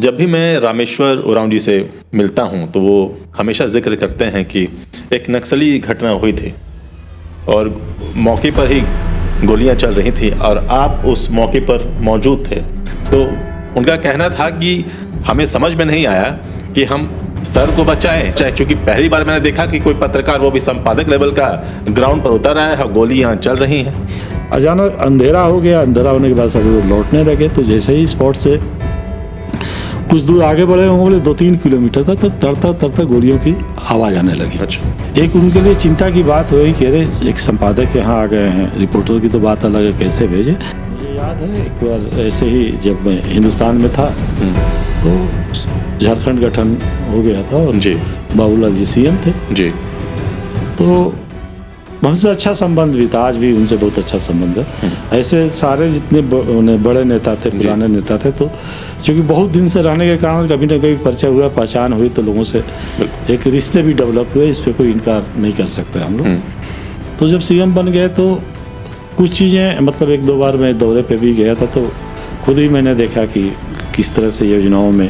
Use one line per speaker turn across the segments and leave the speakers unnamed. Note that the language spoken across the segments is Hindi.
जब भी मैं रामेश्वर उरांव जी से मिलता हूं तो वो हमेशा जिक्र करते हैं कि एक नक्सली घटना हुई थी और मौके पर ही गोलियां चल रही थी और आप उस मौके पर मौजूद थे। तो उनका कहना था कि हमें समझ में नहीं आया कि हम सर को बचाएं, चाहे क्योंकि पहली बार मैंने देखा कि कोई पत्रकार, वो भी संपादक लेवल का, ग्राउंड पर उतर रहा है और गोलियां चल रही हैं।
अचानक अंधेरा हो गया। अंधेरा होने के बाद सब लोग लौटने लगे, तो जैसे ही स्पॉट से कुछ दूर आगे बढ़े होंगे 2-3 किलोमीटर तक, तो तरता गोलियों की आवाज़ आने लगी।
अच्छा।
एक उनके लिए चिंता की बात हुई कि अरे एक संपादक यहाँ आ गए हैं, रिपोर्टर की तो बात अलग है, कैसे भेजे। मुझे याद है एक बार ऐसे ही जब मैं हिंदुस्तान में था तो झारखंड गठन हो गया था और
जी
बाबूलाल जी सीएम थे
जी।
तो हमसे अच्छा संबंध भी था, आज भी उनसे बहुत अच्छा संबंध है। ऐसे सारे जितने बड़े नेता थे, पुराने नेता थे, तो क्योंकि बहुत दिन से रहने के कारण कभी ना कभी परिचय हुआ, पहचान हुई, तो लोगों से एक रिश्ते भी डेवलप हुए, इस पर कोई इनकार नहीं कर सकते हम लोग। तो जब सीएम बन गए तो कुछ चीज़ें, मतलब 1-2 बार मैं दौरे पे भी गया था, तो खुद ही मैंने देखा कि किस तरह से योजनाओं में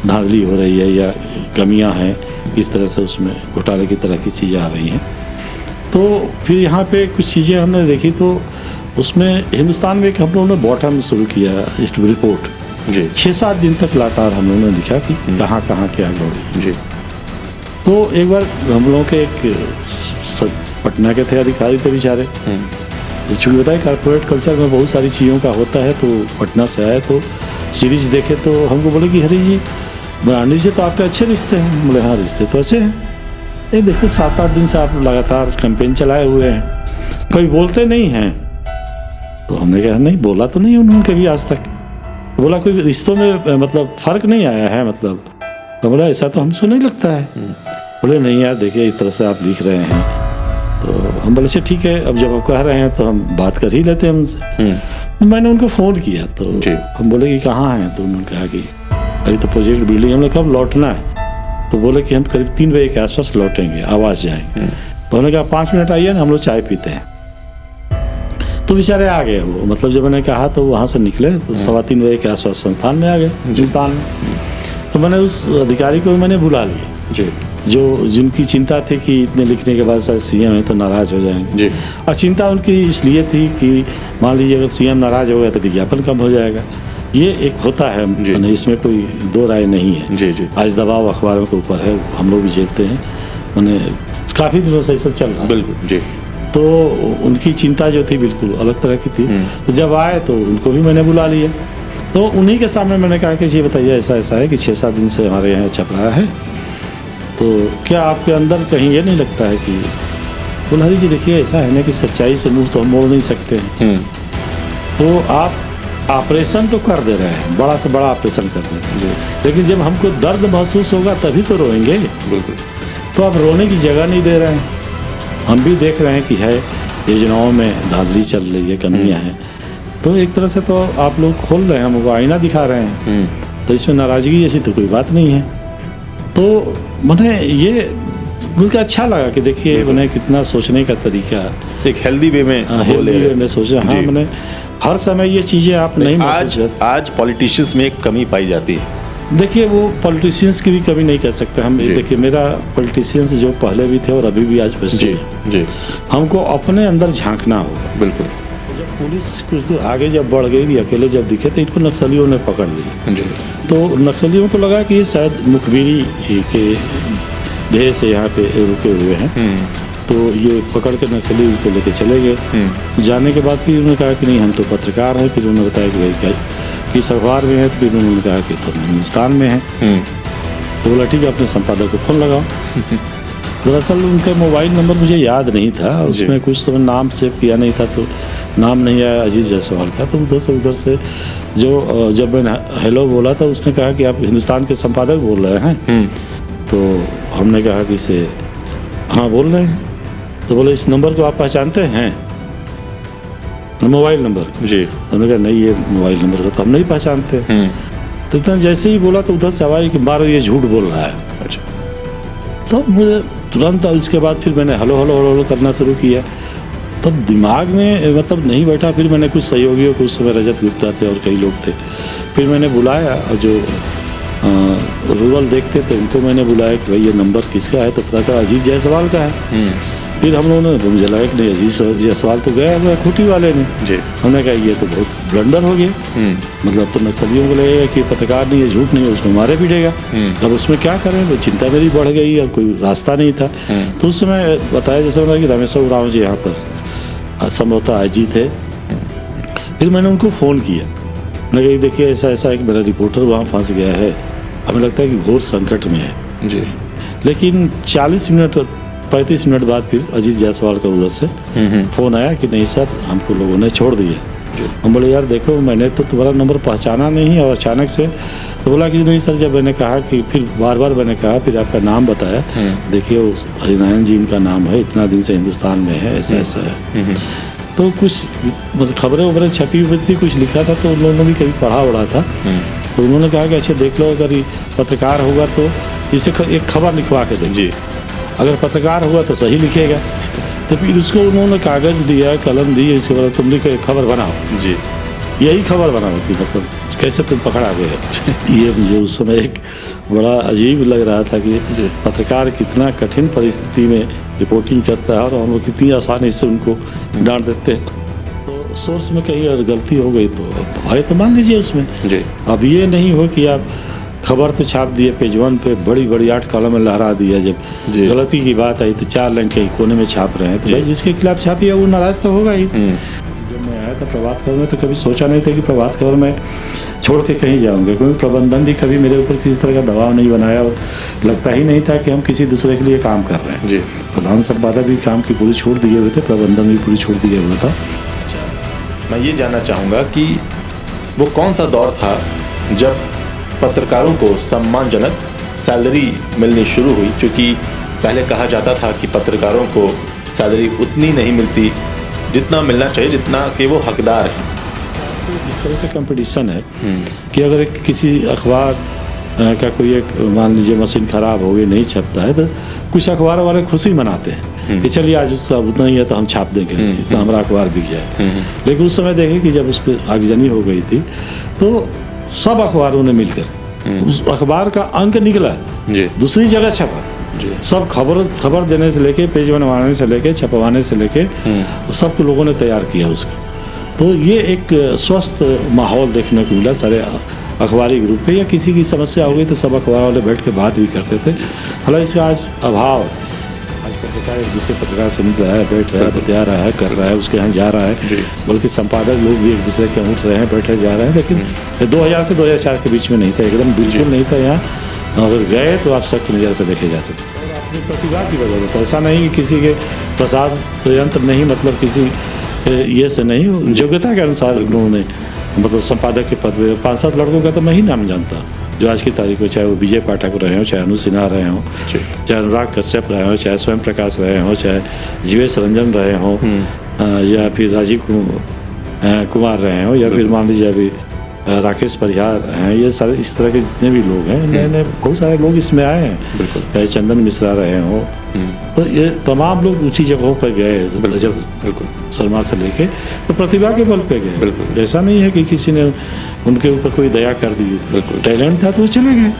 धांधली हो रही है या कमियां हैं, किस तरह से उसमें घोटाले की तरह की चीज़ें आ रही हैं। तो फिर यहाँ पे कुछ चीज़ें हमने देखी, तो उसमें हिंदुस्तान में एक हम लोगों ने बॉटम शुरू किया इस रिपोर्ट
जी।
6-7 दिन तक लगातार हम लोगों ने लिखा कि कहाँ कहाँ क्या गौड़ी
जी।
तो एक बार हम लोगों के एक पटना के थे अधिकारी थे बेचारे, चूँकि बताए कॉर्पोरेट कल्चर में बहुत सारी चीज़ों का होता है, तो पटना से आए तो सीरीज देखे तो हमको बोले कि हरी जी ब्रांडी से तो आपके अच्छे रिश्ते हैं। बोले हाँ, रिश्ते तो अच्छे हैं। ये देखो 7-8 दिन से आप लगातार कैंपेन चलाए हुए हैं, कभी बोलते नहीं हैं। तो हमने कहा नहीं, बोला तो नहीं उन्होंने कभी आज तक। बोला कोई रिश्तों में मतलब फ़र्क नहीं आया है मतलब। तो बोला ऐसा तो हमको नहीं लगता है। बोले नहीं यार, देखिए इस तरह से आप लिख रहे हैं। तो हम बोले अच्छा ठीक है, अब जब आप कह रहे हैं तो हम बात कर ही लेते हैं उनसे। तो मैंने उनको फ़ोन किया, तो हम बोले कि कहाँ हैं, तो उन्होंने कहा कि अभी तो प्रोजेक्ट बिल्डिंग, हमने कब लौटना है, तो बोले कि हम करीब 3 बजे के आसपास लौटेंगे, आवाज़ जाएंगे। तो उन्होंने कहा 5 मिनट आइए ना, हम लोग चाय पीते हैं। तो बेचारे आ गए वो, मतलब जब मैंने कहा तो वहाँ से निकले तो 3:15 बजे के आसपास संस्थान में आ गए, हिंदुस्तान में। तो मैंने उस अधिकारी को मैंने बुला लिया
जी,
जो जिनकी चिंता थी कि इतने लिखने के बाद शायद सीएम है तो नाराज़ हो जाएंगे
जी।
और चिंता उनकी इसलिए थी कि मान लीजिए अगर सीएम नाराज़ हो गया तो विज्ञापन कम हो जाएगा। ये एक होता है, मैंने इसमें कोई 2 राय नहीं है।
जी जी।
आज दबाव अखबारों के ऊपर है, हम लोग भी झेलते हैं, मैंने काफ़ी दिनों से ऐसा चल रहा है।
बिल्कुल जी।
तो उनकी चिंता जो थी बिल्कुल अलग तरह की थी। तो जब आए तो उनको भी मैंने बुला लिया, तो उन्हीं के सामने मैंने कहा कि ये बताइए ऐसा ऐसा है कि 6-7 दिन से हमारे यहाँ छप रहा है, तो क्या आपके अंदर कहीं ये नहीं लगता है कि। बोला हरी जी देखिए ऐसा है ना कि सच्चाई से मुंह तो हम मोड़ नहीं सकते हैं। तो आप ऑपरेशन तो कर दे रहे हैं, बड़ा से बड़ा ऑपरेशन कर दे रहे हैं, लेकिन जब हमको दर्द महसूस होगा तभी तो रोएंगे।
बिल्कुल।
तो आप रोने की जगह नहीं दे रहे हैं। हम भी देख रहे हैं कि है योजनाओं में धांधली चल रही है, कमियां हैं, तो एक तरह से तो आप लोग खोल रहे हैं, हमको आईना दिखा रहे हैं। तो इसमें नाराज़गी जैसी तो कोई बात नहीं है। तो मैंने ये मुझे अच्छा लगा कि देखिए मैंने कितना सोचने का तरीका,
एक हेल्दी वे में,
हेल्दी वे में सोचा। हाँ, मैंने हर समय ये चीज़ें आप नहीं
आज पॉलिटिशियंस में एक कमी पाई जाती है।
देखिए वो पॉलिटिशियंस की भी कमी नहीं कह सकते हम। देखिए मेरा पॉलिटिशियंस जो पहले भी थे और अभी भी आज वैसे
जी,
हमको अपने अंदर झांकना होगा।
बिल्कुल।
जब पुलिस कुछ दूर आगे जब बढ़ गई, अकेले जब दिखे तो इनको नक्सलियों ने पकड़ लिया। तो नक्सलियों को लगा कि ये शायद मुखबिरी के ध्येय से यहाँ पे रुके हुए हैं, तो ये पकड़ के नक्सली उनको लेके चले गए। जाने के बाद फिर उन्होंने कहा कि नहीं हम तो पत्रकार हैं। फिर उन्होंने बताया कि भाई किस अखबार में है, तो फिर उन्होंने कहा कि तो हिंदुस्तान में है। तो बोला ठीक है, अपने संपादक को फ़ोन लगाओ। दरअसल उनका मोबाइल नंबर मुझे याद नहीं था, उसमें कुछ समय नाम सेव किया नहीं था, तो नाम नहीं आया अजीज जायसवाल का। तो उधर से जो जब मैंने हेलो बोला था उसने कहा कि आप हिंदुस्तान के संपादक बोल रहे हैं। तो हमने कहा कि इसे हाँ बोल रहे हैं। तो बोले इस नंबर को आप पहचानते हैं, मोबाइल नंबर? जी। हमने कहा नहीं, ये मोबाइल नंबर को तो हम नहीं पहचानते। तो इतना जैसे ही बोला तो उधर से आवाज़ कि मारो ये झूठ बोल रहा है। अच्छा। तब मुझे तुरंत इसके बाद फिर मैंने हेलो हेलो हेलो करना शुरू किया। तब दिमाग में मतलब नहीं बैठा। फिर मैंने कुछ सहयोगियों को, उस समय रजत गुप्ता थे और कई लोग थे, फिर मैंने बुलाया जो रूरल देखते थे, उनको मैंने बुलाया कि भाई ये नंबर किसका है, तो पता चला अजीत जायसवाल का है। फिर हम लोगों ने, मुझे लगा कि नहीं अजीत जायसवाल तो गया हुआ है खूंटी वाले ने
जी।
हमने कहा ये तो बहुत ब्लंडर हो गया, मतलब तो नक्सलियों को लगेगा कि पत्रकार नहीं है, झूठ नहीं है, उसको मारे पीटेगा। अब उसमें क्या करें, वो चिंता मेरी बढ़ गई और कोई रास्ता नहीं था। तो उस समय बताया जैसे मैंने कि रमेश उरांव जी यहाँ पर संभवतः आईजी थे। फिर मैंने उनको फ़ोन किया, मैंने कहा देखिए ऐसा ऐसा एक मेरा रिपोर्टर वहाँ फंस गया है, हमें लगता है कि घोर संकट में है
जी।
लेकिन 35 मिनट बाद फिर अजीत जायसवाल का उधर से फ़ोन आया कि नहीं सर हमको लोगों ने छोड़ दिया। हम बोले यार देखो मैंने तो तुम्हारा नंबर पहचाना नहीं, और अचानक से तो बोला कि नहीं सर, जब मैंने कहा कि फिर बार बार मैंने कहा, फिर आपका नाम बताया, देखिए उस हरिनारायण जी इनका नाम है, इतना दिन से हिंदुस्तान में है, ऐसा ऐसा है। तो कुछ मतलब खबरें वबरें छपी हुई थी, कुछ लिखा था, तो उन लोगों ने भी कभी पढ़ा उड़ा था। तो उन्होंने कहा कि अच्छा देख लो, अगर ये पत्रकार होगा तो इसे एक खबर लिखवा के दें जी, अगर पत्रकार हुआ तो सही लिखेगा। तो फिर उसको उन्होंने कागज़ दिया, कलम दी, इसके बाद तुम लिखो एक खबर बनाओ जी, यही खबर बनाओ कि मतलब कैसे तुम पकड़ा गए। ये मुझे उस समय एक बड़ा अजीब लग रहा था कि पत्रकार कितना कठिन परिस्थिति में रिपोर्टिंग करता है और हम लोग कितनी आसानी से उनको डांट देते हैं। तो सोर्स में कहीं अगर गलती हो गई तो भाई तो मान लीजिए उसमें जी। अब ये नहीं हो कि आप खबर तो छाप दिए पेज 1 पे, बड़ी बड़ी 8 कॉलम में लहरा दिया, जब गलती की बात आई तो 4 लाइन के कोने में छाप रहे हैं, तो भाई जिसके खिलाफ छापी है वो नाराज तो होगा ही। जब मैं आया था प्रभात खबर में तो कभी सोचा नहीं था कि प्रभात खबर में छोड़ के कहीं जाऊंगा, क्योंकि प्रबंधन भी कभी मेरे ऊपर किसी तरह का दबाव नहीं बनाया और लगता ही नहीं था कि हम किसी दूसरे के लिए काम कर रहे हैं जी। प्रधान संपादक भी काम की पूरी छूट दिए हुए थे, प्रबंधन भी पूरी छूट दिए हुआ था।
मैं ये जानना चाहूँगा कि वो कौन सा दौर था जब पत्रकारों को सम्मानजनक सैलरी मिलनी शुरू हुई, क्योंकि पहले कहा जाता था कि पत्रकारों को सैलरी उतनी नहीं मिलती जितना मिलना चाहिए, जितना कि वो हकदार हैं।
इस तरह से कंपटीशन है कि अगर किसी अखबार का कोई एक मान लीजिए मशीन ख़राब हो गई, नहीं छपता है, तो कुछ अखबार वाले खुशी मनाते हैं कि चलिए आज उसका उतना ही है तो हम छाप देंगे, इतना हमारा अखबार बिक जाए। लेकिन उस समय देखें कि जब उसको आगजनी हो गई थी तो सब अखबारों ने मिलकर उस अखबार का अंक निकला दूसरी जगह छपा, सब खबर देने से लेके पेज बनवाने से लेके छपवाने से लेके सब लोगों ने तैयार किया उसको। तो ये एक स्वस्थ माहौल देखने को मिला सारे अखबारी ग्रुप पे, या किसी की समस्या हो गई तो सब अखबार वाले बैठ के बात भी करते थे। हालांकि इसका आज अभाव, आज पत्रकार एक दूसरे पत्रकार से मिल रहा है, बैठ रहा है, बतिया रहा है, कर रहा है, उसके यहाँ जा रहा है, बल्कि संपादक लोग भी एक दूसरे के उठ रहे हैं, बैठे जा रहे हैं। लेकिन 2000 से 2004 के बीच में नहीं था, एकदम बिल्कुल नहीं था। यहाँ अगर गए तो आप सख्त नज़र से देखे जा सकते हैं अपनी प्रतिभा की वजह से। ऐसा नहीं कि किसी के प्रसाद यंत्र नहीं, मतलब किसी ये से नहीं, योग्यता के अनुसार उन्होंने मतलब संपादक के पद पे 5-7 लड़कों का तो मैं ही नाम जानता जो आज की तारीख में, चाहे वो विजय पाठक रहे हों, चाहे अनु सिन्हा रहे हों, चाहे अनुराग कश्यप रहे हों, चाहे स्वयं प्रकाश रहे हों, चाहे जीवेश रंजन रहे हों, या फिर राजीव कुमार रहे हों, या फिर मान लीजिए अभी राकेश परिहार हैं। ये सारे इस तरह के जितने भी लोग हैं, नए नए बहुत सारे लोग इसमें आए हैं, चाहे चंदन मिश्रा रहे हों, तो ये तमाम लोग ऊंची जगहों पर गए, बिल्कुल शर्मा से लेके, तो प्रतिभा के बल पे गए। ऐसा नहीं है कि किसी ने उनके ऊपर कोई दया कर दी, टैलेंट था तो वो चले गए।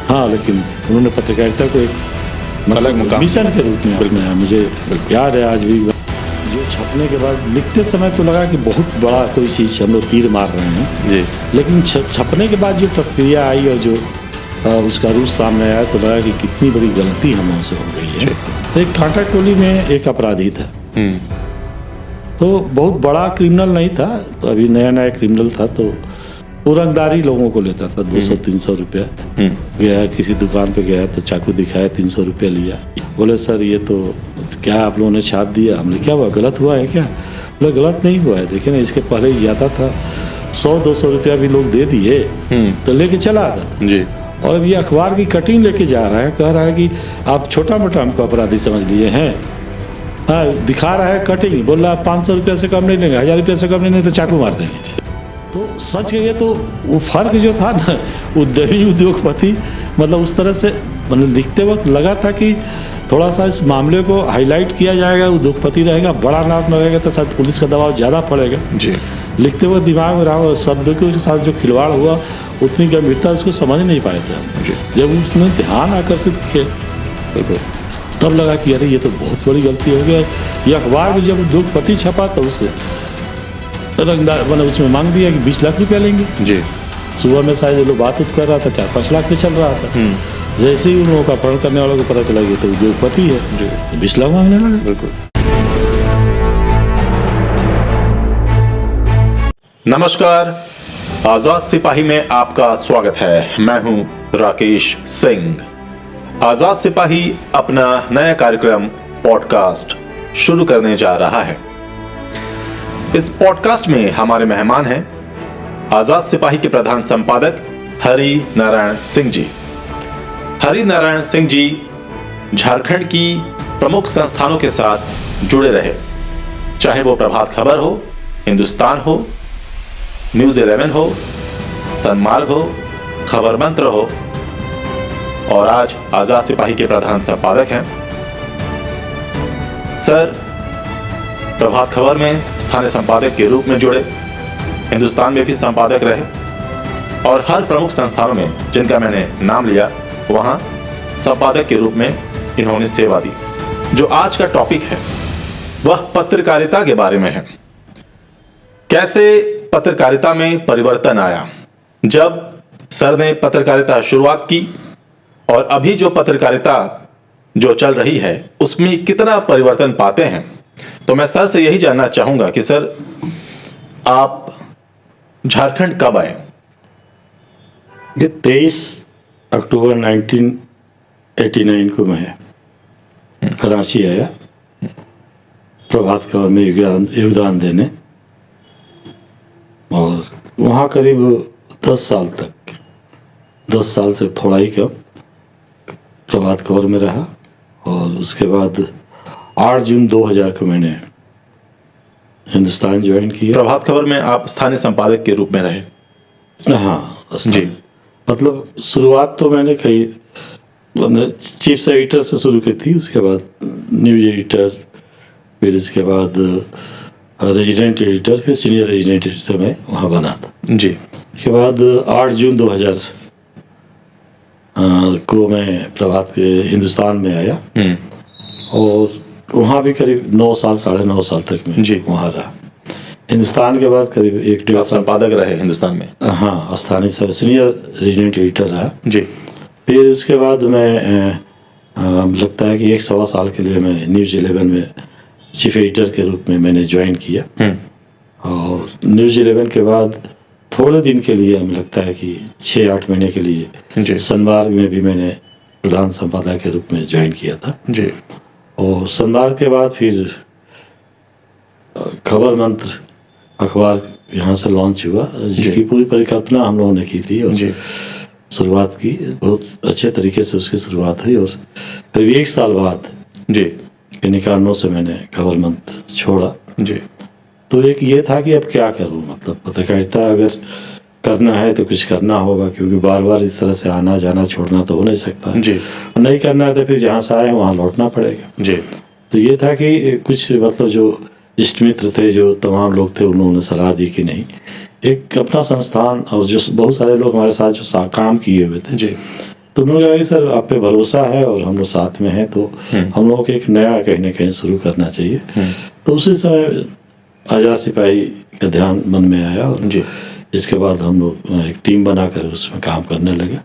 हाँ, लेकिन उन्होंने पत्रकारिता को एक अलग मिशन के रूप में अपनाया। मुझे याद है आज भी, जो छपने के बाद लिखते समय तो लगा कि बहुत बड़ा कोई चीज़ हम लोग तीर मार रहे हैं जी, लेकिन छपने के बाद जो प्रक्रिया आई और जो उसका रूप सामने आया तो लगा कि कितनी बड़ी गलती हम हमसे हो गई है। तो एक कांटा टोली में एक अपराधी था, तो बहुत बड़ा क्रिमिनल नहीं था, अभी नया नया क्रिमिनल था, तो वो रंगदारी लोगों को लेता था 200-300 रुपया। गया किसी दुकान पे गया तो चाकू दिखाया, 300 रुपया लिया, बोले सर ये तो क्या आप लोगों ने छाप दिया। हमने क्या हुआ, गलत हुआ है क्या? बोले गलत नहीं हुआ है, देखिए ना इसके पहले ही जाता था 100-200 रुपया भी लोग दे दिए तो लेके चला आता था जी। और अब ये अखबार की कटिंग लेके जा रहा है, कह रहा है कि आप छोटा मोटा हमको अपराधी समझ लिए हैं। हाँ, दिखा रहा है कटिंग, बोल रहा है 500 रुपया से कम नहीं लेंगे, 1000 रुपया से कम नहीं लेंगे तो चाकू मार देंगे। तो सच कहिए तो वो फर्क जो था ना, उद्यमी उद्योगपति, मतलब उस तरह से मतलब लिखते वक्त लगा था कि थोड़ा सा इस मामले को हाईलाइट किया जाएगा, उद्योगपति रहेगा, बड़ा नाम रहेगा तो शायद पुलिस का दबाव ज़्यादा पड़ेगा जी। लिखते हुए दिमाग में रहा, शब्दों के साथ जो खिलवाड़ हुआ उतनी गंभीरता उसको समझ नहीं पाए थे हम।
जी।
जब उसने ध्यान आकर्षित किया
बिल्कुल।
तब लगा कि अरे ये तो बहुत बड़ी गलती हो गया। ये अखबार में जब उद्योगपति छपा तो उस रंगदार मैंने उसमें मांग दिया कि 20 लाख रुपया लेंगे।
जी।
सुबह में शायद ये लोग बात कर रहा था 4-5 लाख पे चल रहा था। जैसे ही उन लोगों का अपहरण करने वालों को पता चला ये तो उद्योगपति है,
जी।
20 लाख मांगने लगा।
बिल्कुल। नमस्कार, आजाद सिपाही में आपका स्वागत है। मैं हूं राकेश सिंह। आजाद सिपाही अपना नया कार्यक्रम पॉडकास्ट शुरू करने जा रहा है। इस पॉडकास्ट में हमारे मेहमान हैं आजाद सिपाही के प्रधान संपादक हरि नारायण सिंह जी। हरि नारायण सिंह जी झारखंड की प्रमुख संस्थानों के साथ जुड़े रहे, चाहे वो प्रभात खबर हो, हिंदुस्तान हो, न्यूज 11 हो, सन्मार्ग हो, खबर मंत्र हो, और आज आजाद सिपाही के प्रधान संपादक हैं। सर प्रभात खबर में स्थानीय संपादक के रूप में जुड़े, हिंदुस्तान में भी संपादक रहे, और हर प्रमुख संस्थानों में जिनका मैंने नाम लिया वहां संपादक के रूप में इन्होंने सेवा दी। जो आज का टॉपिक है वह पत्रकारिता के बारे में है। कैसे पत्रकारिता में परिवर्तन आया जब सर ने पत्रकारिता शुरुआत की, और अभी जो पत्रकारिता जो चल रही है उसमें कितना परिवर्तन पाते हैं। तो मैं सर से यही जानना चाहूंगा कि सर आप झारखंड कब आए?
ये 23 अक्टूबर 1989 को मैं रांची आया प्रभात खबर में योगदान देने, और वहाँ करीब 10 साल से थोड़ा ही कम प्रभात खबर में रहा। और उसके बाद 8 जून 2000 को मैंने हिंदुस्तान ज्वाइन किया।
प्रभात खबर में आप स्थानीय संपादक के रूप में रहे?
हाँ
जी।
मतलब शुरुआत तो मैंने चीफ एडिटर से शुरू की थी, उसके बाद न्यूज एडिटर, फिर इसके बाद रेजिडेंट एडिटर, फिर सीनियर रेजिडेंट एडिटर में वहाँ बना था।
जी।
उसके बाद 8 जून 2000 को मैं प्रभात के हिंदुस्तान में आया, और वहाँ भी करीब 9 साल 9.5 साल तक मैं
जी
वहाँ रहा। हिंदुस्तान के बाद करीब 1-1.5 साल
संपादक रहे हिंदुस्तान में?
हाँ, स्थानीय सीनियर रेजिडेंट एडिटर रहा।
जी।
फिर उसके बाद मैं लगता है कि 1-1.25 साल के लिए मैं न्यूज 11 में चीफ एडिटर के रूप में मैंने ज्वाइन किया। और न्यूज 11 के बाद थोड़े दिन के लिए हमें लगता है कि 6-8 महीने के लिए सन्मार्ग में भी मैंने प्रधान संपादक के रूप में ज्वाइन किया था।
जी।
और सन्मार्ग के बाद फिर खबर मंत्र अखबार यहाँ से लॉन्च हुआ, जिसकी पूरी परिकल्पना हम लोगों ने की थी और शुरुआत की। बहुत अच्छे तरीके से उसकी शुरुआत हुई, और करीब 1 साल बाद
जी
किन्हीं कारणों से मैंने खबर मंत्र छोड़ा।
जी।
तो एक ये था कि अब क्या करूं, मतलब पत्रकारिता अगर करना है तो कुछ करना होगा, क्योंकि बार बार इस तरह से आना जाना छोड़ना तो हो नहीं सकता
जी।
नहीं करना है तो फिर जहाँ से आए वहाँ लौटना पड़ेगा।
जी।
तो ये था कि कुछ मतलब जो इष्ट मित्र थे, जो तमाम लोग थे, उन्होंने सलाह दी कि नहीं, एक अपना संस्थान, और जो बहुत सारे लोग हमारे साथ जो काम किए हुए थे,
जी,
तो उन्होंने कहा कि सर आप पे भरोसा है और हम लोग साथ में हैं, तो हम लोगों को एक नया कहीं ना कहीं शुरू करना चाहिए। तो उसी समय आजाद सिपाही का ध्यान मन में आया, और
जी।
इसके बाद हम लोग एक टीम बनाकर उसमें काम करने लगे।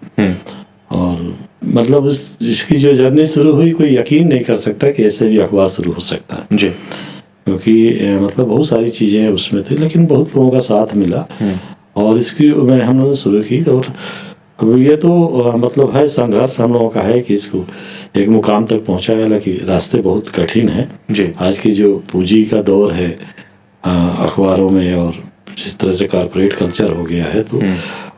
और मतलब इसकी जो जर्नी शुरू हुई, कोई यकीन नहीं कर सकता कि ऐसे भी अखबार शुरू हो सकता है
जी।
क्योंकि मतलब बहुत सारी चीज़ें उसमें थी, लेकिन बहुत लोगों का साथ मिला और इसकी हम लोगों ने शुरू की। और ये तो मतलब है संघर्ष हम लोगों का है कि इसको एक मुकाम तक पहुंचाया, हालांकि रास्ते बहुत कठिन हैं
जी।
आज की जो पूंजी का दौर है अखबारों में, और जिस तरह से कॉर्पोरेट कल्चर हो गया है, तो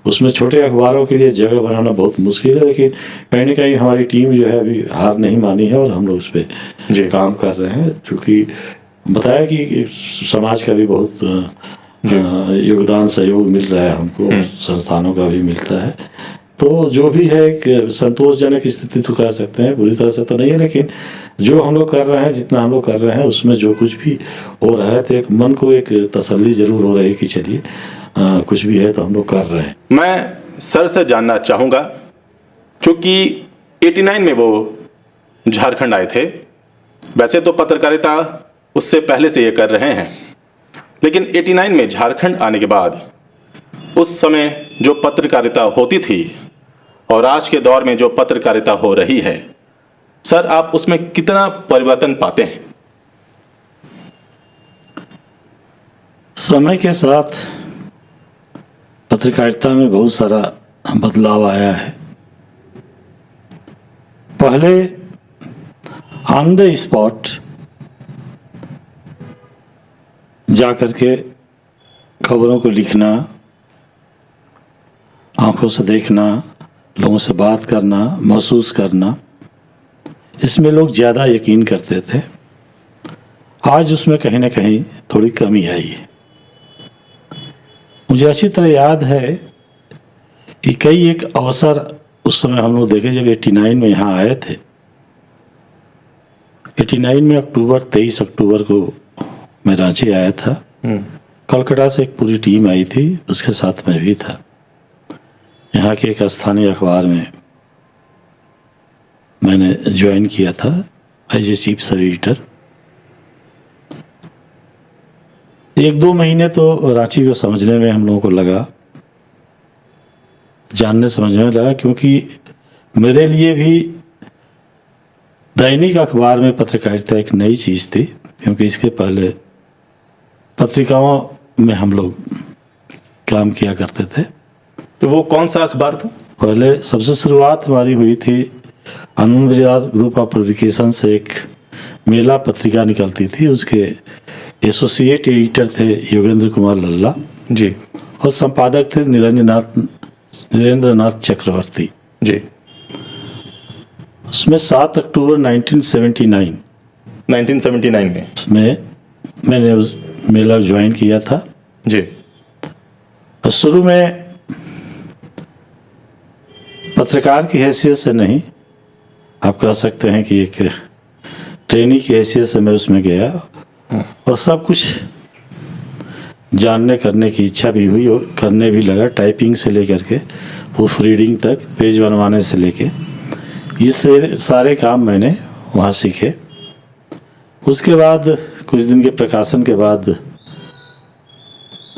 उसमें छोटे अखबारों के लिए जगह बनाना बहुत मुश्किल है। लेकिन कहीं ना कहीं हमारी टीम जो है अभी हार नहीं मानी है, और हम लोग उस पर काम कर रहे हैं, क्योंकि बताया कि समाज का भी बहुत योगदान सहयोग मिल रहा है हमको, संस्थानों का भी मिलता है। तो जो भी है एक संतोषजनक स्थिति तो कह सकते हैं, बुरी तरह से तो नहीं है, लेकिन जो हम लोग कर रहे हैं, जितना हम लोग कर रहे हैं, उसमें जो कुछ भी हो रहा है, तो एक मन को एक तसल्ली जरूर हो रही है कि चलिए कुछ भी है तो हम लोग कर रहे हैं।
मैं सर से जानना चाहूँगा, क्योंकि 89 में वो झारखंड आए थे। वैसे तो पत्रकारिता उससे पहले से ये कर रहे हैं, लेकिन 89 में झारखंड आने के बाद उस समय जो पत्रकारिता होती थी और आज के दौर में जो पत्रकारिता हो रही है, सर आप उसमें कितना परिवर्तन पाते हैं?
समय के साथ पत्रकारिता में बहुत सारा बदलाव आया है। पहले ऑन द स्पॉट जा करके खबरों को लिखना, आंखों से देखना, लोगों से बात करना, महसूस करना, इसमें लोग ज़्यादा यकीन करते थे। आज उसमें कहीं ना कहीं थोड़ी कमी आई है। मुझे अच्छी तरह याद है कि कई एक अवसर उस समय हम लोग देखे जब 89 में यहाँ आए थे। 89 में 23 अक्टूबर को मैं रांची आया था। कलकत्ता से एक पूरी टीम आई थी, उसके साथ मैं भी था। यहाँ के एक स्थानीय अखबार में मैंने ज्वाइन किया था as a chief sub editor. 1-2 महीने तो रांची को समझने में हम लोगों को लगा, जानने समझने में लगा, क्योंकि मेरे लिए भी दैनिक अखबार में पत्रकारिता एक नई चीज़ थी, क्योंकि इसके पहले पत्रिकाओं में हम लोग काम किया करते थे।
तो वो कौन सा अखबार था?
पहले सबसे शुरुआत हमारी हुई थी आनंद बाजार ग्रुप ऑफ पब्लिकेशन से, एक मेला पत्रिका निकलती थी, उसके एसोसिएट एडिटर थे योगेंद्र कुमार लल्ला
जी,
और संपादक थे नरेंद्रनाथ चक्रवर्ती
जी।
उसमें 7 अक्टूबर 1979
में
उसमें मैंने उस मेला ज्वाइन किया था
जी।
और शुरू में पत्रकार की हैसियत से नहीं, आप कह सकते हैं कि एक ट्रेनी की हैसियत से मैं उसमें गया और सब कुछ जानने करने की इच्छा भी हुई और करने भी लगा। टाइपिंग से लेकर के प्रूफ रीडिंग तक, पेज बनवाने से लेके ये सारे काम मैंने वहाँ सीखे। उसके बाद कुछ दिन के प्रकाशन के बाद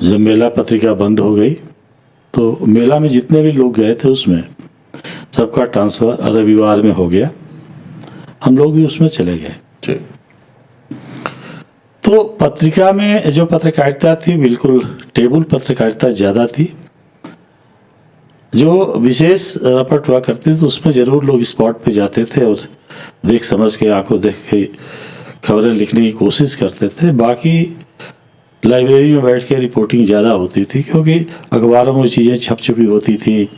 जब मेला पत्रिका बंद हो गई तो मेला में जितने भी लोग गए थे उसमें सबका ट्रांसफ़र रविवार में हो गया, हम लोग भी उसमें चले गए। तो पत्रिका में जो पत्रकारिता थी बिल्कुल टेबल पत्रकारिता ज़्यादा थी। जो विशेष रपट हुआ करती थी उसमें ज़रूर लोग स्पॉट पे जाते थे और देख समझ के, आंखों देख के खबरें लिखने की कोशिश करते थे। बाकी लाइब्रेरी में बैठ के रिपोर्टिंग ज़्यादा होती थी, क्योंकि अखबारों में चीज़ें छप चुकी होती थी,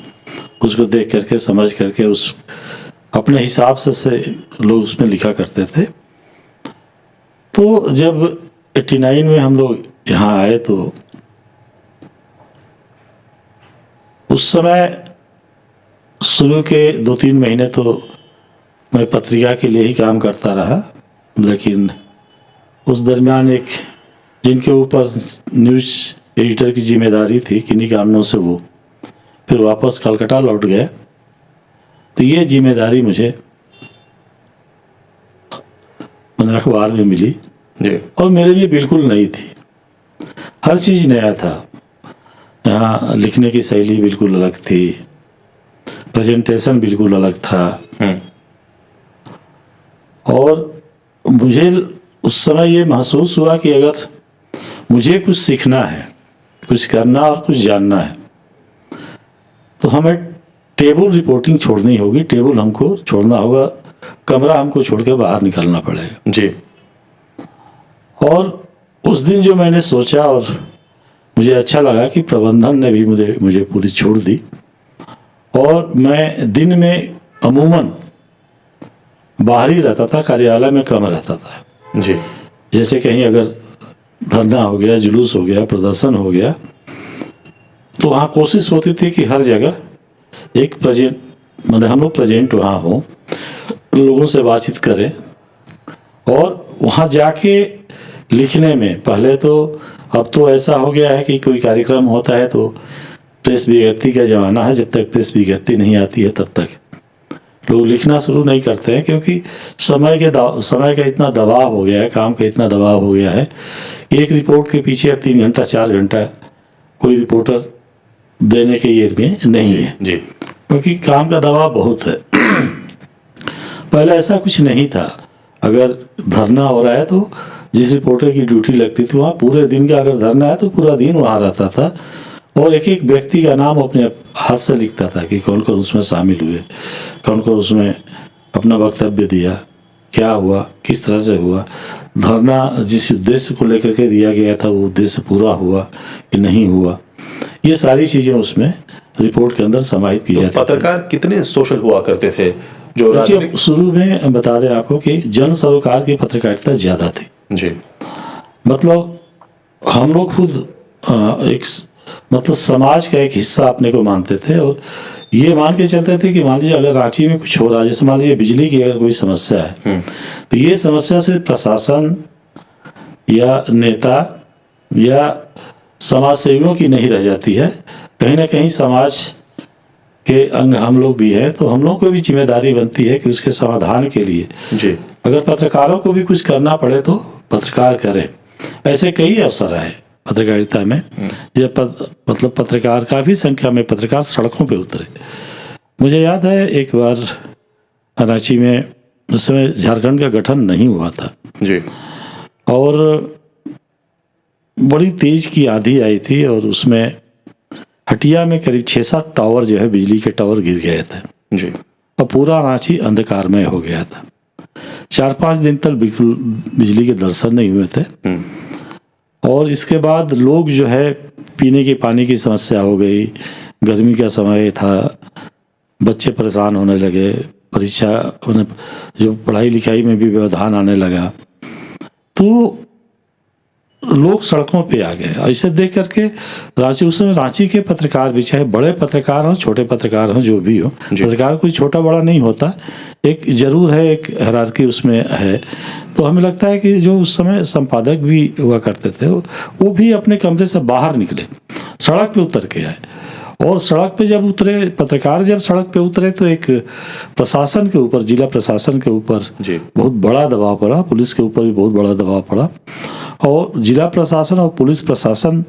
उसको देख करके समझ करके उस अपने हिसाब से लोग उसमें लिखा करते थे। तो जब 89 में हम लोग यहाँ आए तो उस समय शुरू के 2-3 महीने तो मैं पत्रिका के लिए ही काम करता रहा, लेकिन उस दरमियान एक जिनके ऊपर न्यूज़ एडिटर की जिम्मेदारी थी, किन्हीं कारणों से वो फिर वापस कलकत्ता लौट गए। तो ये जिम्मेदारी मुझे अखबार में मिली
जी।
और मेरे लिए बिल्कुल नई थी, हर चीज़ नया था। यहाँ लिखने की शैली बिल्कुल अलग थी, प्रेजेंटेशन बिल्कुल अलग था। और मुझे उस समय ये महसूस हुआ कि अगर मुझे कुछ सीखना है, कुछ करना और कुछ जानना है, तो हमें टेबल रिपोर्टिंग छोड़नी होगी, टेबल हमको छोड़ना होगा, कमरा हमको छोड़ के बाहर निकलना पड़ेगा
जी।
और उस दिन जो मैंने सोचा और मुझे अच्छा लगा कि प्रबंधन ने भी मुझे पूरी छूट दी और मैं दिन में अमूमन बाहर ही रहता था, कार्यालय में कम रहता था
जी।
जैसे कहीं अगर धरना हो गया, जुलूस हो गया, प्रदर्शन हो गया, तो वहाँ कोशिश होती थी कि हर जगह एक मतलब हम लोग प्रेजेंट वहाँ हों, लोगों से बातचीत करें। और वहाँ जाके लिखने में पहले तो, अब तो ऐसा हो गया है कि कोई कार्यक्रम होता है तो प्रेस विज्ञप्ति का ज़माना है, जब तक प्रेस विज्ञप्ति नहीं आती है तब तक लोग लिखना शुरू नहीं करते हैं, क्योंकि समय का इतना दबाव हो गया है, काम का इतना दबाव हो गया है। एक रिपोर्ट के पीछे अब 3 घंटा 4 घंटा कोई रिपोर्टर देने के ये में नहीं है
जी,
क्योंकि काम का दबाव बहुत है। पहले ऐसा कुछ नहीं था, अगर धरना हो रहा है तो जिस रिपोर्टर की ड्यूटी लगती थी वहाँ पूरे दिन का अगर धरना है तो पूरा दिन वहाँ रहता था, और एक एक व्यक्ति का नाम अपने हाथ से लिखता था कि कौन कौन उसमें शामिल हुए, कौन कौन उसमें अपना वक्तव्य दिया, क्या हुआ, किस तरह से हुआ, धरना जिस उद्देश्य को लेकर के दिया गया था वो उद्देश्य पूरा हुआ कि नहीं हुआ, ये सारी चीज़ें उसमें रिपोर्ट के अंदर समाहित की जाती।
पत्रकार कितने सोशल हुआ करते थे? जो
देखिए, शुरू में बता दें आपको कि जन सरोकार की पत्रकारिता ज़्यादा थी
जी,
मतलब हम लोग खुद एक मतलब समाज का एक हिस्सा अपने को मानते थे, और ये मान के चलते थे कि मान लीजिए अगर रांची में कुछ हो रहा है, जैसे मान लीजिए बिजली की अगर कोई समस्या है तो ये समस्या सिर्फ प्रशासन या नेता या समाज सेवियों की नहीं रह जाती है, कहीं ना कहीं समाज के अंग हम लोग भी हैं, तो हम लोग को भी जिम्मेदारी बनती है कि उसके समाधान के लिए
जी,
अगर पत्रकारों को भी कुछ करना पड़े तो पत्रकार करें। ऐसे कई अवसर आए पत्रकारिता में जब मतलब पत्रकार, काफ़ी संख्या में पत्रकार सड़कों पे उतरे। मुझे याद है एक बार रांची में उस समय झारखंड का गठन नहीं हुआ था
जी,
और बड़ी तेज की आंधी आई थी, और उसमें हटिया में करीब 6-7 टावर जो है बिजली के टावर गिर गए थे
जी,
और पूरा रांची अंधकारमय हो गया था। 4-5 दिन तक बिल्कुल बिजली के दर्शन नहीं हुए थे, और इसके बाद लोग जो है पीने के पानी की समस्या हो गई, गर्मी का समय था, बच्चे परेशान होने लगे, परीक्षा जो पढ़ाई लिखाई में भी व्यवधान आने लगा, तो लोग सड़कों पे आ गए। ऐसे देख करके रांची, उस समय रांची के पत्रकार भी, चाहे बड़े पत्रकार हों छोटे पत्रकार हों जो भी हो, पत्रकार कोई छोटा बड़ा नहीं होता, एक जरूर है, एक हायरार्की उसमें है। तो हमें लगता है कि जो उस समय संपादक भी हुआ करते थे वो भी अपने कमरे से बाहर निकले, सड़क पे उतर के आए, और सड़क पे जब उतरे पत्रकार, जब सड़क पे उतरे तो एक प्रशासन के ऊपर, जिला प्रशासन के ऊपर बहुत बड़ा दबाव पड़ा, पुलिस के ऊपर भी बहुत बड़ा दबाव पड़ा, और जिला प्रशासन और पुलिस प्रशासन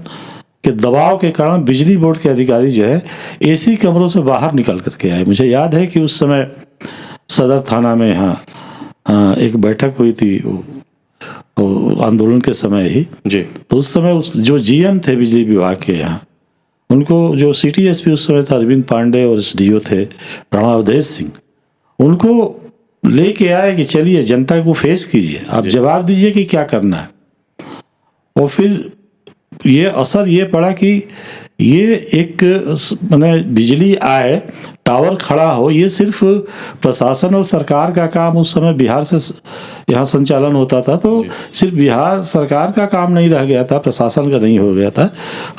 के दबाव के कारण बिजली बोर्ड के अधिकारी जो है एसी कमरों से बाहर निकल करके आए। मुझे याद है कि उस समय सदर थाना में यहाँ एक बैठक हुई थी आंदोलन के समय ही
जी,
तो उस समय जो जीएम थे बिजली विभाग के यहाँ, उनको जो सिटी एसपी उस समय था अरविंद पांडे, और एसडीओ थे राणा अवधेश सिंह, उनको लेके आए कि चलिए जनता को फेस कीजिए, आप जवाब दीजिए कि क्या करना है। और फिर ये असर ये पड़ा कि ये एक माने बिजली आए, टावर खड़ा हो, ये सिर्फ प्रशासन और सरकार का काम, उस समय बिहार से यहाँ संचालन होता था, तो सिर्फ बिहार सरकार का काम नहीं रह गया था, प्रशासन का नहीं हो गया था,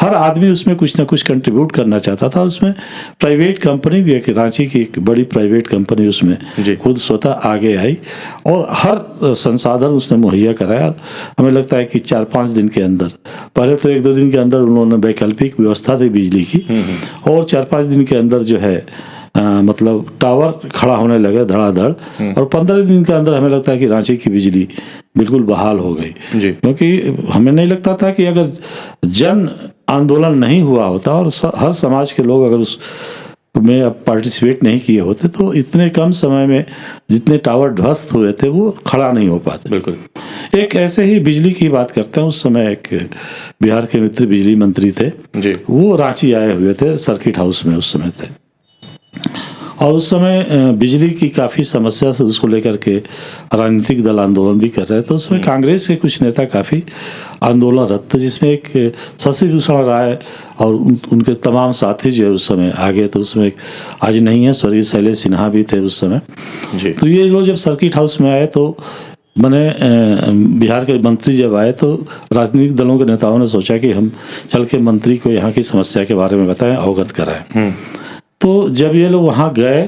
हर आदमी उसमें कुछ ना कुछ कंट्रीब्यूट करना चाहता था। उसमें प्राइवेट कंपनी भी, एक रांची की एक बड़ी प्राइवेट कंपनी उसमें खुद स्वतः आगे आई और हर संसाधन उसने मुहैया कराया। हमें लगता है कि 4-5 दिन के अंदर, पहले तो 1-2 दिन के अंदर उन्होंने वैकल्पिक व्यवस्था दी बिजली की, और 4-5 दिन के अंदर जो है मतलब टावर खड़ा होने लगे धड़ाधड़, और 15 दिन के अंदर हमें लगता है कि रांची की बिजली बिल्कुल बहाल हो गई। क्योंकि हमें नहीं लगता था कि अगर जन आंदोलन नहीं हुआ होता और हर समाज के लोग अगर उस में अब पार्टिसिपेट नहीं किए होते तो इतने कम समय में जितने टावर ध्वस्त हुए थे वो खड़ा नहीं हो पाते।
बिल्कुल।
एक ऐसे ही बिजली की बात करते हैं, उस समय एक बिहार के मित्र बिजली मंत्री थे
जी,
वो रांची आए हुए थे, सर्किट हाउस में उस समय थे, और उस समय बिजली की काफ़ी समस्या से उसको लेकर के राजनीतिक दल आंदोलन भी कर रहे थे। उस समय कांग्रेस के कुछ नेता काफ़ी आंदोलनरत थे, जिसमें एक शशि भूषण राय और उनके तमाम साथी जो है उस समय आ गए थे। उसमें एक आज नहीं है, स्वर्गीय शैलेश सिन्हा भी थे उस समय
जी।
तो ये लोग जब सर्किट हाउस में आए तो मैंने बिहार के मंत्री जब आए तो राजनीतिक दलों के नेताओं ने सोचा कि हम चल के मंत्री को यहाँ की समस्या के बारे में बताएं, अवगत कराएं। तो जब ये लोग वहाँ गए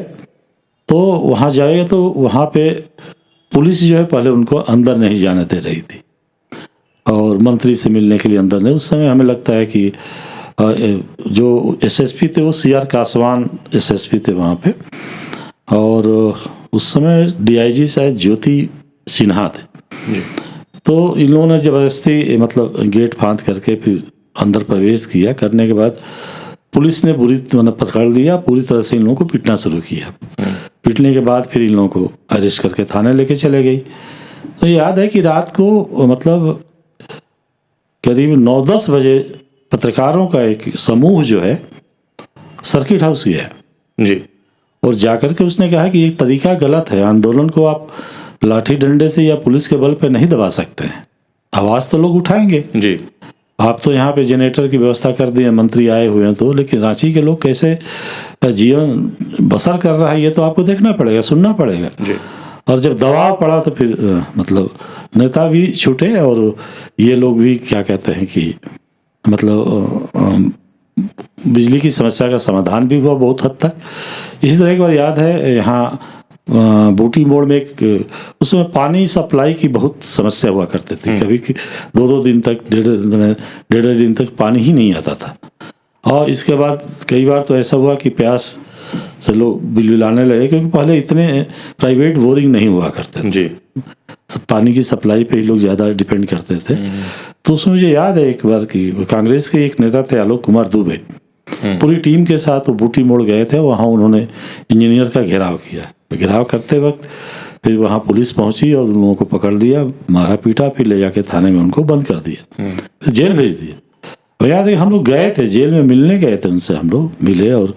तो वहाँ जाए तो वहाँ पे पुलिस जो है पहले उनको अंदर नहीं जाने दे रही थी और मंत्री से मिलने के लिए अंदर नहीं। उस समय हमें लगता है कि जो एसएसपी थे वो सीआर कासवान एसएसपी थे वहाँ पे, और उस समय डीआईजी शायद ज्योति सिन्हा थे। तो इन लोगों ने ज़बरदस्ती मतलब गेट फांद करके फिर अंदर प्रवेश किया। करने के बाद पुलिस ने पकड़ लिया, पूरी तरह से इन लोगों को पीटना शुरू किया। पीटने के बाद फिर इन लोगों को अरेस्ट करके थाने लेके चले गई। तो याद है कि रात को मतलब करीब 9-10 बजे पत्रकारों का एक समूह जो है सर्किट हाउस गया
जी,
और जाकर के उसने कहा कि ये तरीका गलत है, आंदोलन को आप लाठी डंडे से या पुलिस के बल पे नहीं दबा सकते हैं, आवाज़ तो लोग उठाएंगे
जी।
आप तो यहाँ पे जनरेटर की व्यवस्था कर दिए, मंत्री आए हुए हैं तो, लेकिन रांची के लोग कैसे जीवन बसर कर रहा है ये तो आपको देखना पड़ेगा, सुनना पड़ेगा
जी।
और जब दबाव पड़ा तो फिर मतलब नेता भी छूटे और ये लोग भी क्या कहते हैं कि मतलब बिजली की समस्या का समाधान भी हुआ बहुत हद तक। इसी तरह एक बार याद है यहाँ बूटी मोड़ में एक उसमें पानी सप्लाई की बहुत समस्या हुआ करती थी, कभी 2-2 दिन तक, डेढ़ दिन तक पानी ही नहीं आता था। और इसके बाद कई बार तो ऐसा हुआ कि प्यास से लोग बिलबिलाने लगे, क्योंकि पहले इतने प्राइवेट बोरिंग नहीं हुआ करते थे जी, पानी की सप्लाई पे ही लोग ज़्यादा डिपेंड करते थे। तो उसमें मुझे याद है एक बार कि कांग्रेस के एक नेता थे आलोक कुमार दुबे, पूरी टीम के साथ वो बूटी मोड़ गए थे। वहाँ उन्होंने इंजीनियर का घेराव किया। घेराव करते वक्त फिर वहाँ पुलिस पहुंची और उन लोगों को पकड़ लिया, मारा पीटा, फिर ले जाके थाने में उनको बंद कर दिया, फिर जेल भेज दिया। और याद है हम लोग गए थे जेल में, मिलने गए थे उनसे, हम लोग मिले और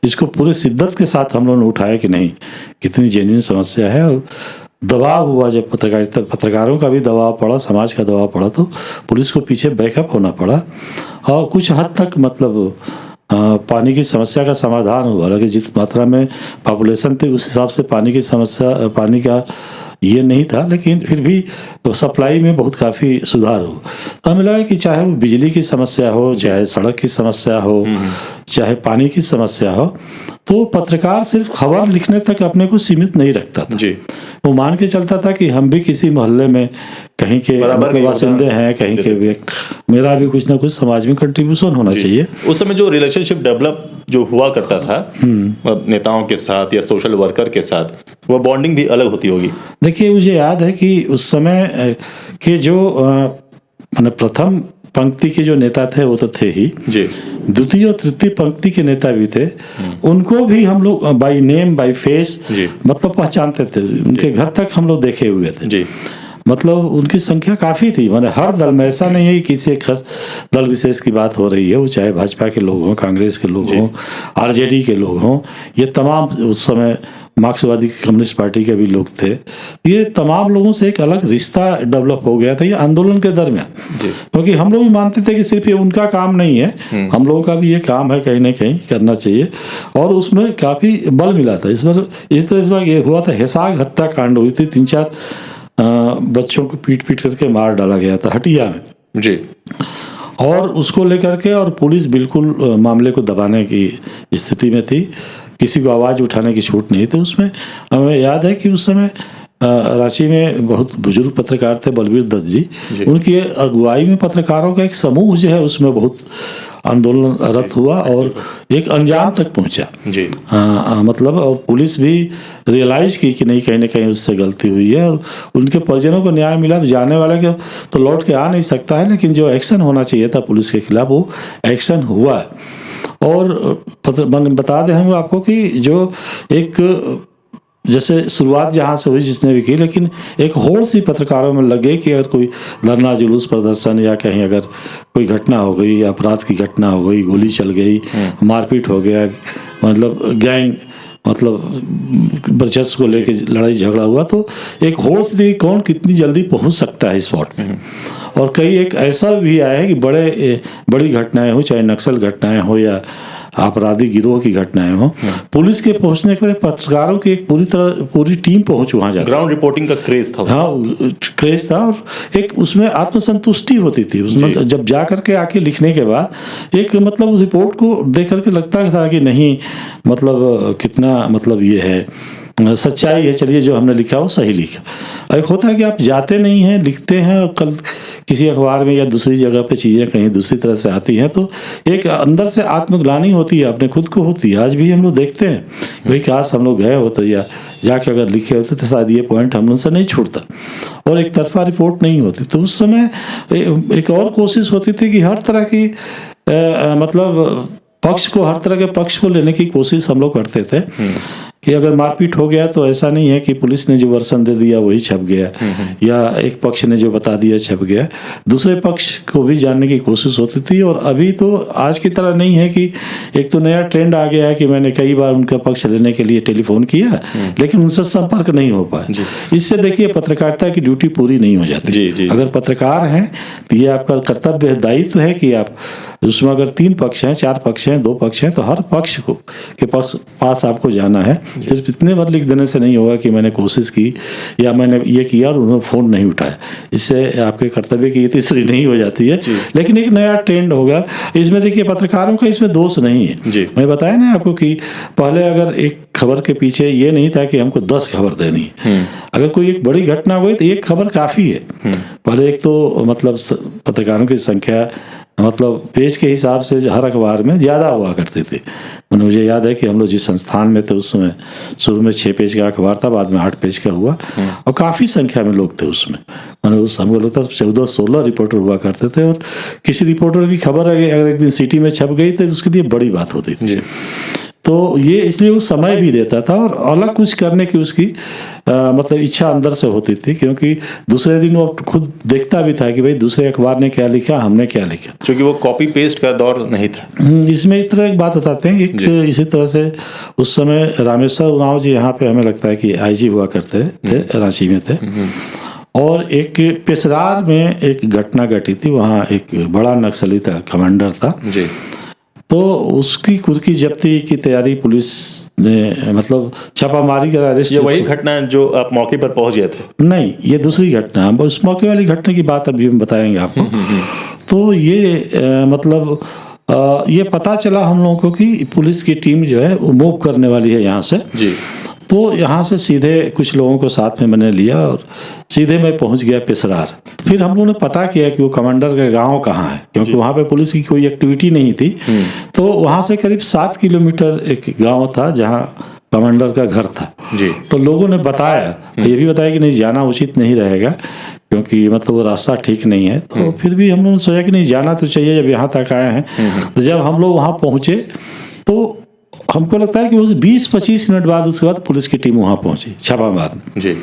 इसको पूरे शिद्दत के साथ हम लोगों ने उठाया कि नहीं कितनी जेन्युइन समस्या है। और दबाव हुआ जब पत्रकारों का भी दबाव पड़ा, समाज का दबाव पड़ा, तो पुलिस को पीछे बैकअप होना पड़ा और कुछ हद तक मतलब पानी की समस्या का समाधान हुआ। हालांकि जिस मात्रा में पॉपुलेशन थी उस हिसाब से पानी की समस्या, पानी का ये नहीं था, लेकिन फिर भी सप्लाई में बहुत काफ़ी सुधार हो। तो हमें लगा कि चाहे वो बिजली की समस्या हो, चाहे सड़क की समस्या हो, चाहे पानी की समस्या हो, तो पत्रकार सिर्फ खबर लिखने तक अपने को सीमित नहीं रखता था जी। वो मान के चलता था कि हम भी किसी मोहल्ले में कहीं के बासिंदे हैं, कहीं के मेरा भी कुछ ना कुछ समाज में कंट्रीब्यूशन होना चाहिए।
उस समय जो रिलेशनशिप डेवलप जो हुआ करता था नेताओं के साथ या सोशल वर्कर के साथ, वो बॉन्डिंग भी अलग होती होगी।
देखिए मुझे याद है कि उस समय के जो प्रथम पंक्ति के जो नेता थे वो तो थे ही जी, द्वितीय और तृतीय पंक्ति के नेता भी थे, उनको भी हम लोग बाय नेम बाय फेस मतलब पहचानते थे, उनके घर तक हम लोग देखे हुए थे जी। मतलब उनकी संख्या काफ़ी थी, माने हर दल में ऐसा नहीं है कि किसी एक खास दल विशेष की बात हो रही है, वो चाहे भाजपा के लोग हों, कांग्रेस के लोग हों, आरजेडी के लोग हों, ये तमाम उस समय मार्क्सवादी कम्युनिस्ट पार्टी के भी लोग थे, ये तमाम लोगों से एक अलग रिश्ता डेवलप हो गया था ये आंदोलन के दरमियान। क्योंकि हम लोग भी मानते थे कि सिर्फ ये उनका काम नहीं है, हम लोगों का भी ये काम है कहीं ना कहीं करना चाहिए, और उसमें काफ़ी बल मिला था। इस बार ये हुआ था, हेसाग हत्याकांड हुई थी, 3-4 बच्चों को पीट करके मार डाला गया था हटिया में जी, और उसको लेकर के और पुलिस बिल्कुल मामले को दबाने की स्थिति में थी, किसी को आवाज़ उठाने की छूट नहीं थी उसमें। हमें याद है कि उस समय रांची में बहुत बुजुर्ग पत्रकार थे बलबीर दत्त जी, उनकी अगुवाई में पत्रकारों का एक समूह जो है उसमें बहुत आंदोलनरत हुआ और एक अंजाम तक पहुंचा जी। मतलब और पुलिस भी रियलाइज की कि नहीं कहीं ना कहीं उससे गलती हुई है, और उनके परिजनों को न्याय मिला। जाने वाले के तो लौट के आ नहीं सकता है, लेकिन जो एक्शन होना चाहिए था पुलिस के खिलाफ वो एक्शन हुआ। और बता दें हम आपको कि जो एक जैसे शुरुआत जहाँ से हुई जिसने भी की, लेकिन एक होड़ सी पत्रकारों में लगे कि अगर कोई धरना जुलूस प्रदर्शन या कहीं अगर कोई घटना हो गई, अपराध की घटना हो गई, गोली चल गई, मारपीट हो गया, मतलब गैंग मतलब वर्चस्व को लेके लड़ाई झगड़ा हुआ, तो एक होड़ सी कौन कितनी जल्दी पहुंच सकता है स्पॉट में। और कई एक ऐसा भी आया है कि बड़ी घटनाएं हो, चाहे नक्सल घटनाएं हो या आपराधिक गिरोह की घटनाएं हो, पुलिस के पहुंचने के बाद पत्रकारों की एक पूरी टीम पहुंच वहां जाती,
ग्राउंड रिपोर्टिंग का क्रेज था।
हाँ क्रेज था, और एक उसमें आत्मसंतुष्टि होती थी उसमें, जब जा करके आके लिखने के बाद एक मतलब उस रिपोर्ट को देख करके लगता था कि नहीं मतलब कितना मतलब ये है सच्चाई है, चलिए जो हमने लिखा वो सही लिखा। एक होता है कि आप जाते नहीं हैं, लिखते हैं और कल किसी अखबार में या दूसरी जगह पे चीज़ें कहीं दूसरी तरह से आती हैं तो एक अंदर से आत्मग्लानि होती है, अपने खुद को होती है। आज भी हम लोग देखते हैं भाई काश हम लोग गए होते या जाके अगर लिखे होते तो शायद ये पॉइंट हम लोग से नहीं छूटता और एक तरफा रिपोर्ट नहीं होती। तो उस समय एक और कोशिश होती थी कि हर तरह की मतलब पक्ष को, हर तरह के पक्ष को लेने की कोशिश हम लोग करते थे कि अगर मारपीट हो गया तो ऐसा नहीं है कि पुलिस ने जो वर्सन दे दिया वही छप गया या एक पक्ष ने जो बता दिया छप गया, दूसरे पक्ष को भी जानने की कोशिश होती थी। और अभी तो आज की तरह नहीं है कि एक तो नया ट्रेंड आ गया है कि मैंने कई बार उनका पक्ष लेने के लिए टेलीफोन किया लेकिन उनसे संपर्क नहीं हो पाया। इससे देखिए पत्रकारिता की ड्यूटी पूरी नहीं हो जाती। अगर पत्रकार हैं तो ये आपका कर्तव्य है, दायित्व है कि आप उसमें अगर 3 पक्ष हैं, 4 पक्ष हैं, 2 पक्ष हैं तो हर पक्ष को के पास आपको जाना है। सिर्फ इतने बार लिख देने से नहीं होगा कि मैंने कोशिश की या मैंने ये किया और उन्होंने फ़ोन नहीं उठाया। इससे आपके कर्तव्य की तीसरी नहीं हो जाती है। लेकिन एक नया ट्रेंड होगा इसमें। देखिए पत्रकारों का इसमें दोष नहीं है। मैं बताया ना आपको कि पहले अगर एक खबर के पीछे ये नहीं था कि हमको 10 खबर देनी है। अगर कोई एक बड़ी घटना हुई तो एक खबर काफ़ी है। पहले एक तो मतलब पत्रकारों की संख्या मतलब पेज के हिसाब से हर अखबार में ज़्यादा हुआ करते थे। मुझे याद है कि हम लोग जिस संस्थान में थे उस समय शुरू में 6 पेज का अखबार था, बाद में 8 पेज का हुआ और काफ़ी संख्या में लोग थे उसमें। हमको लगता था 14-16 रिपोर्टर हुआ करते थे और किसी रिपोर्टर की खबर अगर एक दिन सिटी में छप गई तो उसके लिए बड़ी बात होती थी। तो ये इसलिए वो समय भी देता था और अलग कुछ करने की उसकी मतलब इच्छा अंदर से होती थी, क्योंकि दूसरे दिन वो खुद देखता भी था कि भाई दूसरे अखबार ने क्या लिखा, हमने क्या लिखा,
क्योंकि वो कॉपी पेस्ट का दौर नहीं था।
इसमें एक तरह एक बात बताते हैं। एक इसी तरह से उस समय रामेश्वर उरांव जी यहाँ पे हमें लगता है कि IG हुआ करते थे, रांची में थे। और एक पेशरार में एक घटना घटी थी, वहाँ एक बड़ा नक्सली था, कमांडर था जी। तो उसकी खुद की जब्ती की तैयारी पुलिस ने मतलब छापामारी कर अरेस्ट।
ये वही घटना जो आप मौके पर पहुंच गए थे?
नहीं, ये दूसरी घटना। उस मौके वाली घटना की बात अभी हम बताएंगे आपको। तो ये मतलब ये पता चला हम लोगों को कि पुलिस की टीम जो है वो मूव करने वाली है यहाँ से जी। तो यहाँ से सीधे कुछ लोगों को साथ में मैंने लिया और सीधे मैं पहुँच गया पेशरार। फिर हम लोगों ने पता किया कि वो कमांडर का गांव कहाँ है, क्योंकि वहाँ पे पुलिस की कोई एक्टिविटी नहीं थी। तो वहाँ से करीब 7 किलोमीटर एक गांव था जहाँ कमांडर का घर था जी। तो लोगों ने बताया, ये भी बताया कि नहीं जाना उचित नहीं रहेगा क्योंकि मतलब वो रास्ता ठीक नहीं है। तो फिर भी हम लोगों ने सोचा कि नहीं जाना तो चाहिए, जब यहाँ तक आए हैं। तो जब हम लोग वहाँ पहुँचे तो हमको लगता है कि वो 20-25 मिनट बाद उसके बाद पुलिस की टीम वहाँ पहुंची छापा मारने जी।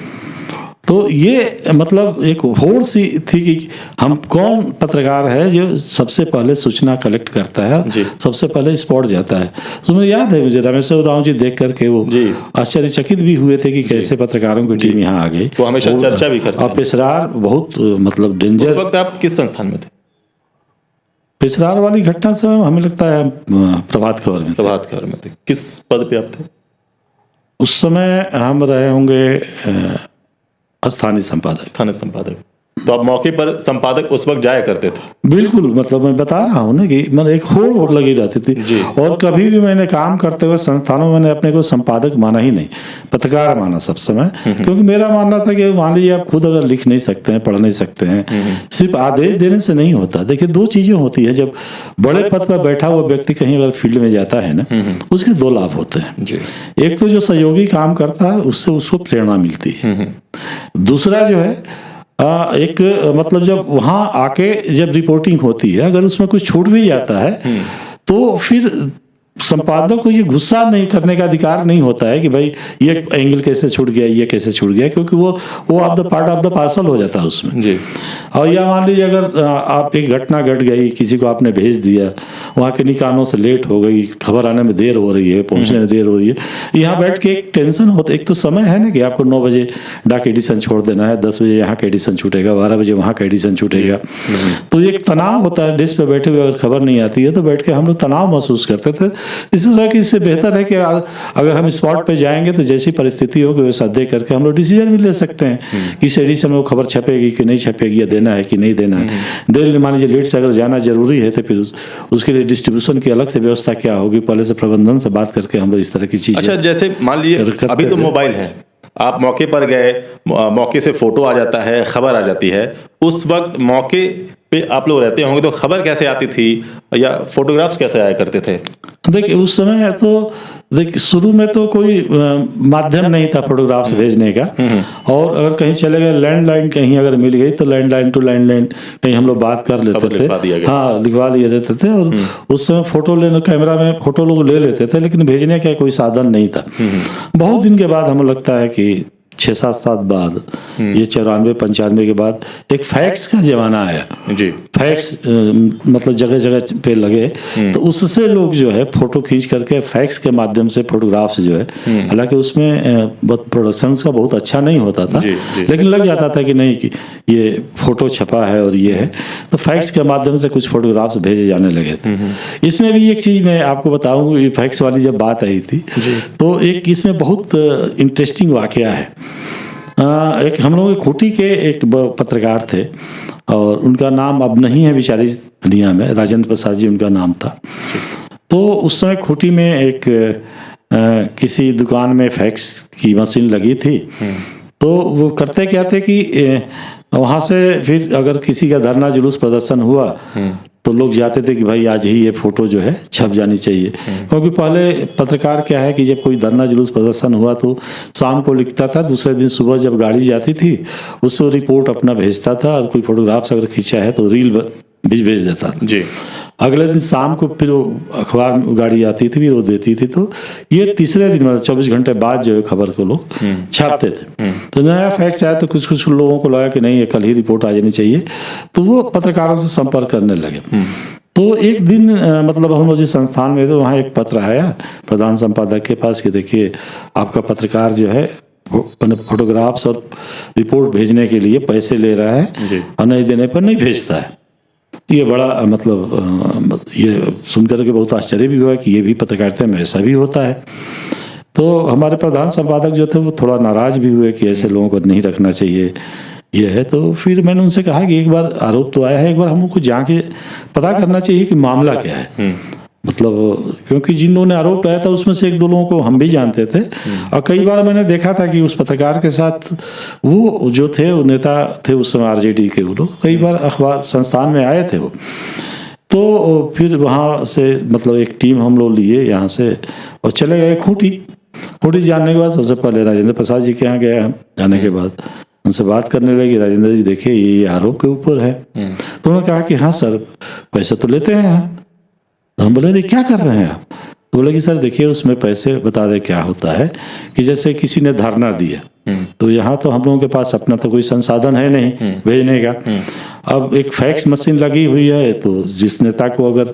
तो ये मतलब एक होड़ सी थी कि हम कौन पत्रकार है जो सबसे पहले सूचना कलेक्ट करता है, सबसे पहले स्पॉट जाता है। तो मुझे याद है, मुझे रामेश्वर उरांव जी देख करके वो आश्चर्यचकित भी हुए थे कि कैसे पत्रकारों की टीम यहाँ आ गई।
वो हमेशा चर्चा भी करते हैं।
और पेशरार बहुत मतलब डेंजर।
उस वक्त आप किस संस्थान में थे?
पेशरार वाली घटना से हमें लगता है प्रभात खबर में।
प्रभात खबर में थे। किस पद पे आप थे
उस समय? हम रहे होंगे स्थानीय संपादक।
स्थानीय संपादक। तो आप मौके पर संपादक उस वक्त जाया करते थे?
बिल्कुल, मतलब मैं बता रहा हूँ ना कि मतलब एक होड़ लगी रहती थी। और कभी भी मैंने काम करते हुए संस्थानों में मैंने अपने को संपादक माना ही नहीं, पत्रकार माना सब समय। क्योंकि मेरा मानना था कि मान लीजिए आप खुद अगर लिख नहीं सकते हैं, पढ़ नहीं सकते हैं, सिर्फ आदेश देने से नहीं होता। देखिए 2 चीजें होती है, जब बड़े पद पर बैठा हुआ व्यक्ति कहीं अगर फील्ड में जाता है ना, उसके 2 लाभ होते हैं। एक तो जो सहयोगी काम करता है उससे उसको प्रेरणा मिलती है। दूसरा जो है एक मतलब जब वहाँ आके जब रिपोर्टिंग होती है, अगर उसमें कुछ छूट भी जाता है तो फिर संपादक को ये गुस्सा नहीं करने का अधिकार नहीं होता है कि भाई ये एंगल कैसे छूट गया, ये कैसे छूट गया, क्योंकि वो आप the part of the parcel हो जाता है उसमें जी। और या मान लीजिए अगर आप एक घटना घट गई, किसी को आपने भेज दिया, वहाँ के निकानों से लेट हो गई, खबर आने में देर हो रही है, पहुँचने में देर हो रही है, यहाँ बैठ के एक टेंशन होता है। एक तो समय है ना कि आपको 9 बजे डाक एडिशन छोड़ देना है, 10 बजे यहाँ का एडिशन छूटेगा, 12 बजे वहाँ का एडिशन छूटेगा। तो एक तनाव होता है, डेस्क पे बैठे हुए अगर खबर नहीं आती है तो बैठ के हम लोग तनाव महसूस करते थे। इसी तरह कि इससे बेहतर है कि अगर हम स्पॉट पे जाएंगे तो जैसी परिस्थिति होगी वैसा देख करके हम लोग डिसीजन भी ले सकते हैं कि इस एडिशन में वो खबर छपेगी कि नहीं छपेगी, या देना है कि नहीं देना है। दिल्ली मान लीजिए लेट से अगर जाना जरूरी है तो फिर उसके लिए डिस्ट्रीब्यूशन की अलग से व्यवस्था क्या होगी, पहले से प्रबंधन से बात करके हम लोग इस तरह की चीज़।
अच्छा, जैसे मान लीजिए अभी तो मोबाइल है, आप मौके पर गए, मौके से फोटो आ जाता है, खबर आ जाती है, उस वक्त मौके पे आप लोग रहते होंगे तो खबर कैसे आती थी या फोटोग्राफ्स कैसे आया करते थे?
देखिए उस समय तो देखिए शुरू में तो कोई माध्यम नहीं था फोटोग्राफ्स भेजने का, और अगर कहीं चले गए लैंडलाइन कहीं अगर मिल गई तो लैंडलाइन टू लैंडलाइन कहीं हम लोग बात कर लेते थे, हाँ लिखवा लिए देते थे। और उस समय फोटो लेने, कैमरा में फोटो लोग ले लेते थे, लेकिन भेजने का कोई साधन नहीं था। बहुत दिन के बाद हमें लगता है कि 6-7 साल बाद, ये 94-95 के बाद एक फैक्स का जमाना आया जी। फैक्स मतलब जगह जगह पे लगे, तो उससे लोग जो है फोटो खींच करके फैक्स के माध्यम से फोटोग्राफ्स जो है, हालांकि उसमें प्रोडक्शन का बहुत अच्छा नहीं होता था जी। लेकिन लग जाता था कि नहीं कि ये फोटो छपा है और ये है, तो फैक्स के माध्यम से कुछ फोटोग्राफ्स भेजे जाने लगे थे। इसमें भी एक चीज़ मैं आपको बताऊँ, फैक्स वाली जब बात आई थी तो एक इसमें बहुत इंटरेस्टिंग वाकया है। एक हम लोग खूंटी के एक पत्रकार थे और उनका नाम अब नहीं है बेचारी दुनिया में, राजेंद्र प्रसाद जी उनका नाम था। तो उस समय खूंटी में एक किसी दुकान में फैक्स की मशीन लगी थी, तो वो करते क्या थे कि वहाँ से फिर अगर किसी का धरना जुलूस प्रदर्शन हुआ तो लोग जाते थे कि भाई आज ही ये फोटो जो है छप जानी चाहिए, क्योंकि पहले पत्रकार क्या है कि जब कोई धरना जुलूस प्रदर्शन हुआ तो शाम को लिखता था, दूसरे दिन सुबह जब गाड़ी जाती थी उससे रिपोर्ट अपना भेजता था, और कोई फोटोग्राफ्स अगर खींचा है तो रील भेज देता था जी। अगले दिन शाम को फिर वो अखबार गाड़ी आती थी, फिर वो देती थी, तो ये तीसरे दिन मतलब 24 घंटे बाद जो है खबर को लोग छापते थे। तो नया फैक्स आया तो कुछ कुछ लोगों को लगा कि नहीं ये कल ही रिपोर्ट आ जानी चाहिए, तो वो पत्रकारों से संपर्क करने लगे। तो एक दिन मतलब हम लोग जिस संस्थान में थे वहाँ एक पत्र आया प्रधान संपादक के पास कि देखिए आपका पत्रकार जो है फोटोग्राफ्स और रिपोर्ट भेजने के लिए पैसे ले रहा है और नहीं देने पर नहीं भेजता है। ये बड़ा मतलब ये सुनकर के बहुत आश्चर्य भी हुआ कि ये भी पत्रकारिता में ऐसा भी होता है। तो हमारे प्रधान संपादक जो थे वो थोड़ा नाराज भी हुए कि ऐसे लोगों को नहीं रखना चाहिए ये है। तो फिर मैंने उनसे कहा कि एक बार आरोप तो आया है, एक बार हमको जाके पता करना चाहिए कि मामला क्या है। मतलब क्योंकि जिन लोगों ने आरोप लगाया था उसमें से 1-2 लोगों को हम भी जानते थे, और कई बार मैंने देखा था कि उस पत्रकार के साथ वो जो थे वो नेता थे उस समय आरजेडी के, वो लोग कई बार अखबार संस्थान में आए थे वो। तो फिर वहाँ से मतलब एक टीम हम लोग लिए यहाँ से और चले गए खूंटी जाने के बाद सबसे पहले राजेंद्र प्रसाद जी के यहाँ गए। हम जाने के बाद उनसे बात करने लगे, राजेंद्र जी देखिए ये आरोप के ऊपर है। तो उन्होंने कहा कि हाँ सर पैसे तो लेते हैं। हम बोले क्या कर रहे हैं आप? बोले कि सर देखिए उसमें पैसे बता दे क्या होता है कि जैसे किसी ने धरना दिया तो यहाँ तो हम लोगों के पास अपना तो कोई संसाधन है नहीं भेजने का। अब एक फैक्स मशीन लगी हुई है, तो जिस नेता को अगर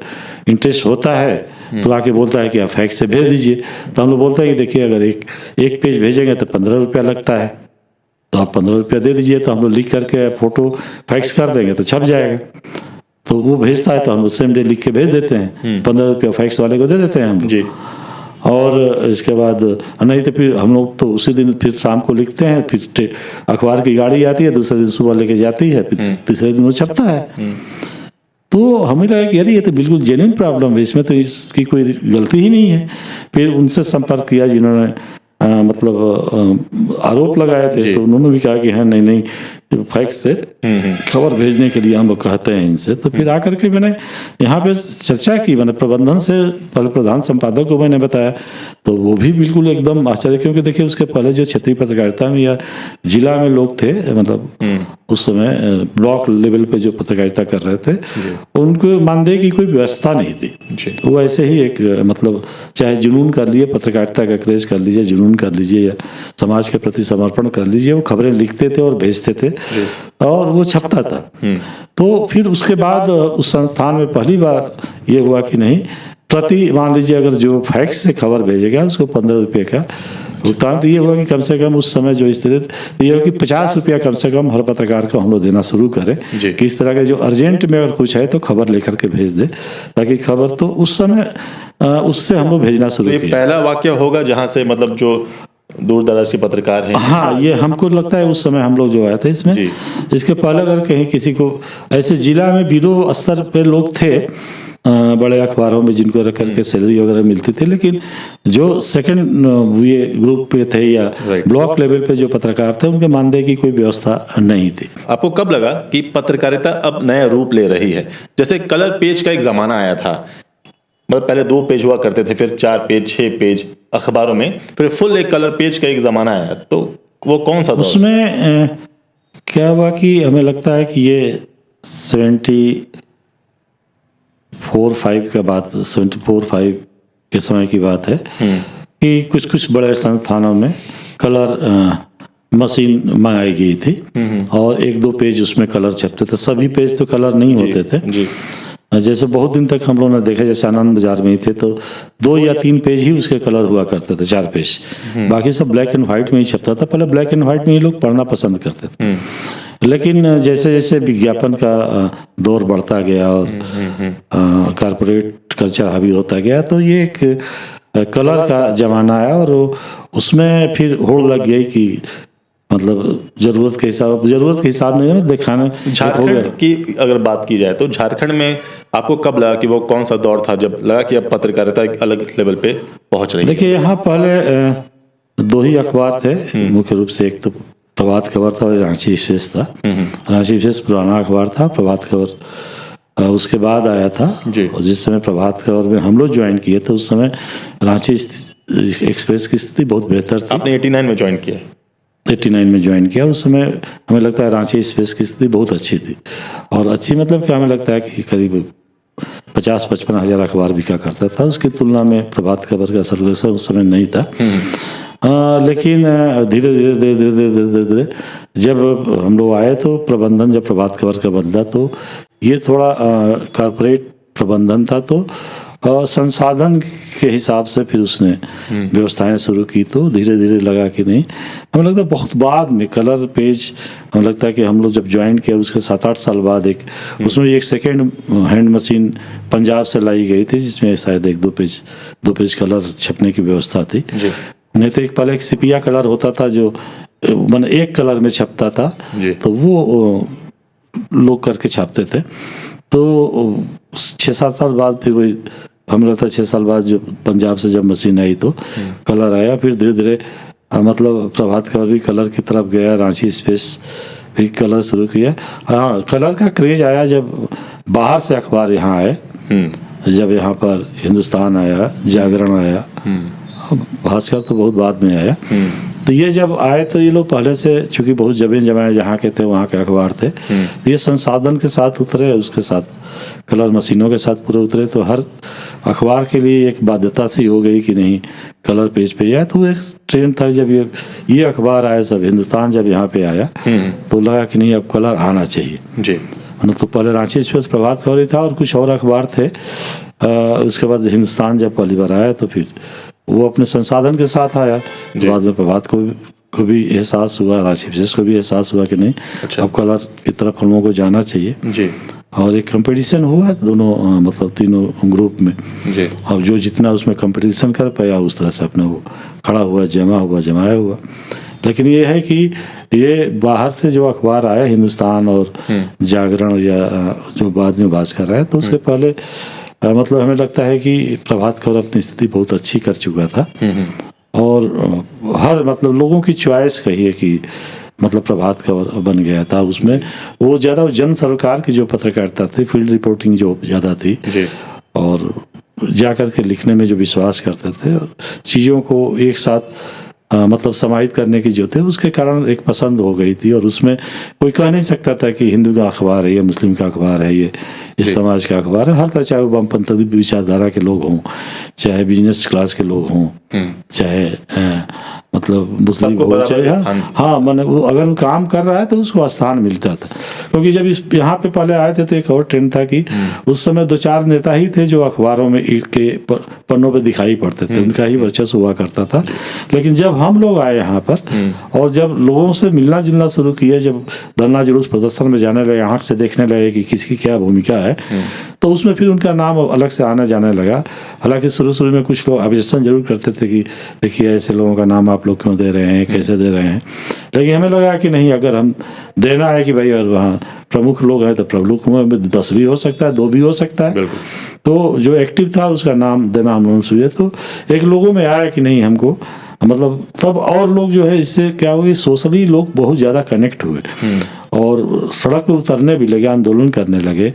इंटरेस्ट होता है तो आके बोलता है कि आप फैक्स से भेज दीजिए। तो हम लोग बोलते हैं कि देखिए अगर एक पेज भेजेंगे तो 15 रुपया लगता है, तो आप 15 रुपया दे दीजिए, तो हम लोग लिख करके फोटो फैक्स कर देंगे तो छप जाएगा। तो वो भेजता है तो हम सेम डे लिख के भेज देते हैं, 15 रुपया फैक्स वाले को दे देते हैं हम जी। और इसके बाद नहीं तो फिर हम लोग तो उसी दिन फिर शाम को लिखते हैं, फिर अखबार की गाड़ी आती है, दूसरे दिन सुबह लेके जाती है, फिर तीसरे दिन वो छपता है। तो हमें लगा कि यार ये तो बिल्कुल जेन्युइन प्रॉब्लम है, इसमें तो इसकी कोई गलती ही नहीं है। फिर उनसे संपर्क किया जिन्होंने मतलब आरोप लगाए थे, तो उन्होंने भी कहा कि हाँ नहीं फैक्स से खबर भेजने के लिए हम लोग कहते हैं इनसे। तो फिर आकर के मैंने यहाँ पे चर्चा की, मैंने प्रबंधन से पहले प्रधान संपादक को मैंने बताया, तो वो भी बिल्कुल एकदम आश्चर्य, क्योंकि देखिए उसके पहले जो क्षेत्रीय पत्रकारिता में या जिला में लोग थे, मतलब उस समय ब्लॉक लेवल पे जो पत्रकारिता कर रहे थे, उनको मानदेय की कोई व्यवस्था नहीं थी। वो ऐसे ही एक मतलब चाहे जुनून कर लिए, पत्रकारिता का क्रेज कर लीजिए, जुनून कर लीजिए या समाज के प्रति समर्पण कर लीजिए, वो खबरें लिखते थे और भेजते थे और वो छपता था। तो फिर उसके बाद उस संस्थान में पहली बार ये हुआ कि नहीं प्रति मान लीजिए अगर जो फैक्स से खबर भेजेगा उसको 15 रुपये का भुगतान। तो ये हुआ कि कम से कम उस समय जो स्थिति ये हो कि 50 रुपया कम से कम हर पत्रकार को हम लोग देना शुरू करें कि इस तरह के जो अर्जेंट में अगर कुछ है तो खबर लेकर के भेज दे, ताकि खबर तो उस समय उससे हम लोग भेजना शुरू
ये
किया।
पहला वाक्य होगा जहाँ से मतलब जो दूर दराज के पत्रकार हैं।
हाँ, ये हमको लगता है उस समय हम लोग जो आए थे इसमें।
जी।
इसके पहले अगर कहीं किसी को ऐसे जिला में ब्यूरो स्तर पे लोग थे बड़े अखबारों में जिनको रख करके सैलरी वगैरह मिलती थी, लेकिन जो सेकंड ये ग्रुप पे थे या ब्लॉक लेवल पे जो पत्रकार थे उनके मानदेय की कोई व्यवस्था नहीं थी।
आपको कब लगा कि पत्रकारिता अब नया रूप ले रही है? जैसे कलर पेज का एक जमाना आया था, मतलब पहले 2 पेज हुआ करते थे, फिर 4 पेज 6 पेज अखबारों में, फिर फुल एक कलर पेज का एक जमाना आया, तो वो कौन सा दौर?
उसमें क्या हुआ कि हमें लगता है कि ये 74-5 का बात, 74-5 के समय की बात है कि कुछ बड़े संस्थानों में कलर मशीन मंगाई गई थी और 1-2 पेज उसमें कलर छपते थे। सभी पेज तो कलर नहीं होते थे।
जी।
जैसे बहुत दिन तक हम लोगों ने देखा, जैसे आनंद बाजार में ही थे तो 2 या 3 पेज ही उसके कलर हुआ करते थे, 4 पेज, बाकी सब ब्लैक एंड व्हाइट में ही छपता था। पहले ब्लैक एंड व्हाइट में ही लोग पढ़ना पसंद करते थे, लेकिन जैसे जैसे विज्ञापन का दौर बढ़ता गया और कॉरपोरेट कल्चर हावी होता गया तो ये एक कलर का जमाना आया और उसमें फिर होड़ लग गई कि मतलब जरूरत के हिसाब नहीं है दिखाना।
झारखंड की अगर बात की जाए तो झारखंड में आपको कब लगा कि वो कौन सा दौर था जब लगा कि अब पत्रकारिता एक अलग लेवल पे पहुंच रही है?
देखिए, यहाँ पहले 2 ही अखबार थे मुख्य रूप से, एक तो प्रभात खबर था और रांची एक्सप्रेस था। रांची एक्सप्रेस पुराना अखबार था, प्रभात खबर उसके बाद आया था। और जिस समय प्रभात खबर में हम लोग ज्वाइन किए तो उस समय रांची एक्सप्रेस की स्थिति बहुत बेहतर थी।
आपने 89 में ज्वाइन किया?
89 में ज्वाइन किया। उस समय हमें लगता है रांची एक्सप्रेस की स्थिति बहुत अच्छी थी, और अच्छी मतलब कि हमें लगता है कि करीब 50-55 हज़ार अखबार बिका करता था। उसकी तुलना में प्रभात खबर का सर्कुलेशन उस समय नहीं था। लेकिन धीरे धीरे जब हम लोग आए तो प्रबंधन, जब प्रभात खबर का बदला तो ये थोड़ा कॉर्पोरेट प्रबंधन था, तो संसाधन के हिसाब से फिर उसने व्यवस्थाएं शुरू की। तो धीरे धीरे लगा कि नहीं, हमें लगता है बहुत बाद में कलर पेज, हमें लगता है कि हम लोग जब ज्वाइन किया उसके 7-8 साल बाद उसमें एक सेकेंड हैंड मशीन पंजाब से लाई गई थी जिसमें शायद 1-2 पेज कलर छपने की व्यवस्था थी। नहीं तो पहले एक सिपिया कलर होता था जो मैंने एक कलर में छपता था, तो वो लोग करके छापते थे। तो 6-7 साल बाद फिर वही हमें लगता है 6 साल बाद जो पंजाब से जब मशीन आई तो कलर आया। फिर धीरे धीरे मतलब प्रभात खबर भी कलर की तरफ गया, रांची एक्सप्रेस भी कलर शुरू किया। हाँ, कलर का क्रेज आया जब बाहर से अखबार यहाँ आए, जब यहाँ पर हिंदुस्तान आया, जागरण आया, भास्कर तो बहुत बाद में आया। तो ये जब आए तो ये लोग पहले से चूंकि बहुत जमीन जमाए जहाँ के थे वहाँ के अखबार थे, तो ये संसाधन के साथ उतरे, उसके साथ कलर मशीनों के साथ पूरे उतरे। तो हर अखबार के लिए एक बाध्यता सी हो गई कि नहीं कलर पेज पे आया। तो एक ट्रेंड था जब ये अखबार आया, सब हिंदुस्तान जब यहाँ पे आया तो लगा कि नहीं अब कलर आना चाहिए जी। तो पहले रांची एक्सप्रेस प्रभात खबर था और कुछ और अखबार थे। उसके बाद हिंदुस्तान जब पहली बार आया तो फिर वो अपने संसाधन के साथ आया। बाद में प्रभात को भी एहसास हुआ, रांची एक्सप्रेस को भी एहसास हुआ कि नहीं अब कलर की तरफ हम लोगों को जाना चाहिए जी। और एक कंपटीशन हुआ दोनों मतलब तीनों ग्रुप में जी। और जो जितना उसमें कंपटीशन कर पाया उस तरह से अपना वो खड़ा हुआ, जमाया हुआ। लेकिन ये है कि ये बाहर से जो अखबार आया हिंदुस्तान और जागरण या जो बाद में भास्कर आया, तो उससे पहले मतलब हमें लगता है कि प्रभात खबर अपनी स्थिति बहुत अच्छी कर चुका था। और हर मतलब लोगों की चॉइस कहिए कि मतलब प्रभात खबर बन गया था। उसमें वो ज़्यादा जन सरोकार की जो पत्रकारिता थी, फील्ड रिपोर्टिंग जो ज़्यादा थी और जाकर के लिखने में जो विश्वास करते थे और चीज़ों को एक साथ मतलब समाहित करने की जो थे, उसके कारण एक पसंद हो गई थी। और उसमें कोई कह नहीं सकता था कि हिंदू का अखबार है या मुस्लिम का अखबार है, ये इस समाज का अखबार है। हर तरह, चाहे वो वामपंथी विचारधारा के लोग हों, चाहे बिजनेस क्लास के लोग हों, चाहे मतलब मुस्लिम हो, चाहे हाँ मैंने वो अगर वो काम कर रहा है तो उसको स्थान मिलता था। क्योंकि जब इस यहाँ पे पहले आए थे तो एक और ट्रेंड था कि उस समय 2-4 नेता ही थे जो अखबारों में के पन्नों पे दिखाई पड़ते थे, उनका ही वर्चस्व हुआ करता था। लेकिन जब हम लोग आए यहाँ पर और जब लोगों से मिलना जुलना शुरू किया, जब धरना जुलूस प्रदर्शन में जाने लगे, आँख से देखने लगे कि किसकी क्या भूमिका है, तो उसमें फिर उनका नाम अलग से आना जाने लगा। हालांकि शुरू में कुछ लोग ऑब्जेक्शन जरूर करते थे कि देखिए ऐसे लोगों का नाम आप लोग क्यों दे रहे हैं, कैसे दे रहे हैं, लेकिन हमें लगा कि नहीं, अगर हम देना है कि भाई, और वहाँ प्रमुख लोग हैं तो प्रमुख में 10 भी हो सकता है, 2 भी हो सकता है। तो जो एक्टिव था उसका नाम देना हम लोगों से, तो एक लोगों में आया कि नहीं हमको, मतलब तब और लोग जो है इससे क्या हुआ, सोशली लोग बहुत ज़्यादा कनेक्ट हुए और सड़क पे उतरने भी लगे, आंदोलन करने लगे।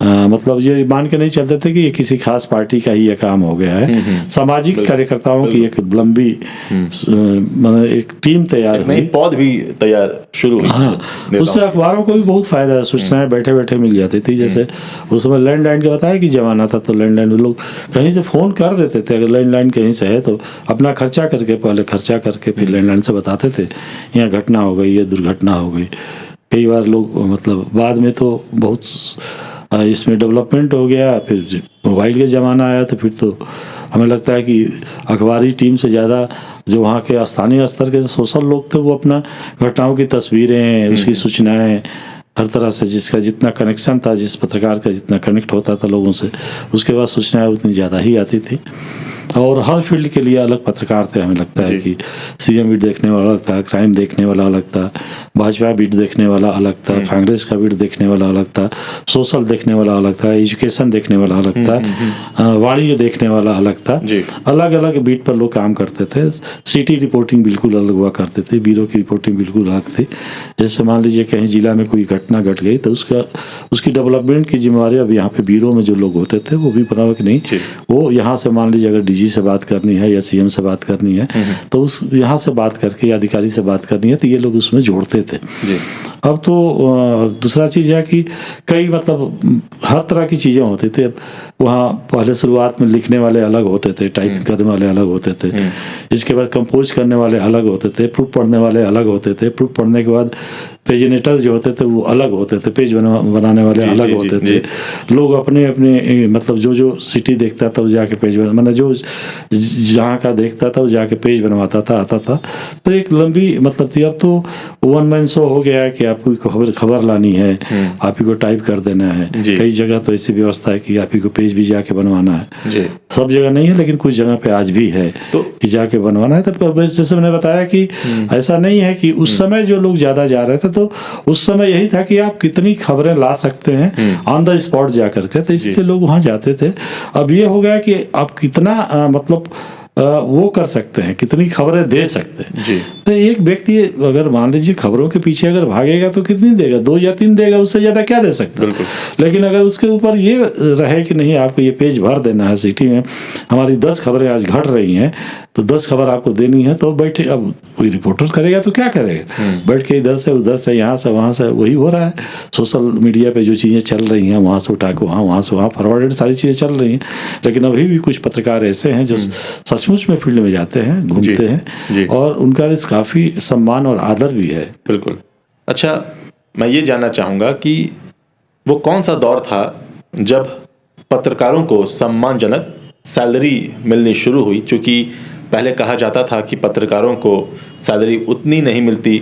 मतलब ये मान के नहीं चलते थे कि ये किसी खास पार्टी का ही ये काम हो गया है। सामाजिक कार्यकर्ताओं की एक लंबी मतलब एक टीम तैयार हुई,
पौध भी तैयार शुरू हुई।
हाँ, उससे अखबारों को भी बहुत फायदा है, सूचनाएं बैठे बैठे मिल जाती थी। जैसे उस समय लैंडलाइन का बताया कि जमाना था, तो लैंडलाइन लोग कहीं से फ़ोन कर देते थे, अगर लैंडलाइन कहीं से है तो अपना खर्चा करके, पहले खर्चा करके फिर लैंडलाइन से बताते थे यहाँ घटना हो गई, ये दुर्घटना हो गई। कई बार लोग मतलब बाद में तो बहुत इसमें डेवलपमेंट हो गया, फिर मोबाइल का ज़माना आया, तो फिर तो हमें लगता है कि अखबारी टीम से ज़्यादा जो वहाँ के स्थानीय स्तर के सोशल लोग थे वो अपना घटनाओं की तस्वीरें, उसकी सूचनाएं, हर तरह से जिसका जितना कनेक्शन था, जिस पत्रकार का जितना कनेक्ट होता था लोगों से, उसके बाद सूचनाएं उतनी ज़्यादा ही आती थी। और हर फील्ड के लिए अलग पत्रकार थे। हमें लगता है कि सीएम बीट देखने वाला अलग था, क्राइम देखने वाला अलग था, भाजपा बीट देखने वाला अलग था, कांग्रेस का बीट देखने वाला अलग था, सोशल देखने वाला अलग था, एजुकेशन देखने वाला अलग था, वाणिज्य देखने वाला अलग था। अलग अलग बीट पर लोग काम करते थे। सिटी रिपोर्टिंग बिल्कुल अलग हुआ करते थे, ब्यूरो की रिपोर्टिंग बिल्कुल अलग थी। जैसे मान लीजिए कहीं जिला में कोई घटना घट गई तो उसकी डेवलपमेंट की जिम्मेवारी अब यहाँ पे ब्यूरो में जो लोग होते थे वो भी पता कि नहीं, वो यहाँ से मान लीजिए अगर डीजी से बात करनी है या सीएम से बात करनी है तो उस यहाँ से बात करके या अधिकारी से बात करनी है तो ये लोग उसमें जोड़ते थे। अब तो दूसरा चीज़ है कि कई मतलब हर तरह की चीज़ें होती थी। अब वहाँ पहले शुरुआत में लिखने वाले अलग होते थे, टाइप करने वाले अलग होते थे, इसके बाद कंपोज करने वाले अलग होते थे, प्रूफ पढ़ने वाले अलग होते थे, प्रूफ पढ़ने के बाद पेजिनेटर जो होते थे वो अलग होते थे, पेज बनाने वाले अलग होते थे। लोग अपने अपने मतलब जो सिटी देखता था वो जाके पेज बना, मतलब जो जहाँ का देखता था वो जाके पेज बनवाता था, आता था। तो एक लंबी मतलब थी। अब तो 1 मैन शो हो गया है कि आपको खबर लानी है, आप ही को टाइप कर देना है। कई जगह तो ऐसी व्यवस्था है कि आप ही को पेज भी जाके बनवाना है। सब जगह नहीं है लेकिन कुछ जगह पे आज भी है तो कि जाके बनवाना है। तो जैसे मैंने बताया कि ऐसा नहीं है कि उस समय जो लोग ज्यादा जा रहे थे तो उस समय यही था कि आप कितनी खबरें ला सकते हैं ऑन द स्पॉट जा करके, तो इसलिए लोग वहां जाते थे। अब ये हो गया कि आप कितना मतलब वो कर सकते हैं, कितनी खबरें दे सकते हैं। तो एक व्यक्ति अगर मान लीजिए खबरों के पीछे अगर भागेगा तो कितनी देगा, 2 या 3 देगा, उससे ज़्यादा क्या दे सकता है। लेकिन अगर उसके ऊपर ये रहे कि नहीं आपको ये पेज भर देना है, सिटी में हमारी 10 खबरें आज घट रही हैं तो 10 खबर आपको देनी है, तो बैठे अब कोई रिपोर्टर करेगा तो क्या करेगा, बैठ के इधर से उधर से यहाँ से वहाँ से वही हो रहा है। सोशल मीडिया पे जो चीज़ें चल रही हैं वहाँ से उठा के वहाँ से वहाँ फॉरवर्डेड सारी चीज़ें चल रही हैं। लेकिन अभी भी कुछ पत्रकार ऐसे हैं जो सचमुच में फील्ड में जाते हैं, घूमते हैं और उनका इस काफ़ी सम्मान और आदर भी है।
बिल्कुल। अच्छा, मैं ये जानना चाहूँगा कि वो कौन सा दौर था जब पत्रकारों को सम्मानजनक सैलरी मिलनी शुरू हुई? चूँकि पहले कहा जाता था कि पत्रकारों को सैलरी उतनी नहीं मिलती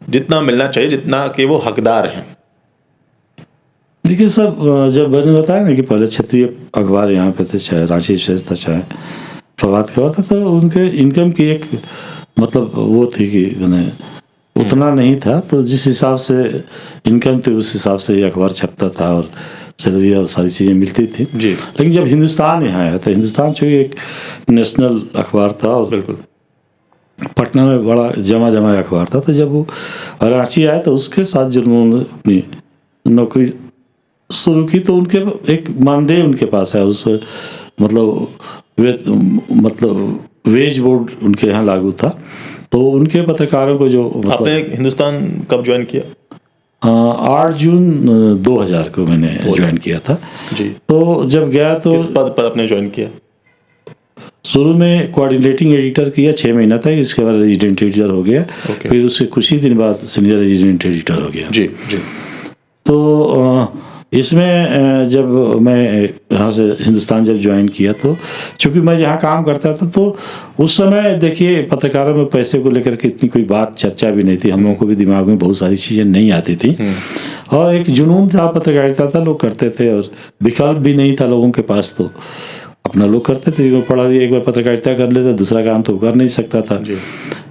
जितना मिलना चाहिए जितना कि वो हकदार हैं।
देखिए सब, जब मैंने बताया ना कि पहले क्षेत्रीय अखबार यहाँ पे थे, चाहे रांची विशेष था चाहे प्रभात खबर था, तो उनके इनकम की एक मतलब वो थी कि मैंने उतना नहीं था, तो जिस हिसाब से इनकम थी उस हिसाब से ये अखबार छपता था और सैलरी और सारी चीज़ें मिलती थी। लेकिन जब हिंदुस्तान यहाँ आया तो हिंदुस्तान चूँकि एक नेशनल अखबार था और
बिल्कुल
पटना में बड़ा जमा अखबार था, तो जब वो रांची आया तो उसके साथ जो उन्होंने अपनी नौकरी शुरू की तो उनके एक मानदेय उनके पास है, उस मतलब वेज बोर्ड उनके यहाँ लागू था। तो उनके पत्रकारों को जो
आपने हिंदुस्तान कब ज्वाइन किया?
8 जून 2000 को मैंने ज्वाइन किया था
जी।
तो जब गया तो
किस पद पर आपने ज्वाइन किया?
शुरू में कोऑर्डिनेटिंग एडिटर किया 6 महीना तक, इसके बाद रेजिडेंट एडिटर हो गया। फिर उससे कुछ ही दिन बाद सीनियर रेजिडेंट एडिटर हो गया।
जी जी।
तो इसमें जब मैं यहाँ से हिंदुस्तान जब ज्वाइन किया तो चूँकि मैं जहाँ काम करता था तो उस समय देखिए पत्रकारों में पैसे को लेकर के इतनी कोई बात चर्चा भी नहीं थी, हम लोगों को भी दिमाग में बहुत सारी चीज़ें नहीं आती थी और एक जुनून था पत्रकारिता था, लोग करते थे और विकल्प भी नहीं था लोगों के पास, तो अपना लोग करते थे। पढ़ा दिया एक बार पत्रकारिता कर लेते, दूसरा काम तो कर नहीं सकता था,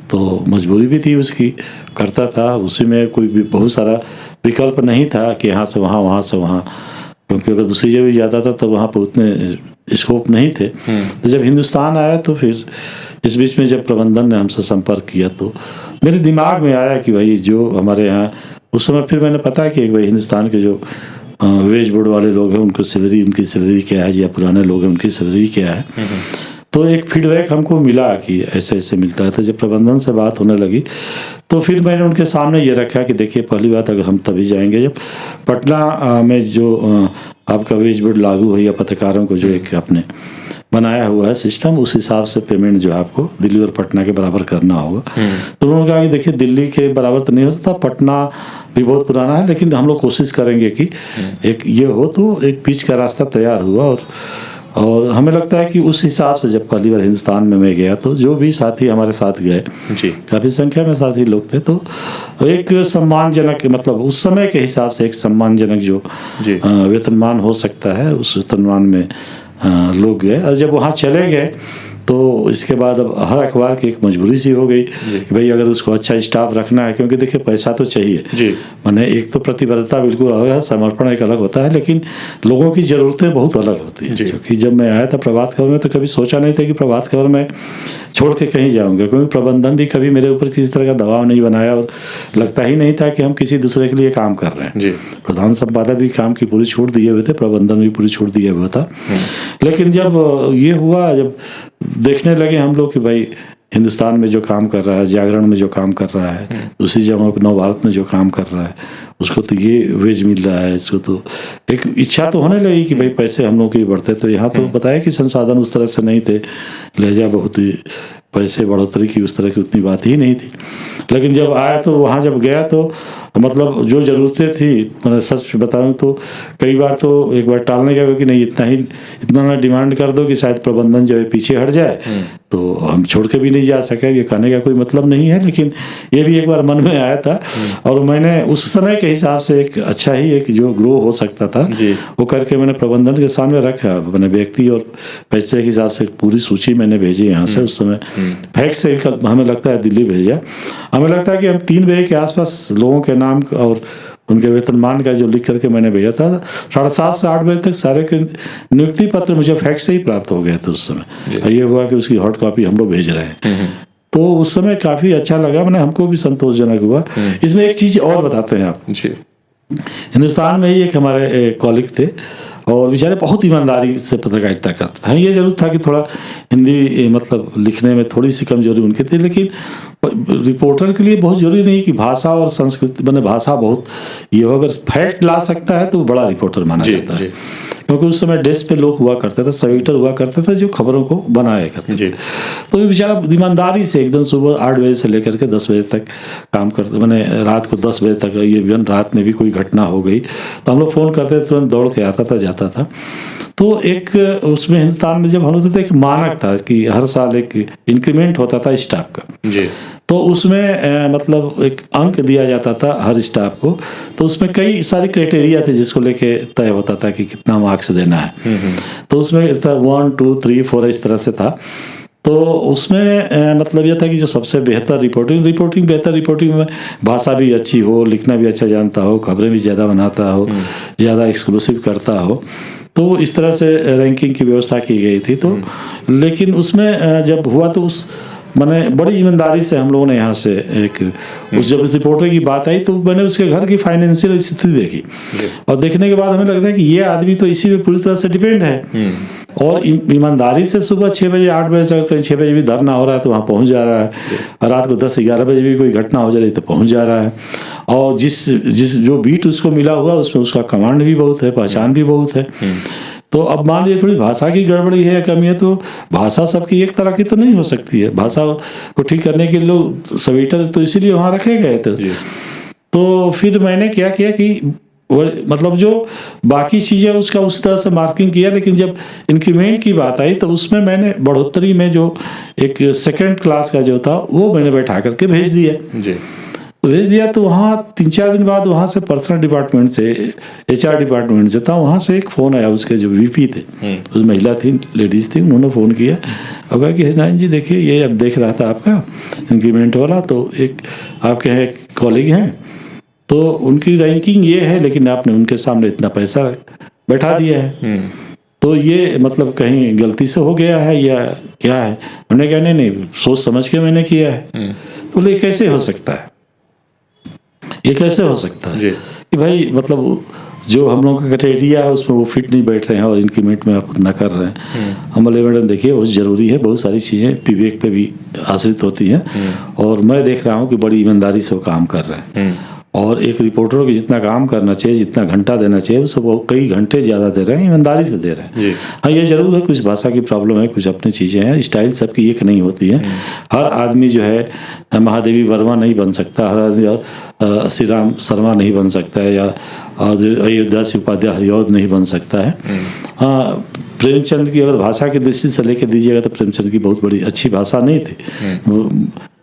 तो मजबूरी भी थी उसकी, करता था। उसी में कोई भी बहुत सारा विकल्प नहीं था कि यहाँ से वहाँ, वहाँ से वहाँ, क्योंकि अगर दूसरी जगह भी जाता था तो वहाँ पर उतने स्कोप नहीं थे। तो जब हिंदुस्तान आया तो फिर इस बीच में जब प्रबंधन ने हमसे संपर्क किया तो मेरे दिमाग में आया कि भाई जो हमारे यहाँ उस समय, फिर मैंने पता कि भाई हिंदुस्तान के जो वेज बोर्ड वाले लोग हैं उनको सैलरी, उनकी सैलरी क्या है, या पुराने लोग हैं उनकी सैलरी क्या है। तो एक फीडबैक हमको मिला कि ऐसे ऐसे मिलता है। तो जब प्रबंधन से बात होने लगी तो फिर मैंने उनके सामने ये रखा कि देखिए पहली बात, अगर हम तभी जाएंगे जब पटना में जो आपका वेज बोर्ड लागू है या पत्रकारों को जो एक आपने बनाया हुआ है सिस्टम, उस हिसाब से पेमेंट जो है आपको दिल्ली और पटना के बराबर करना होगा। तो उन्होंने कहा कि देखिए दिल्ली के बराबर तो नहीं हो सकता, पटना भी बहुत पुराना है, लेकिन हम लोग कोशिश करेंगे कि एक ये हो। तो एक बीच का रास्ता तैयार हुआ और हमें लगता है कि उस हिसाब से जब पहली बार हिंदुस्तान में मैं गया तो जो भी साथी हमारे साथ गए, काफ़ी संख्या में साथी लोग थे, तो एक सम्मानजनक, मतलब उस समय के हिसाब से एक सम्मानजनक जो वेतनमान हो सकता है उस वेतनमान में लोग गए। और जब वहाँ चले गए तो इसके बाद अब हर अखबार की एक मजबूरी सी हो गई कि भाई अगर उसको अच्छा स्टाफ रखना है, क्योंकि देखिए पैसा तो चाहिए, माने एक तो प्रतिबद्धता बिल्कुल अलग है, समर्पण एक अलग होता है, लेकिन लोगों की ज़रूरतें बहुत अलग होती हैं। क्योंकि जब मैं आया था प्रभात खबर में तो कभी सोचा नहीं था कि प्रभात खबर में छोड़ के कहीं जाऊँगा, क्योंकि प्रबंधन भी कभी मेरे ऊपर किसी तरह का दबाव नहीं बनाया और लगता ही नहीं था कि हम किसी दूसरे के लिए काम कर रहे हैं। प्रधान संपादक भी काम की पूरी छूट दिए हुए थे, प्रबंधन भी पूरी छूट दिया हुआ था। लेकिन जब ये हुआ, जब देखने लगे हम लोग कि भाई हिंदुस्तान में जो काम कर रहा है, जागरण में जो काम कर रहा है, दूसरी जगहों पर नवभारत में जो काम कर रहा है, उसको तो ये वेज मिल रहा है, इसको तो एक इच्छा तो होने लगी कि भाई पैसे हम लोग के बढ़ते। तो यहाँ तो बताया कि संसाधन उस तरह से नहीं थे, लहजा बहुत ही पैसे बढ़ोतरी की उस तरह की उतनी बात ही नहीं थी। लेकिन जब आया तो वहाँ जब गया तो मतलब जो ज़रूरतें थी, मैं सच बताऊँ तो कई बार तो एक बार टालने का कि नहीं इतना ना डिमांड कर दो कि शायद प्रबंधन जो है पीछे हट जाए, तो हम छोड़ के भी नहीं जा सके। ये कहने का कोई मतलब नहीं है, लेकिन ये भी एक बार मन में आया था और मैंने उस समय के हिसाब से एक अच्छा ही एक जो ग्रो हो सकता था वो करके मैंने प्रबंधन के सामने रखा। मैंने व्यक्ति और पैसे के हिसाब से पूरी सूची मैंने भेजी यहाँ से। उस समय फैक्स से हमें लगता है दिल्ली भेजा। हमें लगता है कि हम 3 बजे के आसपास लोगों के नाम और उनके वेतनमान का जो लिख करके मैंने भेजा था, 7:30 से 8 बजे तक सारे के नियुक्ति पत्र मुझे फैक्स से ही प्राप्त हो गए थे उस समय। ये हुआ कि उसकी हॉट कॉपी हम लोग भेज रहे हैं, तो उस समय काफ़ी अच्छा लगा, मैंने हमको भी संतोषजनक हुआ। इसमें एक चीज़ और बताते हैं आप, हिंदुस्तान में ही एक हमारे कॉलिग थे और बेचारे बहुत ईमानदारी से पत्रकारिता करते थे। ये जरूर था कि थोड़ा हिंदी मतलब लिखने में थोड़ी सी कमजोरी उनकी थी, लेकिन रिपोर्टर के लिए बहुत जरूरी नहीं कि भाषा और संस्कृति बने, भाषा बहुत ये अगर फैक्ट ला सकता है तो बड़ा रिपोर्टर माना जाता है। क्योंकि उस समय डेस्क पे लोग हुआ करते थे, सबएडिटर हुआ करते थे जो खबरों को बनाया करते थे। तो ये बेचारा ईमानदारी से एकदम सुबह 8 बजे से लेकर के 10 बजे तक काम करते, मैंने रात को 10 बजे तक, ये इवन रात में भी कोई घटना हो गई तो हम लोग फ़ोन करते थे, तुरंत दौड़ के आता था जाता था। तो एक उसमें हिंदुस्तान में जब हम लोग थे एक मानक था कि हर साल एक इंक्रीमेंट होता था स्टाफ का, तो उसमें मतलब एक अंक दिया जाता था हर स्टाफ को। तो उसमें कई सारे क्राइटेरिया थे जिसको लेके तय होता था कि कितना मार्क्स देना है। तो उसमें 1, 2, 3, 4 इस तरह से था। तो उसमें मतलब यह था कि जो सबसे बेहतर बेहतर रिपोर्टिंग में भाषा भी अच्छी हो, लिखना भी अच्छा जानता हो, खबरें भी ज़्यादा बनाता हो, ज़्यादा एक्सक्लूसिव करता हो, तो इस तरह से रैंकिंग की व्यवस्था की गई थी। तो लेकिन उसमें जब हुआ तो उस मैंने बड़ी ईमानदारी से हम लोगों ने यहाँ से एक जब इस रिपोर्टर की बात आई तो मैंने उसके घर की फाइनेंशियल स्थिति देखी और देखने के बाद हमें लगता है कि ये आदमी तो इसी पे पूरी तरह से डिपेंड है और ईमानदारी से सुबह 6 बजे 8 बजे से कहीं 6 बजे भी धरना हो रहा है तो वहाँ पहुँच जा रहा है, और रात को 10-11 बजे भी कोई घटना हो जा रही तो पहुँच जा रहा है। और जिस जो बीट उसको मिला हुआ उसमें उसका कमांड भी बहुत है, पहचान भी बहुत है। तो अब मान लीजिए थोड़ी भाषा की गड़बड़ी है, कमी है, तो भाषा सबकी एक तरह की तो नहीं हो सकती है। भाषा को ठीक करने के लोग सबएडिटर तो इसीलिए वहाँ रखे गए थे। तो फिर मैंने क्या किया कि वो मतलब जो बाकी चीज़ें उसका उस तरह से मार्किंग किया, लेकिन जब इंक्रीमेंट की बात आई तो उसमें मैंने बढ़ोतरी में जो एक सेकंड क्लास का जो था वो मैंने बैठा करके भेज दिया
जी।
भेज दिया। तो वहाँ 3-4 दिन बाद वहाँ से पर्सनल डिपार्टमेंट से, HR डिपार्टमेंट से था, वहाँ से एक फ़ोन आया, उसके जो VP थे, उस महिला थी, लेडीज़ थी, उन्होंने फ़ोन किया और कहा कि नारायण जी देखिए ये अब देख रहा था आपका इंक्रीमेंट वाला, तो एक आपके यहाँ एक कॉलीग हैं तो उनकी रैंकिंग ये है, लेकिन आपने उनके सामने इतना पैसा बैठा दिया है, तो ये मतलब कहीं गलती से हो गया है या क्या है? मैंने कहा नहीं सोच समझ के मैंने किया है। तो बोले कैसे हो सकता है, ये कैसे हो सकता है कि भाई मतलब जो हम लोगों का क्राइटेरिया है उसमें वो फिट नहीं बैठ रहे हैं और इंक्रीमेंट में आप उतना कर रहे हैं। हम बोले मैडम देखिए वो ज़रूरी है, बहुत सारी चीज़ें विवेक पे भी आश्रित होती हैं और मैं देख रहा हूँ कि बड़ी ईमानदारी से वो काम कर रहे हैं और एक रिपोर्टर को जितना काम करना चाहिए, जितना घंटा देना चाहिए, उसको वो कई घंटे ज़्यादा दे रहे हैं, ईमानदारी से दे रहे हैं। हाँ ये ज़रूर है कुछ भाषा की प्रॉब्लम है, कुछ अपनी चीज़ें हैं, स्टाइल सबकी एक नहीं होती है। हर आदमी जो है महादेवी वर्मा नहीं बन सकता, हर आदमी श्री राम शर्मा नहीं बन सकता है, या अयोध्या से उपाध्याय हरिऔध नहीं बन सकता है। हाँ प्रेमचंद की अगर भाषा की दृष्टि से लेकर दीजिएगा तो प्रेमचंद की बहुत बड़ी अच्छी भाषा नहीं थी,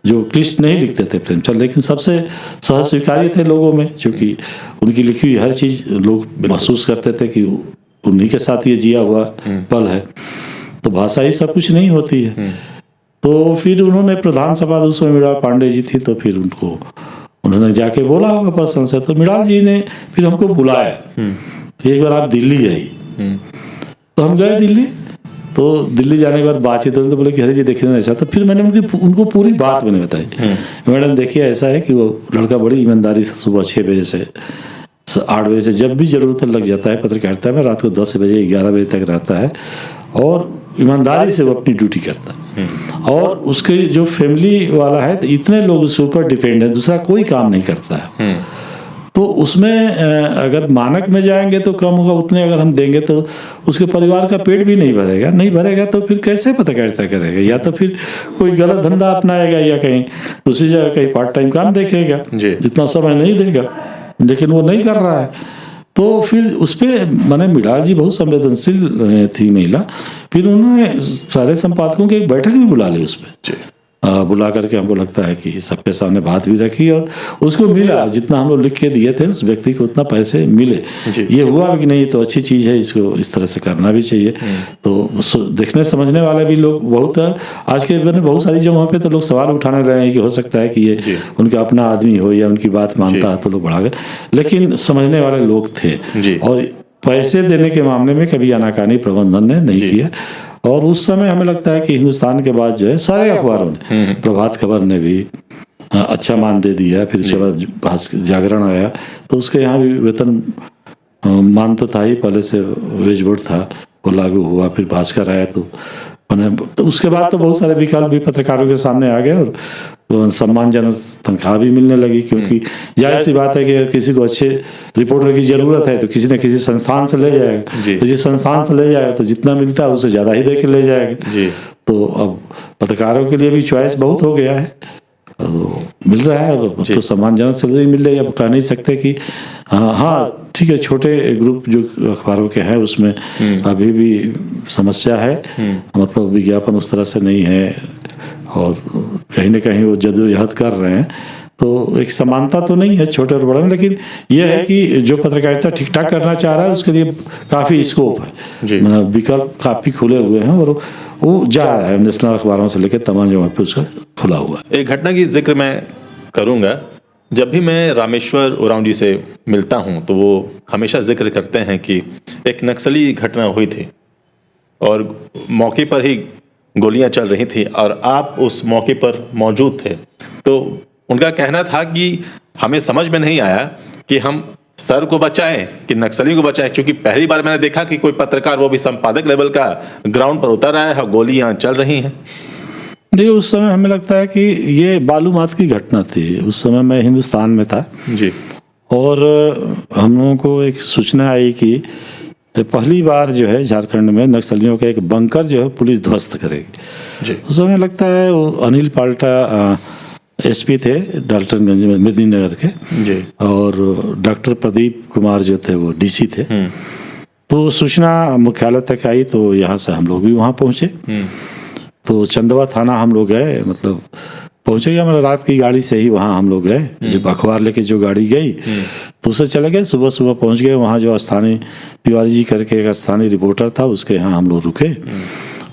जो क्लिष्ट नहीं लिखते थे प्रेमचंद, लेकिन सबसे सहज स्वीकार्य थे लोगों में, क्योंकि उनकी लिखी हुई हर चीज़ लोग महसूस करते थे कि उन्हीं के साथ ये जिया हुआ पल है। तो भाषा ही सब कुछ नहीं होती है। तो फिर उन्होंने प्रधान सभा उसमें मृणाल पांडे जी थी, तो फिर उनको उन्होंने जाके बोला होगा पर्सन से, तो मृणाल जी ने फिर हमको बुलाया, तो एक बार आप दिल्ली आई, तो हम गए दिल्ली। तो दिल्ली जाने के बाद बातचीत हुई तो बोले कि हरी जी देखिए ऐसा, तो फिर मैंने उनको पूरी बात मैंने बताई। मैडम देखिए ऐसा है कि वो लड़का बड़ी ईमानदारी से सुबह 6 बजे से 8 बजे से जब भी ज़रूरत लग जाता है पत्रकारिता में, रात को 10 बजे 11 बजे तक रहता है और ईमानदारी से वो अपनी ड्यूटी करता है। और उसके जो फैमिली वाला है तो इतने लोग उसके ऊपर डिपेंड है, दूसरा कोई काम नहीं करता है। तो उसमें अगर मानक में जाएंगे तो कम होगा, उतने अगर हम देंगे तो उसके परिवार का पेट भी नहीं भरेगा तो फिर कैसे पत्रकारिता करेगा? या तो फिर कोई गलत धंधा अपनाएगा या कहीं दूसरी जगह कहीं पार्ट टाइम काम देखेगा, जितना समय नहीं देगा, लेकिन वो नहीं कर रहा है। तो फिर उस पर मैंने मृणाल जी बहुत संवेदनशील थी महिला, फिर उन्होंने सारे संपादकों की एक बैठक भी बुला ली, उस पर बुला करके हमको लगता है कि सबके सामने बात भी रखी और उसको मिला जितना हम लोग लिख के दिए थे उस व्यक्ति को उतना पैसे मिले। ये हुआ कि नहीं तो अच्छी चीज़ है, इसको इस तरह से करना भी चाहिए। तो देखने समझने वाले भी लोग बहुत है। आज के दिन बहुत सारी जगहों पे तो लोग सवाल उठाने लगे हैं कि हो सकता है कि ये उनका अपना आदमी हो या उनकी बात मानता है तो लोग बढ़ा गए, लेकिन समझने वाले लोग थे और पैसे देने के मामले में कभी आनाकानी प्रबंधन ने नहीं किया। और उस समय हमें लगता है कि हिंदुस्तान के बाद जो है सारे अखबारों ने, प्रभात खबर ने भी अच्छा मान दे दिया, फिर इसके बाद जागरण आया तो उसके यहाँ भी वेतन मान तो था ही, पहले से वेज बोर्ड था वो लागू हुआ, फिर भास्कर आया तो उसके बाद तो बहुत सारे विकल्प भी पत्रकारों के सामने आ गए और सम्मानजनक तनख्वाह भी मिलने लगी, क्योंकि जाहिर सी बात है कि अगर किसी को अच्छे रिपोर्टर की जरूरत है तो किसी न किसी संस्थान से ले जाएगा, तो जिस संस्थान से ले जाएगा तो जितना मिलता है उससे ज़्यादा ही दे के ले जाएगा। तो अब पत्रकारों के लिए भी चॉइस बहुत हो गया है, तो मिल रहा है, तो सम्मानजनक सैलरी मिल रही है। अब कह नहीं सकते कि हाँ ठीक है, छोटे ग्रुप जो अखबारों के हैं उसमें अभी भी समस्या है, मतलब विज्ञापन उस तरह से नहीं है और कहीं ना कहीं वो जद्दोजहद कर रहे हैं, तो एक समानता तो नहीं है छोटे और बड़े में, लेकिन यह है कि जो पत्रकारिता ठीक ठाक करना चाह रहा है उसके लिए काफ़ी स्कोप है, मतलब विकल्प काफ़ी खुले हुए हैं और वो जा रहा है नेशनल अखबारों से लेकर तमाम जगह पे उसका खुला हुआ है।
एक घटना की जिक्र मैं करूँगा, जब भी मैं रामेश्वर उरांव जी से मिलता हूँ तो वो हमेशा जिक्र करते हैं कि एक नक्सली घटना हुई थी और मौके पर ही गोलियां चल रही थी और आप उस मौके पर मौजूद थे। तो उनका कहना था कि हमें समझ में नहीं आया कि हम सर को बचाएं कि नक्सली को बचाएं, क्योंकि पहली बार मैंने देखा कि कोई पत्रकार, वो भी संपादक लेवल का, ग्राउंड पर उतर रहा है और गोलियां चल रही हैं।
देखिए उस समय हमें लगता है कि ये बालूमाथ की घटना थी। उस समय मैं हिंदुस्तान में था जी, और हम लोगों को एक सूचना आई कि पहली बार जो है झारखंड में नक्सलियों का एक बंकर जो है पुलिस ध्वस्त करेगी जी। उस समय लगता है वो अनिल पाल्टा एसपी थे डाल्टनगंज में मेदिनीनगर के
जी।
और डॉक्टर प्रदीप कुमार जो थे वो डीसी थे। तो सूचना मुख्यालय तक आई तो यहाँ से हम लोग भी वहाँ पहुँचे। तो चंदवा थाना हम लोग गए, मतलब पहुँचे गए, मतलब रात की गाड़ी से ही वहाँ हम लोग गए। जब अखबार लेके जो गाड़ी गई तो उससे चले गए, सुबह सुबह पहुँच गए वहाँ। जो स्थानीय तिवारी जी करके एक स्थानीय रिपोर्टर था, उसके यहाँ हम लोग रुके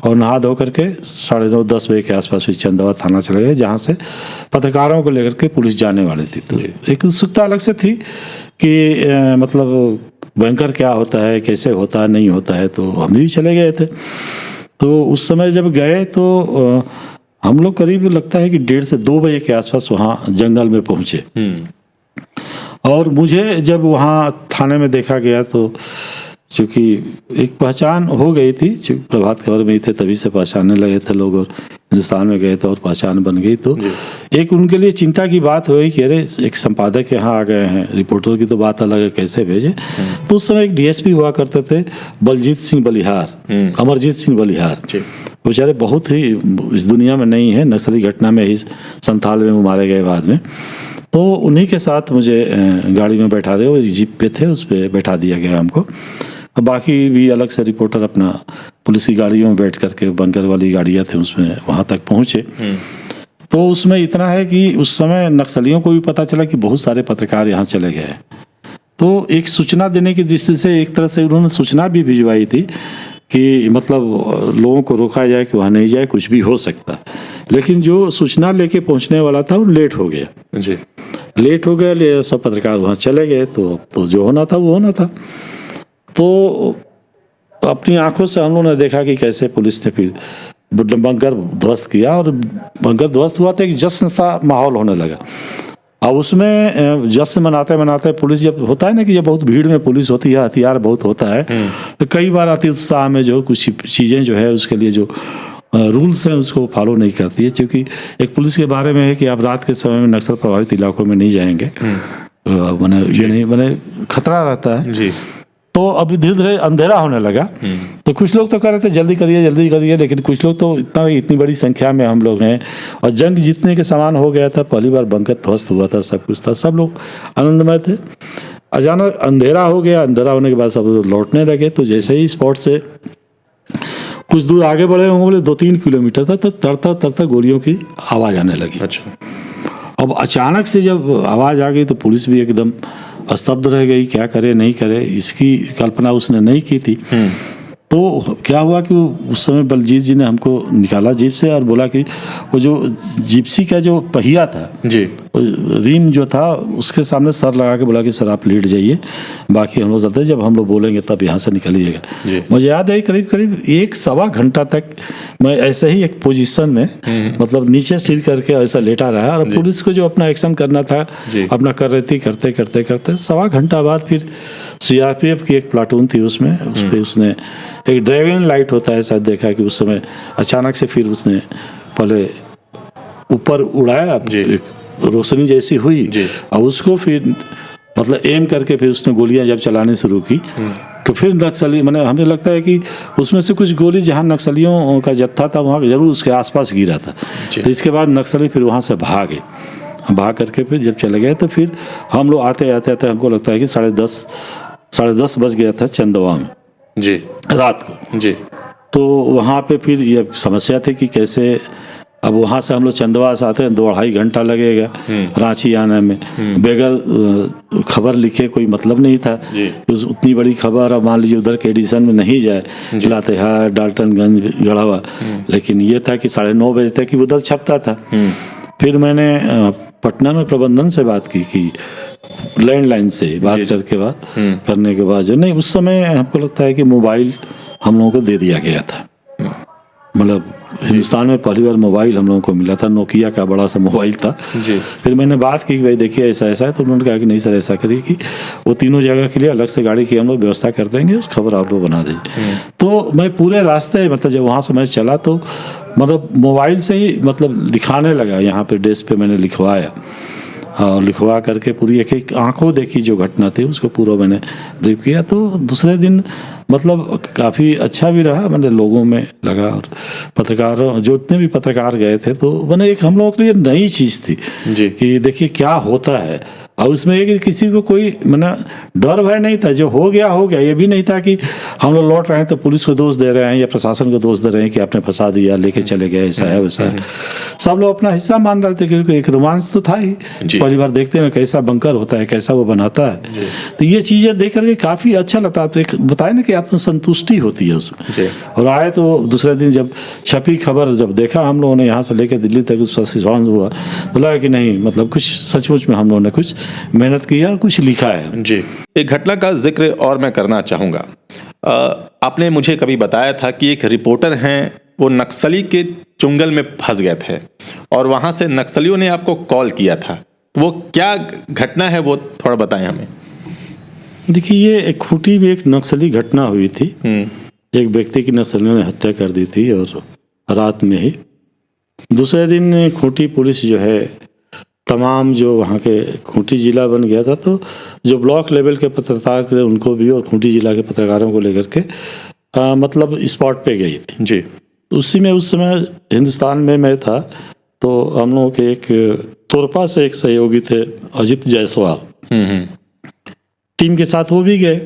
और नहा धो करके 9:30-10 बजे के आसपास फिर चंदवा थाना चले गए, जहाँ से पत्रकारों को लेकर के पुलिस जाने वाली थी। तो एक उत्सुकता अलग से थी कि मतलब बैंकर क्या होता है, कैसे होता है, नहीं होता है। तो हम भी चले गए थे। तो उस समय जब गए तो हम लोग करीब लगता है कि 1:30 से 2 बजे के आसपास वहाँ जंगल में पहुँचे। और मुझे जब वहाँ थाने में देखा गया तो चूँकि एक पहचान हो गई थी, चूँकि प्रभात खबर में ही थे तभी से पहचानने लगे थे लोग, और हिंदुस्तान में गए थे और पहचान बन गई। तो एक उनके लिए चिंता की बात हुई कि अरे एक संपादक यहाँ आ गए हैं, रिपोर्टर की तो बात अलग है, कैसे भेजे। तो उस समय एक डीएसपी हुआ करते थे बलजीत सिंह बलिहार, अमरजीत सिंह बलिहार, बेचारे बहुत ही इस दुनिया में नहीं है, नक्सली घटना में ही 97 में मारे गए बाद में। तो उन्हीं के साथ मुझे गाड़ी में बैठा दिया, वो जीप पे थे, उस पर बैठा दिया गया हमको। बाकी भी अलग से रिपोर्टर अपना पुलिस की गाड़ियों में बैठ करके, बंकर वाली गाड़ियाँ थे उसमें वहाँ तक पहुँचे। तो उसमें इतना है कि उस समय नक्सलियों को भी पता चला कि बहुत सारे पत्रकार यहाँ चले गए। तो एक सूचना देने की दृष्टि से एक तरह से उन्होंने सूचना भी भिजवाई थी कि मतलब लोगों को रोका जाए कि वहाँ नहीं जाए, कुछ भी हो सकता। लेकिन जो सूचना लेके पहुँचने वाला था वो लेट हो गया जी, लेट हो गया। सब पत्रकार वहाँ चले गए। तो जो होना था वो होना था। तो अपनी आंखों से हम लोगों ने देखा कि कैसे पुलिस ने फिर बंकर ध्वस्त किया, और बंकर ध्वस्त हुआ तो एक जश्न सा माहौल होने लगा। अब उसमें जश्न मनाते मनाते पुलिस, जब होता है ना कि जब बहुत भीड़ में पुलिस होती है, हथियार बहुत होता है, तो कई बार अति उत्साह में जो कुछ चीज़ें जो है उसके लिए जो रूल्स हैं उसको फॉलो नहीं करती है। क्योंकि एक पुलिस के बारे में है कि आप रात के समय में नक्सल प्रभावित इलाकों में नहीं जाएंगे, मैंने ये नहीं, मैंने खतरा रहता है जी। तो अभी धीरे धीरे अंधेरा होने लगा। तो कुछ लोग तो कह रहे थे जल्दी करिए, लेकिन कुछ लोग तो इतनी बड़ी संख्या में हम लोग हैं और जंग जीतने के समान हो गया था। पहली बार बंकर ध्वस्त हुआ था, सब कुछ था, सब लोग आनंदमय थे। अचानक अंधेरा हो गया। अंधेरा होने के बाद सब लोग लौटने लगे। तो जैसे ही स्पॉट से कुछ दूर आगे बढ़े होंगे, बोले 2-3 किलोमीटर तक, तो तरता गोलियों की आवाज़ आने लगी। अच्छा। अब अचानक से जब आवाज़ आ गई तो पुलिस भी एकदम स्तब्ध रह गई, क्या करे नहीं करे, इसकी कल्पना उसने नहीं की थी। तो क्या हुआ कि उस समय बलजीत जी ने हमको निकाला जीप से और बोला कि वो जो जिप्सी का जो पहिया था जी, रिम जो था, उसके सामने सर लगा के बोला कि सर आप लेट जाइए, बाकी हम लोग चलते, जब हम लोग बोलेंगे तब यहाँ से निकलिएगा। मुझे याद है करीब 1-1.25 घंटा तक मैं ऐसे ही एक पोजीशन में मतलब नीचे सिर करके ऐसा लेटा रहा। और पुलिस को जो अपना एक्शन करना था अपना कर रही थी, करते 1.25 घंटा बाद फिर सीआरपीएफ की एक प्लाटून थी, उसमें उस पर उसने एक ड्राइविंग लाइट होता है शायद, देखा कि उस समय अचानक से फिर उसने पहले ऊपर उड़ाया, एक रोशनी जैसी हुई, और उसको फिर मतलब एम करके फिर उसने गोलियां जब चलानी शुरू की तो फिर नक्सली, मैंने हमें लगता है कि उसमें से कुछ गोली जहां नक्सलियों का जत्था था वहां जरूर उसके आसपास गिरा था। तो इसके बाद नक्सली फिर वहां से भाग करके फिर जब चले गए तो फिर हम लोग आते हमको लगता है कि 10:30 बज गया था चंदवा में जी, रात को जी। तो वहाँ पे फिर ये समस्या थी कि कैसे, अब वहाँ से हम लोग चंदवा से आते हैं 2-2.5 घंटा लगेगा रांची आने में, बगैर खबर लिखे कोई मतलब नहीं था। उतनी बड़ी खबर, अब मान लीजिए उधर के एडिशन में नहीं जाए, लातेहार, डाल्टनगंज, गढ़वा, लेकिन ये था कि 9:30 बजे तक ही उधर छपता था। फिर मैंने पटना में प्रबंधन से बात की कि लैंडलाइन से बात करने के बाद जो नहीं, उस समय हमको लगता है कि मोबाइल हम लोगों को दे दिया गया था। मतलब हिंदुस्तान में पहली बार मोबाइल हम लोगों को मिला था, नोकिया का बड़ा सा मोबाइल था जी। फिर मैंने बात की कि भाई देखिए ऐसा है, तो उन्होंने कहा कि नहीं सर ऐसा करिए कि वो तीनों जगह के लिए अलग से गाड़ी की हम लोग व्यवस्था कर देंगे, उस खबर आप लोग बना देंगे। तो मैं पूरे रास्ते मतलब जब वहाँ से मैं चला तो मतलब मोबाइल से ही मतलब लिखाने लगा, यहाँ पे डेस्क पे मैंने लिखवाया और लिखवा करके पूरी एक एक आंखों देखी जो घटना थी उसको पूरा मैंने ब्रीफ किया। तो दूसरे दिन मतलब काफ़ी अच्छा भी रहा, मैंने लोगों में लगा, और पत्रकारों जितने भी पत्रकार गए थे तो मैंने एक हम लोगों के लिए नई चीज़ थी
जी।
कि देखिए क्या होता है। और उसमें ये कि किसी को कोई मैंने डर भय नहीं था, जो हो गया। ये भी नहीं था कि हम लोग लौट रहे हैं तो पुलिस को दोष दे रहे हैं या प्रशासन को दोष दे रहे हैं कि आपने फंसा दिया, लेके चले गए, ऐसा है वैसा है। सब लोग अपना हिस्सा मान रहे थे क्योंकि एक रोमांस तो था ही। पहली बार देखते हैं कैसा बंकर होता है, कैसा वो बनाता है। तो ये चीज़ें देख करके काफ़ी अच्छा लगता है। तो एक बताए ना कि आत्मसंतुष्टि होती है उसमें। और आए तो दूसरे दिन जब छपी खबर जब देखा हम लोगों ने यहाँ से लेकर दिल्ली तक उसका सिद्धांत हुआ तो लगा कि नहीं मतलब कुछ सचमुच में हम लोगों ने कुछ मेहनत किया, कुछ लिखा है।
जी, एक घटना का जिक्र और मैं करना चाहूँगा। आपने मुझे कभी बताया था कि एक रिपोर्टर हैं, वो नक्सली के चुंगल में फंस गए थे और वहाँ से नक्सलियों ने आपको कॉल किया था। वो क्या घटना है वो थोड़ा बताएं हमें।
देखिए ये एक खूंटी में एक नक्सली घटना हुई थी। एक व्यक्ति की नक्सलियों ने हत्या कर दी थी और रात में ही। दूसरे दिन खूंटी पुलिस जो है तमाम जो वहाँ के खूंटी जिला बन गया था, तो जो ब्लॉक लेवल के पत्रकार थे उनको भी और खूंटी जिला के पत्रकारों को लेकर के मतलब स्पॉट पे गई थी
जी।
उसी में उस समय हिंदुस्तान में मैं था, तो हम लोगों के एक तोरपा से एक सहयोगी थे अजित जायसवाल, टीम के साथ वो भी गए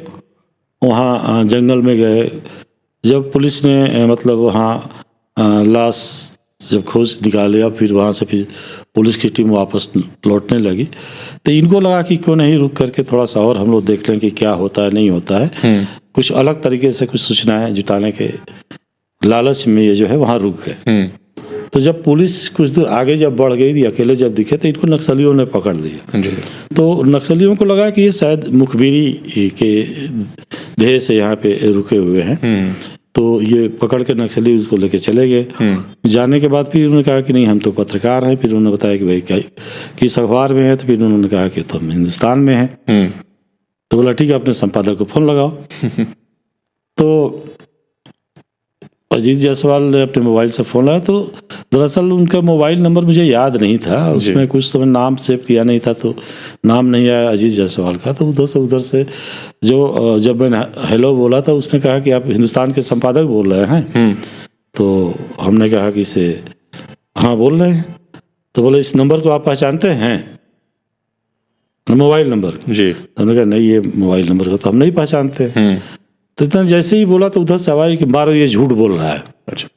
वहाँ जंगल में गए। जब पुलिस ने मतलब वहाँ लाश जब खोज निकालिया, फिर वहाँ से फिर पुलिस की टीम वापस लौटने लगी, तो इनको लगा कि क्यों नहीं रुक करके थोड़ा सा और हम लोग देख लें कि क्या होता है नहीं होता है। कुछ अलग तरीके से कुछ सूचनाएं जुटाने के लालच में ये जो है वहाँ रुक गए। तो जब पुलिस कुछ दूर आगे जब बढ़ गई थी, अकेले जब दिखे तो इनको नक्सलियों ने पकड़ लिया। तो नक्सलियों को लगा कि ये शायद मुखबिरी के ध्येय से यहाँ पे रुके हुए हैं, तो ये पकड़ के नक्सली उसको लेके चले गए। जाने के बाद फिर उन्होंने कहा कि नहीं हम तो पत्रकार हैं। फिर उन्होंने बताया कि भाई किस अखबार में है, तो फिर उन्होंने कहा कि तो हम हिंदुस्तान में हैं। तो बोला ठीक है अपने संपादक को फ़ोन लगाओ। तो अजीत जायसवाल ने अपने मोबाइल से फ़ोन लगाया, तो दरअसल उनका मोबाइल नंबर मुझे याद नहीं था, उसमें कुछ समय नाम सेव किया नहीं था तो नाम नहीं आया अजीत जायसवाल का। तो उधर से जो जब मैंने हेलो बोला था उसने कहा कि आप हिंदुस्तान के संपादक बोल रहे हैं। तो हमने कहा कि इसे हाँ बोल रहे हैं। तो बोले इस नंबर को आप पहचानते हैं, मोबाइल नंबर जी। तो हमने कहा नहीं ये मोबाइल नंबर को तो हम नहीं पहचानते। तो इतना जैसे ही बोला तो उधर से आवाज़ कि मारो ये झूठ बोल रहा है। अच्छा।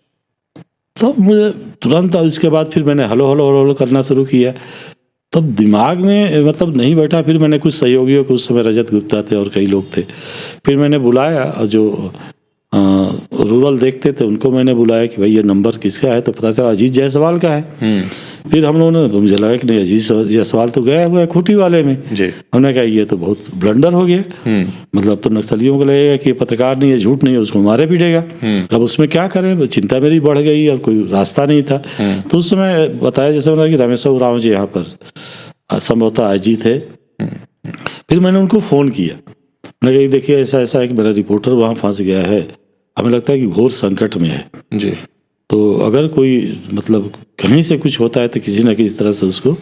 तो मुझे तुरंत इसके बाद फिर मैंने हेलो हेलो हेलो करना शुरू किया। तब दिमाग में मतलब नहीं बैठा। फिर मैंने कुछ सहयोगियों को उस समय रजत गुप्ता थे और कई लोग थे, फिर मैंने बुलाया जो रूरल देखते थे उनको मैंने बुलाया कि भाई ये नंबर किसका है, तो पता चला अजीत जायसवाल का है। फिर हम लोगों ने मुझे लगा कि नहीं अजीत जायसवाल तो गया हुआ है खूंटी वाले में जी। हमने कहा ये तो बहुत ब्लंडर हो गया, मतलब तो नक्सलियों को लगेगा कि पत्रकार नहीं है, झूठ नहीं है, उसको मारे पीटेगा। अब उसमें क्या करें, चिंता मेरी बढ़ गई और कोई रास्ता नहीं था। तो उस समय बताया जैसे मतलब कि रमेश उरांव जी यहाँ पर संभवतः आईजी थे। फिर मैंने उनको फ़ोन किया, मैंने कहा देखिए ऐसा ऐसा है कि मेरा रिपोर्टर वहाँ फंस गया है, हमें लगता है कि घोर संकट में है जी। तो अगर कोई मतलब कहीं से कुछ होता है तो किसी न किसी तरह से उसको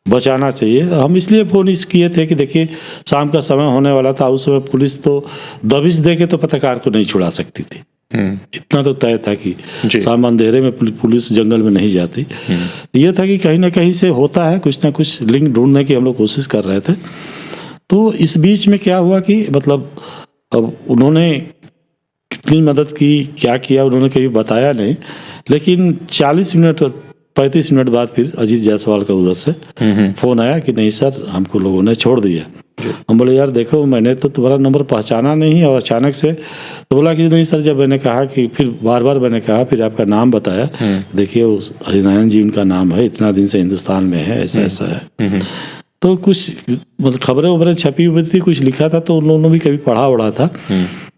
बचाना चाहिए। हम इसलिए फ़ोन किए थे कि देखिए शाम का समय होने वाला था, उस समय पुलिस तो दबिश दे के तो पत्रकार को नहीं छुड़ा सकती थी। इतना तो तय था कि शाम अंधेरे में पुलिस जंगल में नहीं जाती। ये था कि कहीं ना कहीं से होता है, कुछ ना कुछ लिंक ढूंढने की हम लोग कोशिश कर रहे थे। तो इस बीच में क्या हुआ कि मतलब अब उन्होंने कितनी मदद की क्या किया उन्होंने कभी बताया नहीं, लेकिन 40 मिनट 35 मिनट बाद फिर अजीत जायसवाल का उधर से फ़ोन आया कि नहीं सर हमको लोगों ने छोड़ दिया। हम बोले यार देखो मैंने तो तुम्हारा नंबर पहचाना नहीं और अचानक से, तो बोला कि नहीं सर जब मैंने कहा कि फिर बार बार मैंने कहा, फिर आपका नाम बताया, देखिए उस हरिनारायण जी उनका नाम है, इतना दिन से हिंदुस्तान में है, ऐसा ऐसा है। तो कुछ मतलब खबरें वबरें छपी हुई थी, कुछ लिखा था, तो उन लोगों ने भी कभी पढ़ा उड़ा था।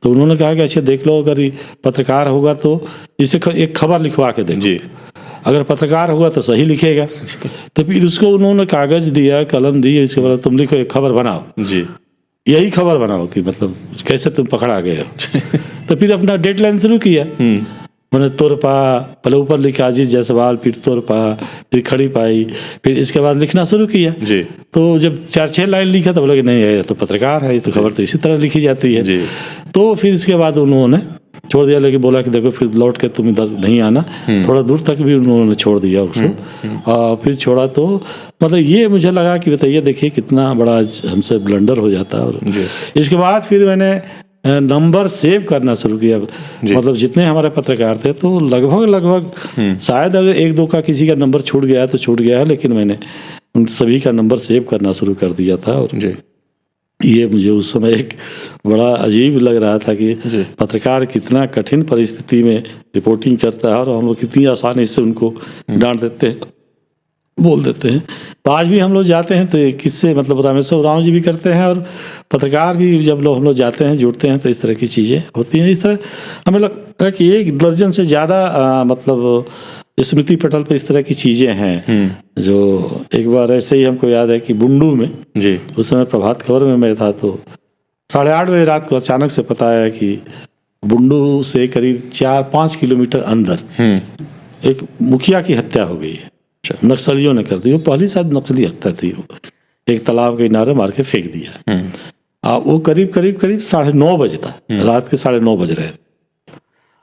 तो उन्होंने कहा कि अच्छा देख लो अगर पत्रकार होगा तो इसे एक खबर लिखवा के देखो जी। अगर पत्रकार होगा तो सही लिखेगा। तो फिर उसको उन्होंने कागज़ दिया, कलम दी, इसके बाद तुम लिखो एक खबर बनाओ जी, यही खबर बनाओ कि मतलब कैसे तुम पकड़ा गए हो। तो फिर अपना डेडलाइन शुरू किया। मैंने तुरपा, पहले ऊपर लिखा अजीत जायसवाल, फिर तुरपा, फिर खड़ी पाई, फिर इसके बाद लिखना शुरू किया।
जी।
तो जब 4-6 लाइन लिखा तो बोला कि नहीं ये तो पत्रकार है, ये तो खबर तो इसी तरह लिखी जाती है।
जी।
तो फिर इसके बाद उन्होंने छोड़ दिया, लेकिन बोला कि देखो फिर लौट के तुम इधर नहीं आना। थोड़ा दूर तक भी उन्होंने छोड़ दिया उसको। और फिर छोड़ा तो मतलब ये मुझे लगा कि बताइए देखिए कितना बड़ा हमसे ब्लंडर हो जाता है। और इसके बाद फिर मैंने नंबर सेव करना शुरू किया। मतलब जितने हमारे पत्रकार थे तो लगभग शायद अगर 1-2 का किसी का नंबर छूट गया तो छूट गया है, लेकिन मैंने उन सभी का नंबर सेव करना शुरू कर दिया था। और ये मुझे उस समय एक बड़ा अजीब लग रहा था कि पत्रकार कितना कठिन परिस्थिति में रिपोर्टिंग करता है और हम लोग कितनी आसानी से उनको डांट देते हैं, बोल देते हैं। तो आज भी हम लोग जाते हैं तो किससे मतलब रामेश्वर उरांव जी भी करते हैं और पत्रकार भी जब हम लोग जाते हैं जुड़ते हैं तो इस तरह की चीज़ें होती हैं। इस तरह हमें लगता है कि 1 दर्जन से ज़्यादा मतलब स्मृति पटल पर इस तरह की चीज़ें हैं। जो एक बार ऐसे ही हमको याद है कि बुंडू में जी उस समय प्रभात खबर में मैं था तो 8:30 बजे रात को अचानक से पता आया कि बुंडू से करीब 4-5 किलोमीटर अंदर एक मुखिया की हत्या हो गई है, नक्सलियों ने कर दी। वो पहली शायद नक्सली हत्या थी, वो एक तालाब के किनारे मार के फेंक दिया। वो करीब 9:30 बजे था, रात के 9:30 बज रहे थे।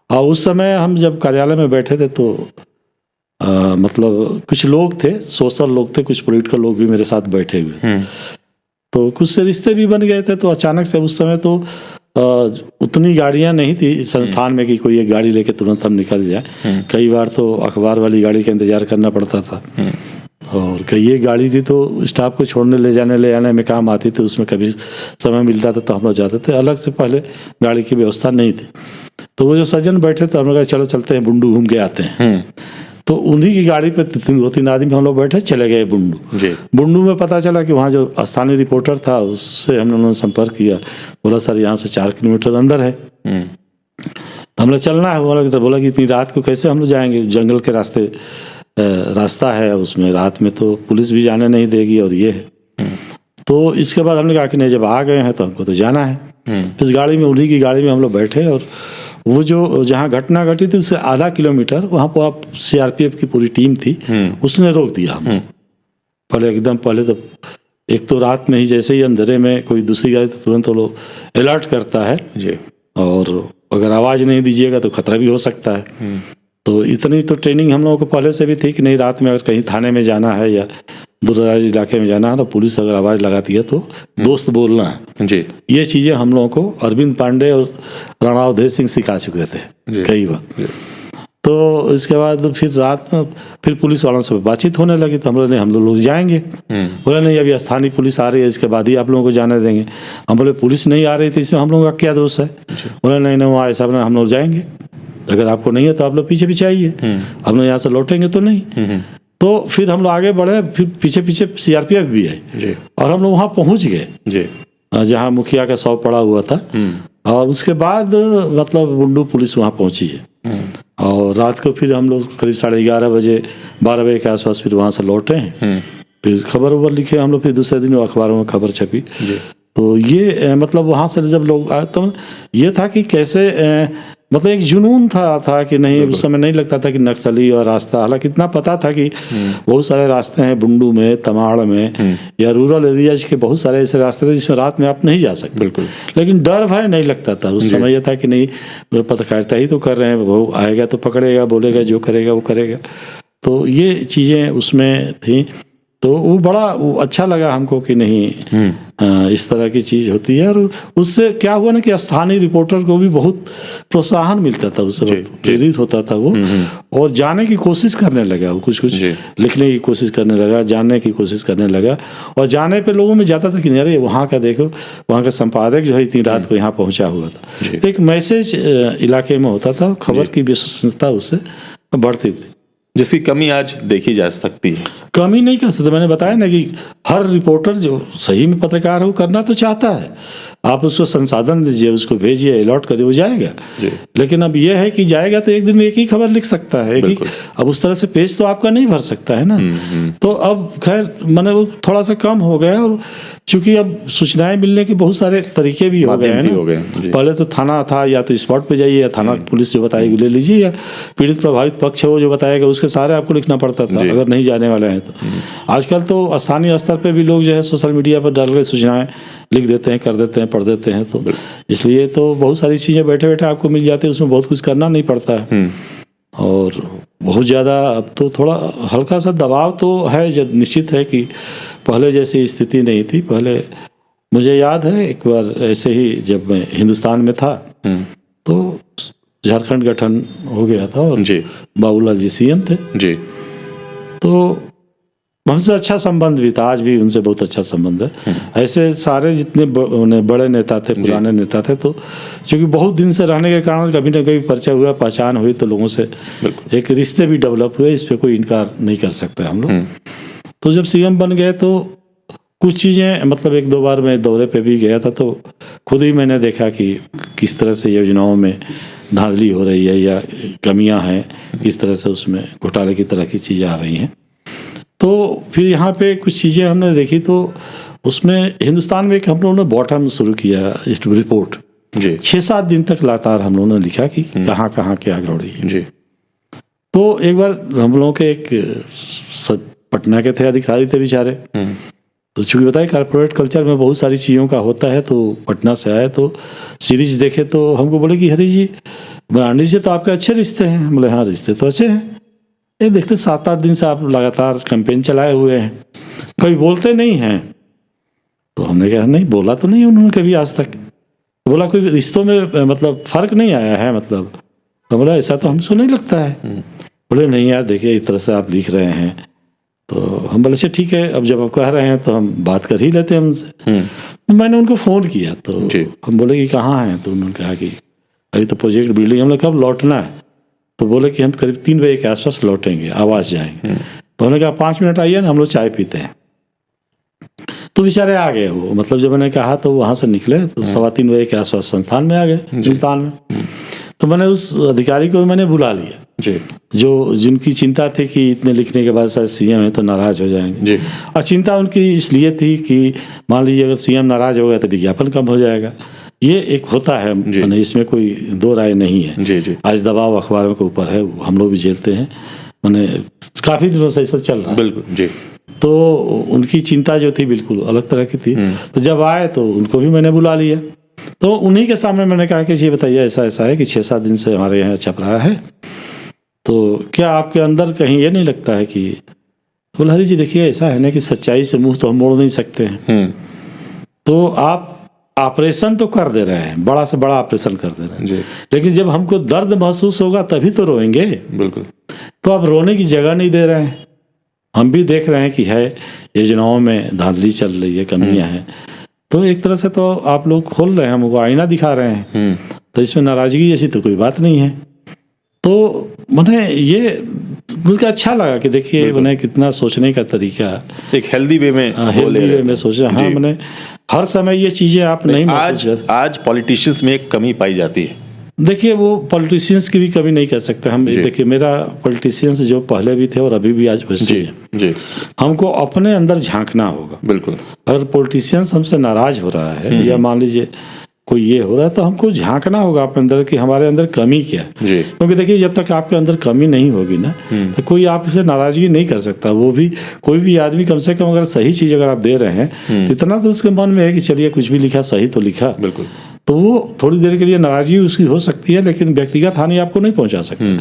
और उस समय हम जब कार्यालय में बैठे थे तो मतलब कुछ लोग थे, सोशल लोग थे, कुछ पॉलिटिकल लोग भी मेरे साथ बैठे हुए। तो कुछ से रिश्ते भी बन गए थे। तो अचानक से उस समय तो उतनी गाड़ियां नहीं थी संस्थान में कि कोई एक गाड़ी लेके तुरंत हम निकल जाए। कई बार तो अखबार वाली गाड़ी का इंतजार करना पड़ता था और कई एक गाड़ी थी तो स्टाफ को छोड़ने ले जाने में काम आती थी। उसमें कभी समय मिलता था तो हम लोग जाते थे, अलग से पहले गाड़ी की व्यवस्था नहीं थी। तो वो जो सज्जन बैठे थे हम लोग चलो चलते हैं बुंडू घूम के आते हैं। तो उन्हीं की गाड़ी पे 2-3 आदमी हम लोग बैठे चले गए बुंडू। बुंडू में पता चला कि वहाँ जो स्थानीय रिपोर्टर था उससे हम लोगों ने संपर्क किया। बोला सर यहाँ से 4 किलोमीटर अंदर है, तो हम लोग चलना है। बोला कि इतनी रात को कैसे हम लोग जाएंगे, जंगल के रास्ता है, उसमें रात में तो पुलिस भी जाने नहीं देगी और ये है। तो इसके बाद हमने कहा कि नहीं जब आ गए हैं तो हमको तो जाना है। इस गाड़ी में, उन्हीं की गाड़ी में हम लोग बैठे और वो जो जहाँ घटना घटी थी उससे आधा किलोमीटर वहाँ पर सीआरपीएफ की पूरी टीम थी, उसने रोक दिया हमें। पहले तो एक तो रात में ही जैसे ही अंधेरे में कोई दूसरी गाड़ी तो तुरंत वो लोग अलर्ट करता है जी, और अगर आवाज़ नहीं दीजिएगा तो खतरा भी हो सकता है। तो इतनी तो ट्रेनिंग हम लोगों को पहले से भी थी कि नहीं रात में अगर कहीं थाने में जाना है या दूरदराज इलाके में जाना है तो पुलिस अगर आवाज़ लगाती है तो दोस्त बोलना है जी। ये चीज़ें हम लोगों को अरविंद पांडे और राणा अवधेश सिंह सिखा चुके थे कई बार। तो इसके बाद फिर रात में फिर पुलिस वालों से बातचीत होने लगी तो हम लोग जाएंगे। बोले नहीं अभी स्थानीय पुलिस आ रही है, इसके बाद ही आप लोगों को जाने देंगे। हम बोले पुलिस नहीं आ रही थी इसमें हम लोगों का क्या दोष है। बोले नहीं वहाँ ऐसा बना, हम लोग जाएंगे, अगर आपको नहीं है तो आप लोग पीछे पीछे आइए, हम लोग यहाँ से लौटेंगे तो नहीं। तो फिर हम लोग आगे बढ़े, फिर पीछे पीछे सीआरपीएफ भी आई और हम लोग वहाँ पहुँच गए जहाँ मुखिया का शव पड़ा हुआ था। और उसके बाद मतलब बुंडू पुलिस वहाँ पहुँची है और रात को फिर हम लोग करीब 11:30 बजे 12 बजे के आसपास फिर वहाँ से लौटे हैं। फिर खबर लिखे हम लोग, फिर दूसरे दिन अखबारों में खबर छपी। तो ये मतलब वहाँ से जब लोग आए तो ये था कि कैसे मतलब एक जुनून था कि नहीं, उस समय नहीं लगता था कि नक्सली और रास्ता, हालांकि इतना पता था कि बहुत सारे रास्ते हैं बुंडू में, तमाड़ में या रूरल एरियाज के बहुत सारे ऐसे रास्ते थे जिसमें रात में आप नहीं जा सकते। बिल्कुल, लेकिन डर भय नहीं लगता था उस समय। यह था कि नहीं पत्रकारिता ही तो कर रहे हैं, वो आएगा तो पकड़ेगा, बोलेगा, जो करेगा वो करेगा। तो ये चीज़ें उसमें थी। तो वो बड़ा अच्छा लगा हमको कि नहीं इस तरह की चीज़ होती है। और उससे क्या हुआ ना कि स्थानीय रिपोर्टर को भी बहुत प्रोत्साहन मिलता था, उससे प्रेरित होता था वो, और जाने की कोशिश करने लगा, वो कुछ लिखने की कोशिश करने लगा, जानने की कोशिश करने लगा। और जाने पे लोगों में जाता था कि अरे वहाँ का देखो, वहाँ का संपादक जो है इतनी रात को यहाँ पहुँचा हुआ था। एक मैसेज इलाके में होता था, खबर की विश्वसनीयता उससे बढ़ती थी,
जिसकी कमी आज देखी जा सकती है।
कमी नहीं कर सकते, मैंने बताया ना कि हर रिपोर्टर जो सही में पत्रकार हो करना तो चाहता है, आप उसको संसाधन दीजिए, उसको भेजिए, अलॉट करिए, वो जाएगा।
जी।
लेकिन अब ये है कि जाएगा तो एक दिन में एक ही खबर लिख सकता है, एक ही। अब उस तरह से पेज तो आपका नहीं भर सकता है ना। तो अब खैर मैंने वो थोड़ा सा कम हो गया, और चूंकि अब सूचनाएं मिलने के बहुत सारे तरीके भी हो गए हैं ना। पहले तो थाना था, या तो स्पॉट पे जाइए, या थाना पुलिस जो बताएगी ले लीजिए, या पीड़ित प्रभावित पक्ष है वो जो बताएगा उसके सारे आपको लिखना पड़ता था अगर नहीं जाने वाले हैं तो। आजकल तो स्थानीय स्तर पे भी लोग जो है सोशल मीडिया पर डाल के सूचनाएं लिख देते हैं, कर देते हैं, पढ़ देते हैं। तो इसलिए तो बहुत सारी चीज़ें बैठे बैठे आपको मिल जाती है, उसमें बहुत कुछ करना नहीं पड़ता है। और बहुत ज़्यादा अब तो थोड़ा हल्का सा दबाव तो है, जब निश्चित है कि पहले जैसी स्थिति नहीं थी। पहले मुझे याद है एक बार ऐसे ही जब मैं हिंदुस्तान में था तो झारखंड गठन हो गया था, और बाबूलाल जी सीएम थे जी। तो हमसे अच्छा संबंध भी था, आज भी उनसे बहुत अच्छा संबंध है। ऐसे सारे जितने बड़े नेता थे, पुराने नेता थे, तो क्योंकि बहुत दिन से रहने के कारण कभी ना कभी परिचय हुआ, पहचान हुई, तो लोगों से एक रिश्ते भी डेवलप हुए, इस पर कोई इनकार नहीं कर सकते हम लोग। तो जब सीएम बन गए तो कुछ चीज़ें, मतलब एक दो बार मैं दौरे पे भी गया था, तो खुद ही मैंने देखा कि किस तरह से योजनाओं में धांधली हो रही है या कमियां हैं, किस तरह से उसमें घोटाले की तरह की चीज़ें आ रही हैं। तो फिर यहाँ पे कुछ चीज़ें हमने देखी, तो उसमें हिंदुस्तान में एक हम लोगों ने बॉटम शुरू किया इस रिपोर्ट जी। 6-7 दिन तक लगातार हम लोगों ने लिखा कि कहाँ कहाँ क्या गड़बड़ी है जी। तो एक बार हम लोगों के एक पटना के थे, अधिकारी थे बेचारे, तो चूँकि बताए कॉर्पोरेट कल्चर में बहुत सारी चीज़ों का होता है, तो पटना से आए तो सीरीज देखे, तो हमको बोले कि हरी जी ब्रांडी से तो आपके अच्छे रिश्ते हैं। बोले हाँ, रिश्ते तो अच्छे हैं। ये देखते 7-8 दिन से आप लगातार कैंपेन चलाए हुए हैं, कभी बोलते नहीं हैं। तो हमने कहा नहीं, बोला तो नहीं उन्होंने कभी आज तक। बोला कोई रिश्तों में मतलब फ़र्क नहीं आया है मतलब। तो बोला ऐसा तो हमको नहीं लगता है। बोले नहीं यार, देखिए इस तरह से आप लिख रहे हैं। तो हम बोले अच्छा ठीक है, अब जब आप कह रहे हैं तो हम बात कर ही लेते हैं उनसे। तो मैंने उनको फ़ोन किया, तो हम बोले कि कहाँ हैं, तो उन्होंने कहा कि अभी तो प्रोजेक्ट बिल्डिंग, हम लोग कब लौटना है। तो बोले कि हम करीब 3 बजे के आसपास लौटेंगे, आवास जाएंगे। तो उन्होंने कहा 5 मिनट आइए ना, हम लोग चाय पीते हैं। तो बेचारे आ गए वो, मतलब जब मैंने कहा तो वहाँ से निकले, तो 3:15 बजे के आसपास संस्थान में आ गए, सुल्तान में। तो मैंने उस अधिकारी को मैंने बुला लिया जी, जो जिनकी चिंता थी कि इतने लिखने के बाद शायद सीएम है तो नाराज हो जाएंगे जी। और चिंता उनकी इसलिए थी कि मान लीजिए अगर सीएम नाराज हो गया तो विज्ञापन कम हो जाएगा। ये एक होता है, मैंने इसमें कोई दो राय नहीं है जी जी। आज दबाव अखबारों के ऊपर है, हम लोग भी झेलते हैं, मैंने काफ़ी दिनों से ऐसा चल रहा है। बिल्कुल जी। तो उनकी चिंता जो थी बिल्कुल अलग तरह की थी। तो जब आए तो उनको भी मैंने बुला लिया, तो उन्हीं के सामने मैंने कहा कि ये बताइए ऐसा ऐसा है कि 6-7 दिन से हमारे यहाँ छप रहा है, तो क्या आपके अंदर कहीं ये नहीं लगता है कि। बोला हरी जी देखिए ऐसा है ना कि सच्चाई से मुंह तो हम मोड़ नहीं सकते हैं। तो आप ऑपरेशन तो कर दे रहे हैं, बड़ा से बड़ा ऑपरेशन कर दे रहे हैं जी। लेकिन जब हमको दर्द महसूस होगा तभी तो रोएंगे। बिल्कुल। तो आप रोने की जगह नहीं दे रहे हैं। हम भी देख रहे हैं कि है योजनाओं में धांधली चल रही है, कमियां हैं। तो एक तरह से तो आप लोग खोल रहे हैं, हमको आईना दिखा रहे हैं। तो इसमें नाराजगी जैसी तो कोई बात नहीं है। तो मैंने ये मुझे अच्छा लगा कि देखिए मैंने कितना सोचने का तरीका, एक हेल्दी वे में सोचा। हाँ, मैंने हर समय ये चीजें आप नहीं
आज पॉलिटिशियंस में एक कमी पाई जाती है।
देखिए वो पॉलिटिशियंस की भी कमी नहीं कह सकते हम। देखिए मेरा पॉलिटिशियंस जो पहले भी थे और अभी भी आज वैसे हैं। हमको अपने अंदर झांकना होगा। बिल्कुल। अगर पॉलिटिशियंस हमसे नाराज हो रहा है या मान लीजिए कोई ये हो रहा है, तो हमको झांकना होगा अपने अंदर कि हमारे अंदर कमी क्या है। क्योंकि देखिए जब तक आपके अंदर कमी नहीं होगी ना, तो कोई आपसे नाराजगी नहीं कर सकता। वो भी कोई भी आदमी कम से कम अगर सही चीज अगर आप दे रहे हैं, इतना तो उसके मन में है कि चलिए कुछ भी लिखा सही तो लिखा। बिल्कुल। तो वो थोड़ी देर के लिए नाराजगी उसकी हो सकती है, लेकिन व्यक्तिगत हानि आपको नहीं पहुंचा सकती।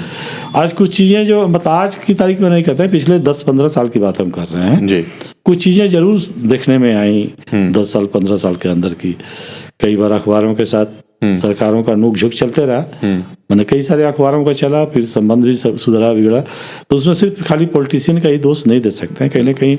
आज कुछ चीज़ें जो मतलब आज की तारीख में नहीं कहते, पिछले 10-15 साल की बात हम कर रहे हैं जी। कुछ चीज़ें जरूर देखने में आई 10 साल 15 साल के अंदर की। कई बार अखबारों के साथ सरकारों का नोक झोंक चलते रहा। मैंने कई सारे अखबारों का चला, फिर संबंध भी सुधरा बिगड़ा। तो उसमें सिर्फ खाली पॉलिटिशियन का ही दोष नहीं दे सकते हैं, कहीं ना कहीं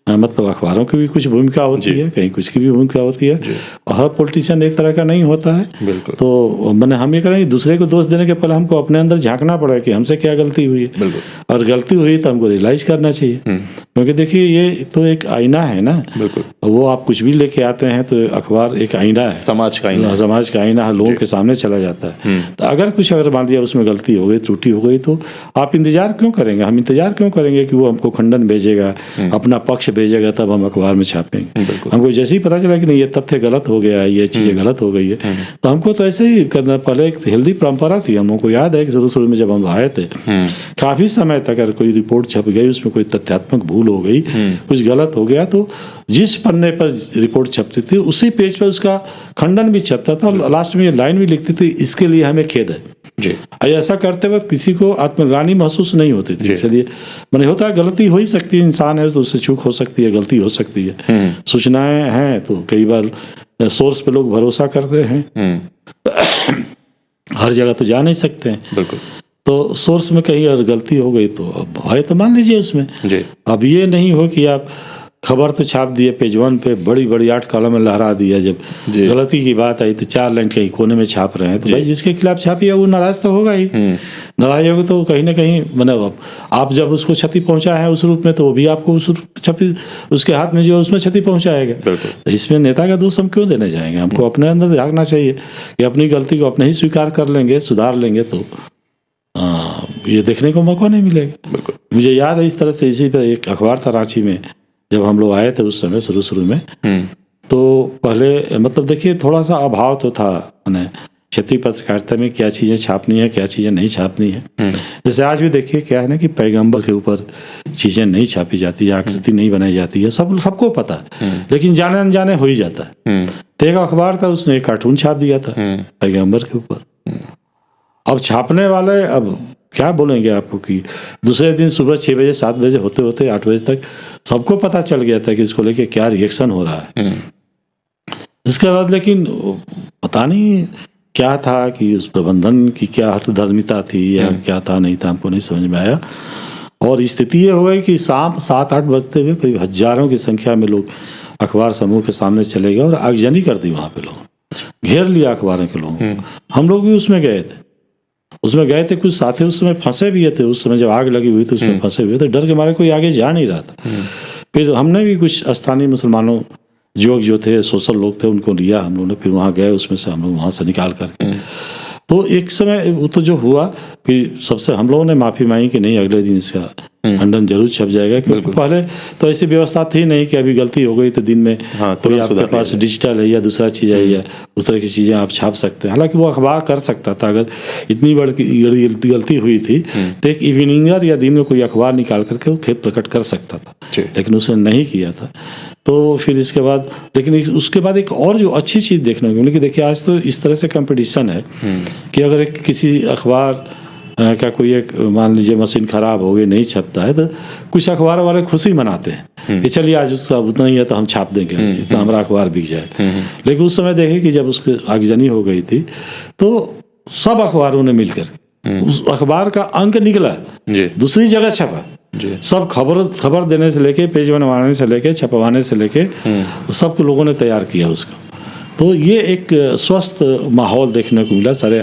मतलब अखबारों की भी कुछ भूमिका होती है, कहीं कुछ की भी भूमिका होती है, और हर पॉलिटिशियन एक तरह का नहीं होता है।
बिल्कुल।
तो मैंने हम ये करें दूसरे को दोष देने के पहले हमको अपने अंदर झांकना पड़ेगा कि हमसे क्या गलती हुई है,
बिल्कुल।
और गलती हुई तो हमको रियलाइज करना चाहिए, क्योंकि देखिए ये तो एक आईना है ना।
बिल्कुल।
वो आप कुछ भी लेके आते हैं तो अखबार एक आईना है,
समाज का आईना,
समाज का आईना है, लोगों के सामने चला जाता है। तो अगर मान लिया उसमें गलती हो गई, त्रुटि हो गई, तो आप इंतजार क्यों करेंगे, हम इंतजार क्यों करेंगे कि वो हमको खंडन भेजेगा, अपना पक्ष भेजेगा, तब हम अखबार में छापेंगे। हमको जैसे ही पता चला कि नहीं ये तथ्य गलत हो गया है, ये चीज़ें गलत हो गई है, तो हमको तो ऐसे ही करना। पहले एक हेल्दी परंपरा थी, हमको याद है कि शुरू में जब हम आए थे, काफ़ी समय तक अगर कोई रिपोर्ट छप गई, उसमें कोई तथ्यात्मक भूल हो गई, कुछ गलत हो गया, तो जिस पन्ने पर रिपोर्ट छपती थी उसी पेज पर उसका खंडन भी छपता था, और लास्ट में ये लाइन भी लिखती थी, इसके लिए हमें खेद है जी। ऐसा करते वक्त किसी को आत्मग्लानि महसूस नहीं होती थी। इसलिए मैंने होता है, गलती हो ही सकती है, इंसान है तो उससे चूक हो सकती है, गलती हो सकती है। सूचनाएं हैं तो कई बार सोर्स पे लोग भरोसा करते हैं, हर जगह तो जा नहीं सकते हैं।
बिल्कुल।
तो सोर्स में कहीं अगर गलती हो गई तो अब है तो मान लीजिए उसमें जी। अब ये नहीं हो कि आप खबर तो छाप दिए पेज 1 पे, बड़ी बड़ी 8 कॉलम में लहरा दिया, जब गलती की बात आई तो 4 लाइन कहीं कोने में छाप रहे हैं, तो भाई जिसके खिलाफ छापिए वो नाराज तो होगा ही। नाराज होगा तो कहीं ना कहीं मतलब आप जब उसको क्षति पहुंचा है उस रूप में, तो वो भी आपको उस क्षति, उसके हाथ में जो उसमें क्षति पहुंचाएगा। तो इसमें नेता का दोष हम क्यों देने जाएंगे, हमको अपने अंदर झांकना चाहिए कि अपनी गलती को अपने ही स्वीकार कर लेंगे, सुधार लेंगे, तो ये देखने को मौका नहीं मिलेगा। मुझे याद है इस तरह से, इसी पर एक अखबार था रांची में, जब हम लोग आए थे उस समय शुरू में, तो पहले मतलब देखिए थोड़ा सा अभाव तो था, मैंने क्षेत्रीय पत्रकारिता में क्या चीज़ें छापनी है, क्या चीज़ें नहीं छापनी है। जैसे आज भी देखिए क्या है ना कि पैगंबर के ऊपर चीज़ें नहीं छापी जाती है, आकृति नहीं बनाई जाती है, सबको पता है, लेकिन जाने अनजाने हो ही जाता है। तो एक अखबार था, उसने एक कार्टून छाप दिया था पैगंबर के ऊपर। अब छापने वाले अब क्या बोलेंगे आपको कि दूसरे दिन सुबह 6 बजे 7 बजे होते होते 8 बजे तक सबको पता चल गया था कि इसको लेके क्या रिएक्शन हो रहा है। इसके बाद लेकिन पता नहीं क्या था कि उस प्रबंधन की क्या हठधर्मिता थी या क्या था, नहीं था, हमको नहीं समझ में आया। और स्थिति ये हो गई कि शाम 7-8 बजते हुए करीब हजारों की संख्या में लोग अखबार समूह के सामने चले गए और आगजनी कर दी, वहाँ पे लोग घेर लिया अखबारों के लोगों को। हम लोग भी उसमें गए थे, कुछ साथी उस समय फंसे भी थे, उस समय जब आग लगी हुई थी उसमें फंसे हुए थे, डर के मारे कोई आगे जा नहीं रहा था। फिर हमने भी कुछ स्थानीय मुसलमानों जो थे, सोशल लोग थे, उनको लिया हम लोगों ने, फिर वहाँ गए, उसमें से हम लोग वहाँ से निकाल करके, तो एक समय वो तो जो हुआ, फिर सबसे हम लोगों ने माफ़ी मांगी कि नहीं अगले दिन इसका खंडन जरूर छप जाएगा, क्योंकि पहले तो ऐसी व्यवस्था थी नहीं कि अभी गलती हो गई तो दिन में कोई आपके पास डिजिटल है या दूसरा चीज़ है या उस तरह की चीज़ें आप छाप सकते हैं। हालांकि वो अखबार कर सकता था, अगर इतनी बड़ी गलती हुई थी तो एक इवनिंगर या दिन में कोई अखबार निकाल करके वो खेद प्रकट कर सकता था, लेकिन उसने नहीं किया था। तो फिर इसके बाद, लेकिन उसके बाद एक और जो अच्छी चीज़ देखने को मिली कि देखिए आज तो इस तरह से कंपटीशन है कि अगर एक किसी अखबार का कोई एक मान लीजिए मशीन खराब हो गई, नहीं छपता है, तो कुछ अखबार वाले खुशी मनाते हैं कि चलिए आज उसका उतना ही है तो हम छाप देंगे, इतना हमारा अखबार बिक जाए। लेकिन उस समय देखे कि जब उसकी आगजनी हो गई थी तो सब अखबारों ने मिलकर उस अखबार का अंक निकला, दूसरी जगह छपा, सब खबर देने से लेके, पेज बनवाने से लेके, छपवाने से लेके सब लोगों ने तैयार किया उसको। तो ये एक स्वस्थ माहौल देखने को मिला सारे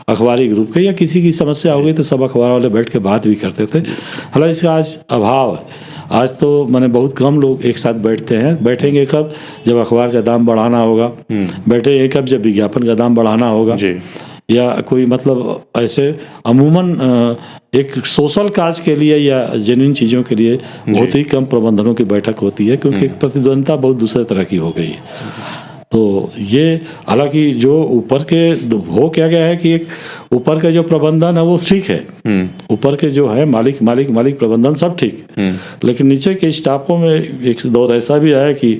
अखबारी ग्रुप के, या किसी की समस्या हो गई तो सब अखबार वाले बैठ के बात भी करते थे। हालांकि इसका आज अभाव है, आज तो मैंने बहुत कम लोग एक साथ बैठते हैं। बैठेंगे कब, जब अखबार का दाम बढ़ाना होगा, बैठेंगे कब, जब विज्ञापन का दाम बढ़ाना होगा, या कोई मतलब ऐसे अमूमन एक सोशल काज के लिए या जेन्युइन चीज़ों के लिए बहुत ही कम प्रबंधनों की बैठक होती है, क्योंकि प्रतिद्वंदता बहुत दूसरे तरह की हो गई है। तो ये हालांकि जो ऊपर के हो क्या गया है कि एक ऊपर का जो प्रबंधन है वो ठीक है, ऊपर के जो है मालिक प्रबंधन सब ठीक, लेकिन नीचे के स्टाफों में एक दौर ऐसा भी आया कि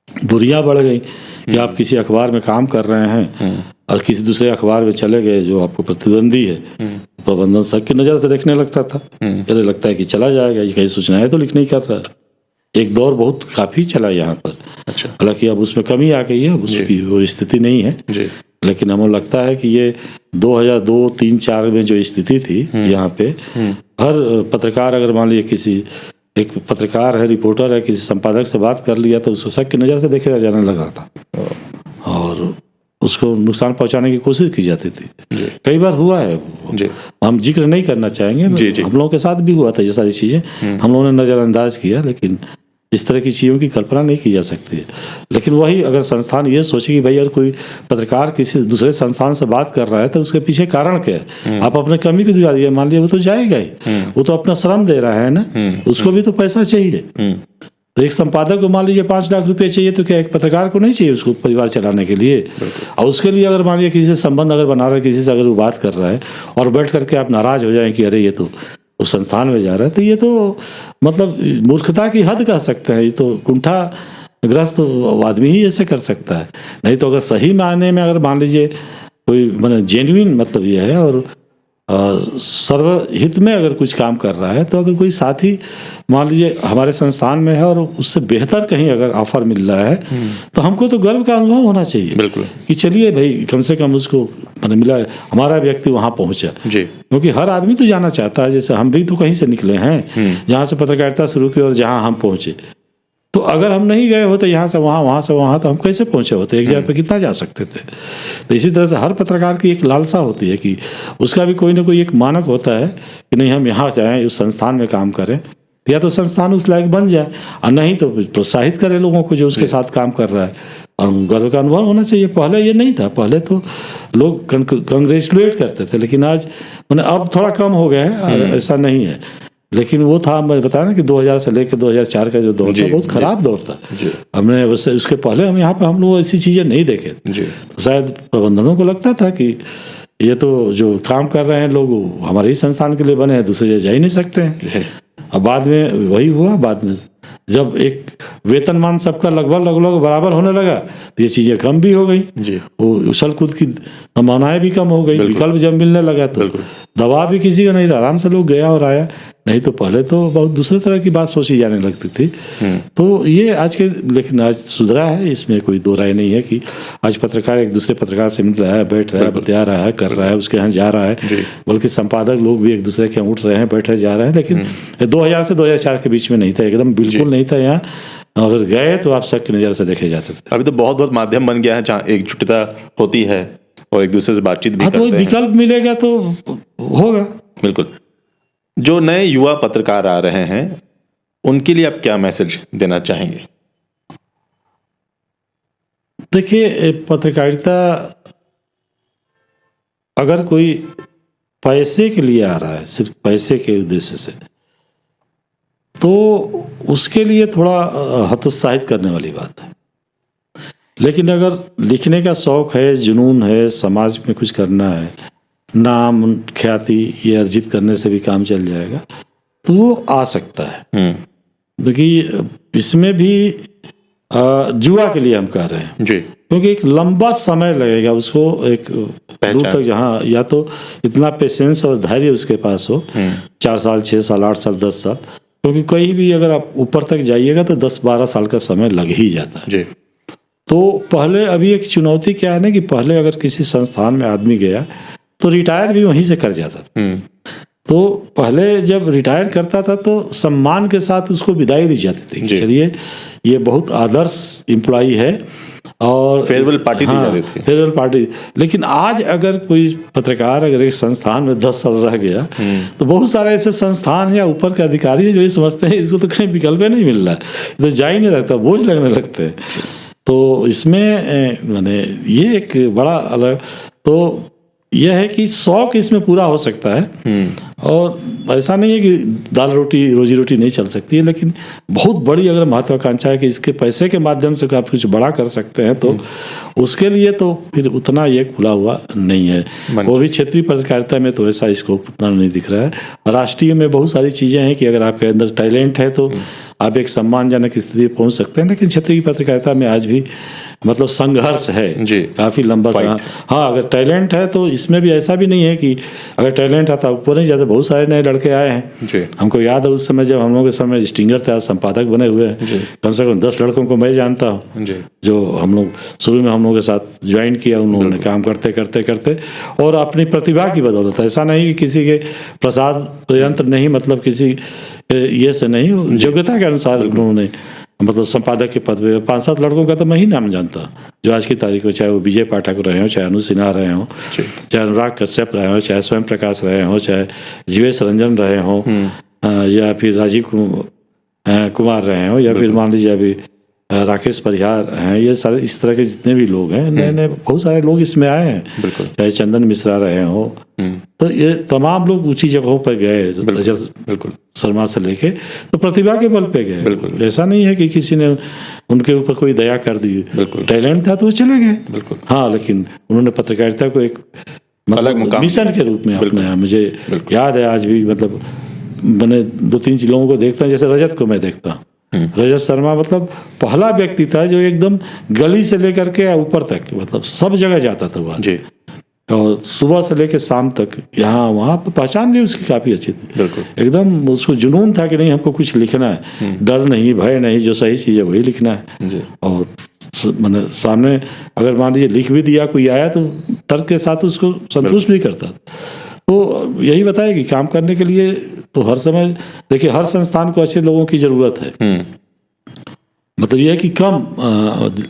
दूरियां बढ़ गई कि आप किसी अखबार में काम कर रहे हैं और किसी दूसरे अखबार में चले गए जो आपको प्रतिद्वंदी है, प्रबंधन सबकी नज़र से देखने लगता था, पहले लगता है कि चला जाएगा, ये कहीं सूचनाएं तो लिख नहीं कर रहा है। एक दौर बहुत काफ़ी चला यहाँ पर। अच्छा। हालांकि अब उसमें कमी आ गई है, उसकी वो स्थिति नहीं है जी। लेकिन हमें लगता है कि ये 2002, 3, 4 में जो स्थिति थी यहाँ पे, हर पत्रकार अगर मान लीजिए किसी एक पत्रकार है, रिपोर्टर है, किसी संपादक से बात कर लिया तो उसको शक की नज़र से देखे जाने लगा था और उसको नुकसान पहुंचाने की कोशिश की जाती थी। कई बार हुआ है, हम जिक्र नहीं करना चाहेंगे, हम लोगों के साथ भी हुआ था ये सारी चीज़ें, हम लोगों ने नज़रअंदाज किया, लेकिन इस तरह की चीज़ों की कल्पना नहीं की जा सकती है। लेकिन वही अगर संस्थान ये सोचे कि भाई अगर कोई पत्रकार किसी दूसरे संस्थान से बात कर रहा है तो उसके पीछे कारण क्या है, आप अपने कमी को दिखाइए, मान लीजिए वो तो जाएगा ही, वो तो अपना श्रम दे रहा है ना, उसको भी तो पैसा चाहिए। तो एक संपादक को मान लीजिए 5 लाख रुपए चाहिए, तो क्या एक पत्रकार को नहीं चाहिए उसको परिवार चलाने के लिए? और उसके लिए अगर मान लीजिए किसी से संबंध अगर बना रहा है, किसी से अगर वो बात कर रहा है और बैठ करके आप नाराज हो जाएं कि अरे ये तो उस संस्थान में जा रहा है, तो ये तो मतलब मूर्खता की हद कह सकते हैं, ये तो कुंठाग्रस्त आदमी ही ऐसे कर सकता है। नहीं तो अगर सही मायने में अगर मान लीजिए कोई मतलब जेन्युइन मतलब ये है और सर्वहित में अगर कुछ काम कर रहा है, तो अगर कोई साथी मान लीजिए हमारे संस्थान में है और उससे बेहतर कहीं अगर ऑफर मिल रहा है, तो हमको तो गर्व का अनुभव होना चाहिए।
बिल्कुल
कि चलिए भाई कम से कम उसको मिला, हमारा व्यक्ति वहाँ पहुँचा जी। क्योंकि हर आदमी तो जाना चाहता है, जैसे हम भी तो कहीं से निकले हैं, जहाँ से पत्रकारिता शुरू की और जहाँ हम पहुँचे। तो अगर हम नहीं गए होते यहाँ से वहाँ, वहाँ से वहाँ, तो हम कैसे पहुँचे होते? एक जगह पे कितना जा सकते थे? तो इसी तरह से हर पत्रकार की एक लालसा होती है कि उसका भी कोई ना कोई एक मानक होता है कि नहीं हम यहाँ जाएँ, उस संस्थान में काम करें, या तो संस्थान उस लायक बन जाए और नहीं तो प्रोत्साहित करे लोगों को जो उसके साथ काम कर रहा है, और गर्व का अनुभव होना चाहिए। पहले ये नहीं था, पहले तो लोग कंग्रेचुलेट करते थे, लेकिन आज मैंने अब थोड़ा कम हो गया है, ऐसा नहीं है। लेकिन वो था, मैं बताया ना कि 2000 से लेकर 2004 का जो दौर था बहुत खराब दौर था। हमने उसके पहले हम यहाँ पे हम लोग ऐसी चीज़ें नहीं देखे, तो शायद प्रबंधनों को लगता था कि ये तो जो काम कर रहे हैं लोग हमारे ही संस्थान के लिए बने हैं, दूसरे जा ही नहीं सकते हैं। अब बाद में वही हुआ, बाद में जब एक वेतनमान सबका लगभग बराबर होने लगा तो ये चीज़ें कम भी हो गई, वो उछल कूद की संभावनाएं भी कम हो गई, विकल्प जब मिलने लगा तो दबाव भी किसी का नहीं रहा, आराम से लोग गया और आया। नहीं तो पहले तो बहुत दूसरे तरह की बात सोची जाने लगती थी। तो ये आज के, लेकिन आज सुधरा है, इसमें कोई दो राय नहीं है कि आज पत्रकार एक दूसरे पत्रकार से मिल रहा है, बैठ रहा है, बतिया रहा है, कर रहा है, उसके यहाँ जा रहा है, बल्कि संपादक लोग भी एक दूसरे के यहाँ उठ रहे हैं, बैठ रहे जा रहे हैं। लेकिन 2000 से 2004 के बीच में नहीं था, एकदम बिल्कुल नहीं था। यहाँ अगर गए तो आप शक की नज़र से देखे जा सकते।
अभी तो बहुत माध्यम बन गया है जहाँ एकजुटता होती है और एक दूसरे से बातचीत भी करते हैं।
विकल्प मिलेगा तो होगा।
बिल्कुल। जो नए युवा पत्रकार आ रहे हैं उनके लिए आप क्या मैसेज देना चाहेंगे?
देखिए, पत्रकारिता अगर कोई पैसे के लिए आ रहा है, सिर्फ पैसे के उद्देश्य से, तो उसके लिए थोड़ा हतोत्साहित करने वाली बात है। लेकिन अगर लिखने का शौक है, जुनून है, समाज में कुछ करना है, नाम ख्याति ये अर्जित करने से भी काम चल जाएगा, तो वो आ सकता है। क्योंकि इसमें भी जुआ के लिए हम कह रहे हैं जी, क्योंकि एक लंबा समय लगेगा उसको एक दूर तक, जहाँ या तो इतना पेशेंस और धैर्य उसके पास हो, 4 साल 6 साल 8 साल 10 साल, क्योंकि कहीं भी अगर आप ऊपर तक जाइएगा तो 10-12 साल का समय लग ही जाता है जी। तो पहले अभी एक चुनौती क्या है ना कि पहले अगर किसी संस्थान में आदमी गया तो रिटायर भी वहीं से कर जाता था। तो पहले जब रिटायर करता था तो सम्मान के साथ उसको विदाई दी जाती थी, चलिए ये बहुत आदर्श एम्प्लॉई है, और
फेयरवेल पार्टी दी जाती थी,
फेयरवेल पार्टी। लेकिन आज अगर कोई पत्रकार अगर एक संस्थान में 10 साल रह गया तो बहुत सारे ऐसे संस्थान या ऊपर के अधिकारी हैं जो ये समझते हैं इसको तो कहीं विकल्प नहीं मिल रहा है, तो जा ही नहीं रहता, बोझ लगने लगते हैं। तो इसमें मैंने ये एक बड़ा अलग, तो यह है कि शौक इसमें पूरा हो सकता है, और ऐसा नहीं है कि दाल रोटी रोजी रोटी नहीं चल सकती है, लेकिन बहुत बड़ी अगर महत्वाकांक्षा है कि इसके पैसे के माध्यम से आप कुछ बड़ा कर सकते हैं, तो उसके लिए तो फिर उतना ये खुला हुआ नहीं है। वो भी क्षेत्रीय पत्रकारिता में तो ऐसा स्कोप उतना नहीं दिख रहा है। राष्ट्रीय में बहुत सारी चीज़ें हैं कि अगर आपके अंदर टैलेंट है तो आप एक सम्मानजनक स्थिति पहुंच सकते हैं, लेकिन क्षेत्रीय पत्रकारिता में आज भी मतलब संघर्ष है
जी।
काफ़ी लंबा
Fight।
हाँ, अगर टैलेंट है तो इसमें भी ऐसा भी नहीं है कि अगर टैलेंट आता ऊपर नहीं जाते। बहुत सारे नए लड़के आए हैं
जी।
हमको याद है उस समय जब हम लोग के समय स्टिंगर थे, आज संपादक बने हुए हैं।
जी।
कम से कम 10 लड़कों को मैं जानता हूँ
जी।
जो हम लोग शुरू में हम लोगों के साथ ज्वाइन किया, उन्होंने काम करते करते करते और अपनी प्रतिभा की बदौलत। ऐसा नहीं कि किसी के प्रसाद यंत्र नहीं, मतलब किसी ये से नहीं, योग्यता के अनुसार उन्होंने मतलब संपादक के पद पे 5-7 लड़कों का तो मैं ही नाम जानता जो आज की तारीख में, चाहे वो विजय पाठक रहे हो, चाहे अनु सिन्हा रहे हो, चाहे अनुराग कश्यप रहे हो, चाहे स्वयं प्रकाश रहे हो, चाहे जीवेश रंजन रहे हो, या फिर राजीव कुमार रहे हो, या फिर मान लीजिए अभी राकेश परिहार हैं। ये सारे इस तरह के जितने भी लोग हैं, नए नए बहुत सारे लोग इसमें आए हैं, चाहे चंदन मिश्रा रहे हो, तो ये तमाम लोग ऊंची जगहों पर गए, बिल्कुल शर्मा से लेके, तो प्रतिभा के बल पे गए। ऐसा नहीं है कि किसी ने उनके ऊपर कोई दया कर दी, टैलेंट था तो वो चले गए। हाँ, लेकिन उन्होंने पत्रकारिता को एक मतलब मिशन के रूप में अपनाया। मुझे याद है आज भी, मतलब मैंने 2-3 लोगों को देखता हूँ, जैसे रजत को मैं देखता हूँ। रजत शर्मा मतलब पहला व्यक्ति था जो एकदम गली से लेकर के ऊपर तक, मतलब सब जगह जाता था वह जी। और सुबह से लेकर शाम तक यहाँ वहाँ पर पहचान भी उसकी काफ़ी अच्छी थी। एकदम उसको जुनून था कि नहीं हमको कुछ लिखना है, डर नहीं, भय नहीं, जो सही चीज़ है वही लिखना है। और मैंने सामने अगर मान लीजिए लिख भी दिया, कोई आया तो तर्क के साथ उसको संतुष्ट भी करता। तो यही बताया कि काम करने के लिए तो हर समय देखिए, हर संस्थान को अच्छे लोगों की ज़रूरत है। मतलब यह है कि कम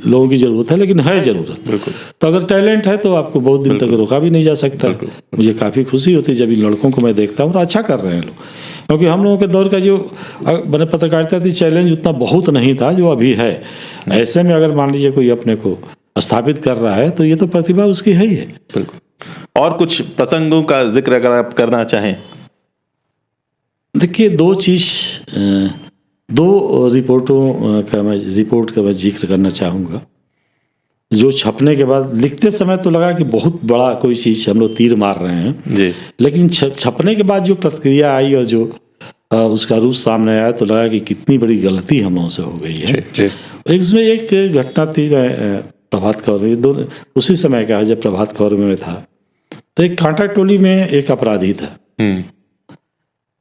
लोगों की ज़रूरत है, लेकिन है ज़रूरत। तो अगर टैलेंट है तो आपको बहुत दिन तक रोका भी नहीं जा सकता। मुझे काफ़ी खुशी होती है जब इन लड़कों को मैं देखता हूँ और अच्छा कर रहे हैं लोग, क्योंकि हम लोगों के दौर का जो मैंने पत्रकारिता थी, चैलेंज उतना बहुत नहीं था जो अभी है। ऐसे में अगर मान लीजिए कोई अपने को स्थापित कर रहा है तो ये तो प्रतिभा उसकी है ही है।
बिल्कुल। और कुछ प्रसंगों का जिक्र अगर आप करना चाहें?
देखिए, दो रिपोर्ट का मैं जिक्र करना चाहूँगा। जो छपने के बाद लिखते समय तो लगा कि बहुत बड़ा कोई चीज़ हम लोग तीर मार रहे हैं जी, लेकिन छपने के बाद जो प्रतिक्रिया आई और जो उसका रूप सामने आया तो लगा कि कितनी बड़ी गलती हम लोगों से हो गई है जी। उसमें एक घटना थी, प्रभात खबर में, दोनों उसी समय का जब प्रभात खबर में था, तो एक कांटा टोली में एक अपराधी था।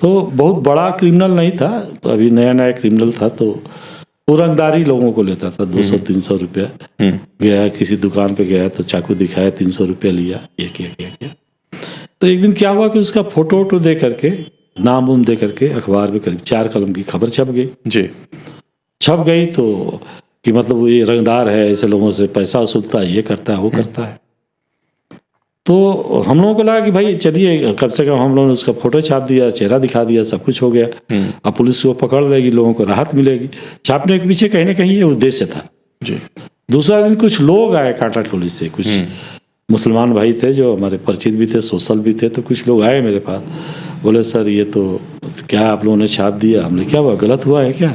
तो बहुत बड़ा क्रिमिनल नहीं था, अभी नया नया क्रिमिनल था, तो वो रंगदारी लोगों को लेता था, 200-300 रुपया। गया किसी दुकान पे गया तो चाकू दिखाया, 300 रुपया लिया, ये किया। तो एक दिन क्या हुआ कि उसका फोटो दे करके, नाम उम दे करके अखबार में करीब 4 कलम की खबर छप गई जी। छप गई तो कि मतलब वो ये रंगदार है, ऐसे लोगों से पैसा वसूलता है, ये करता है, वो करता है। तो हम लोगों को लगा कि भाई चलिए, कम से कम हम लोगों ने उसका फोटो छाप दिया, चेहरा दिखा दिया, सब कुछ हो गया। अब पुलिस को पकड़ लेगी, लोगों को राहत मिलेगी। छापने के पीछे कहीं ना कहीं ये उद्देश्य था जी। दूसरा दिन कुछ लोग आए कांटा टोली से, कुछ मुसलमान भाई थे जो हमारे परिचित भी थे, सोशल भी थे। तो कुछ लोग आए मेरे पास, बोले सर ये तो क्या आप लोगों ने छाप दिया? हमने क्या हुआ, गलत हुआ है क्या?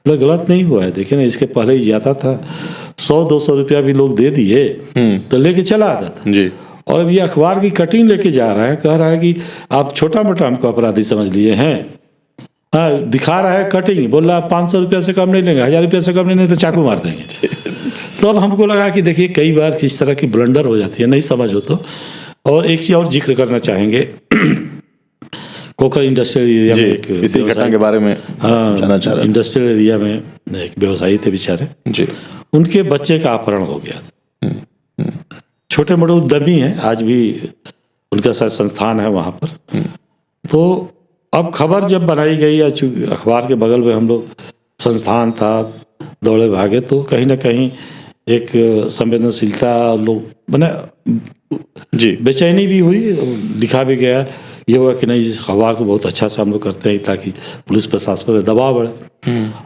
बोले गलत नहीं हुआ है, देखिए ना, इसके पहले ही जाता था, 100-200 रुपया भी लोग दे दिए तो लेके चला आता था जी। और अब ये अखबार की कटिंग लेके जा रहा है, कह रहा है कि आप छोटा मोटा हमको अपराधी समझ लिए हैं। हाँ, दिखा रहा है कटिंग, बोल रहा है 500 रुपया से कम नहीं लेंगे, 1000 रुपया से कम नहीं तो चाकू मार देंगे। तो अब हमको लगा कि देखिए कई बार किस तरह की ब्लंडर हो जाती है, नहीं समझ हो तो। और एक चीज़ और जिक्र करना चाहेंगे, कोकर इंडस्ट्रियल एरिया में एक
इसी घटना के बारे में जानना चाह रहा।
इंडस्ट्रियल एरिया में एक व्यवसायी थे बेचारे जी, उनके बच्चे का अपहरण हो गया। छोटे मोटे उद्यमी हैं, आज भी उनका शायद संस्थान है वहाँ पर। तो अब खबर जब बनाई गई, या चूँकि अखबार के बगल में हम लोग संस्थान था, दौड़े भागे, तो कहीं ना कहीं एक संवेदनशीलता लोग बने जी, बेचैनी भी हुई, लिखा भी गया। ये हुआ कि नहीं, इस खबर को बहुत अच्छा से हम लोग करते हैं ताकि पुलिस प्रशासन पर दबाव बढ़े।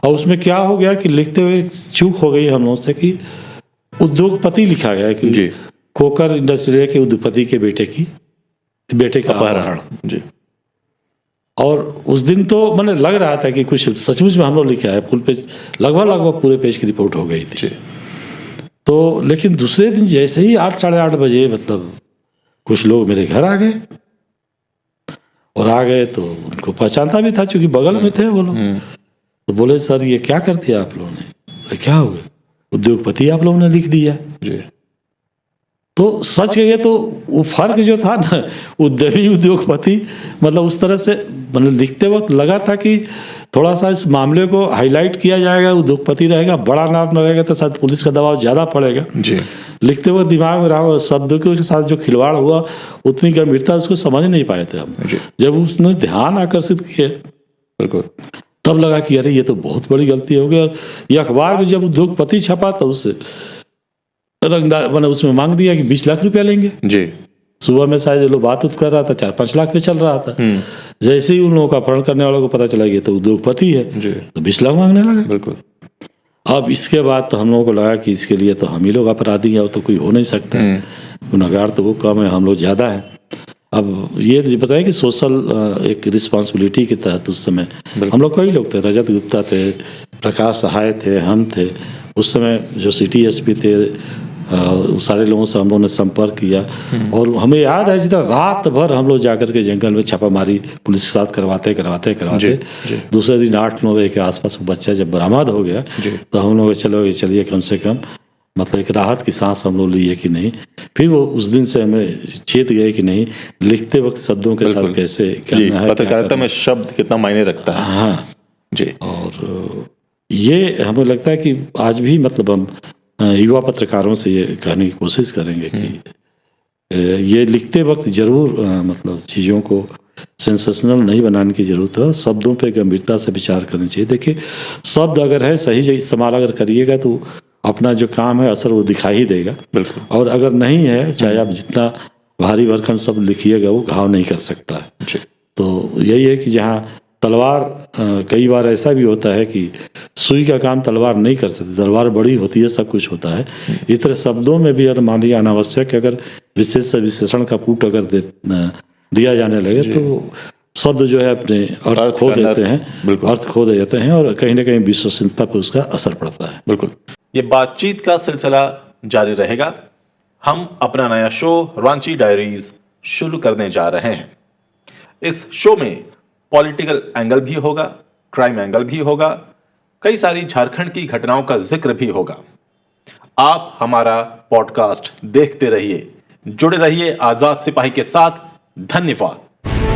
और उसमें क्या हो गया कि लिखते हुए चूक हो गई हम लोगों से कि उद्योगपति लिखा गया कि जी, कोकर इंडस्ट्रियल के उद्योगपति के बेटे का अपहरण जी। और उस दिन तो मैंने लग रहा था कि कुछ सचमुच में हम लोग लिखा है, फुल पेज, लगभग पूरे पेज की रिपोर्ट हो गई थी। तो लेकिन दूसरे दिन जैसे ही 8-8:30 बजे मतलब कुछ लोग मेरे घर आ गए, और आ गए तो उनको पहचानता भी था चूंकि बगल में थे वो लोग। तो बोले सर ये क्या कर दिया आप लोगों ने? क्या हो गया? उद्योगपति आप लोगों ने लिख दिया।
जी।
तो सच कहिए तो वो फर्क जो था ना, उद्यमी उद्योगपति, मतलब उस तरह से मतलब लिखते वक्त लगा था कि थोड़ा सा इस मामले को हाईलाइट किया जाएगा, उद्योगपति रहेगा, बड़ा नाम रहेगा तो शायद पुलिस का दबाव ज़्यादा पड़ेगा।
जी।
लिखते वक्त दिमाग में रहा, शब्दों के साथ जो खिलवाड़ हुआ उतनी गंभीरता उसको समझ नहीं पाए थे हम। जब उसने ध्यान आकर्षित किया
बिल्कुल,
तब लगा कि अरे ये तो बहुत बड़ी गलती हो गई। ये अखबार में जब उद्योगपति छपा तो उससे रंगदार मैंने उसमें मांग दिया कि 20 लाख रुपया लेंगे।
जी।
सुबह में शायद ये लोग बात कर रहा था, 4-5 लाख पे चल रहा था। जैसे ही उन लोगों का अपहरण करने वालों को पता चला कि तो उद्योगपति है
जी।
तो 20 लाख मांगने लगा।
बिल्कुल।
अब इसके बाद तो हम लोगों को लगा कि इसके लिए तो हम ही लोग अपराधी हैं और तो कोई हो नहीं सकता। गुनहगार तो वो कम है, हम लोग ज़्यादा हैं। अब ये बताया कि सोशल एक रिस्पॉन्सिबिलिटी के तहत उस समय हम लोग कई लोग थे, रजत गुप्ता थे, प्रकाश सहाय थे, हम थे उस समय जो सिटी एसपी थे। सारे लोगों से हम लोगों ने संपर्क किया और हमें याद है जितना रात भर हम लोग जाकर के जंगल में छापामारी पुलिस के साथ करवाते दूसरे दिन 8-9 बजे के आसपास वो बच्चा जब बरामद हो गया तो हम लोग चलिए कम से कम मतलब एक राहत की सांस हम लोग लिए कि नहीं। फिर वो उस दिन से हमें चेत गए कि नहीं, लिखते वक्त शब्दों के साथ कैसे करना है,
पत्रकारिता में शब्द कितना मायने रखता है।
हाँ
जी।
और ये हमें लगता है कि आज भी मतलब हम युवा पत्रकारों से ये कहने की कोशिश करेंगे कि ये लिखते वक्त जरूर मतलब चीज़ों को सेंसेशनल नहीं बनाने की जरूरत है, शब्दों पे गंभीरता से विचार करनी चाहिए। देखिए शब्द अगर है सही इस्तेमाल अगर करिएगा तो अपना जो काम है असर वो दिखाई ही देगा।
बिल्कुल।
और अगर नहीं है, चाहे आप जितना भारी भरकम शब्द लिखिएगा वो घाव नहीं कर सकता है। तो यही है कि जहाँ तलवार कई बार ऐसा भी होता है कि सुई का काम तलवार नहीं कर सकती, तलवार बड़ी होती है, सब कुछ होता है। इस तरह शब्दों में भी अगर मान लिया अनावश्यक अगर विशेष विशेषण का पुट अगर दिया जाने लगे तो शब्द जो है अपने अर्थ खो देते हैं, अर्थ खो देते हैं और कहीं ना कहीं विश्वसनीयता पर उसका असर पड़ता है।
बिल्कुल। ये बातचीत का सिलसिला जारी रहेगा। हम अपना नया शो रांची डायरीज शुरू करने जा रहे हैं। इस शो में पॉलिटिकल एंगल भी होगा, क्राइम एंगल भी होगा, कई सारी झारखंड की घटनाओं का जिक्र भी होगा। आप हमारा पॉडकास्ट देखते रहिए, जुड़े रहिए आजाद सिपाही के साथ। धन्यवाद।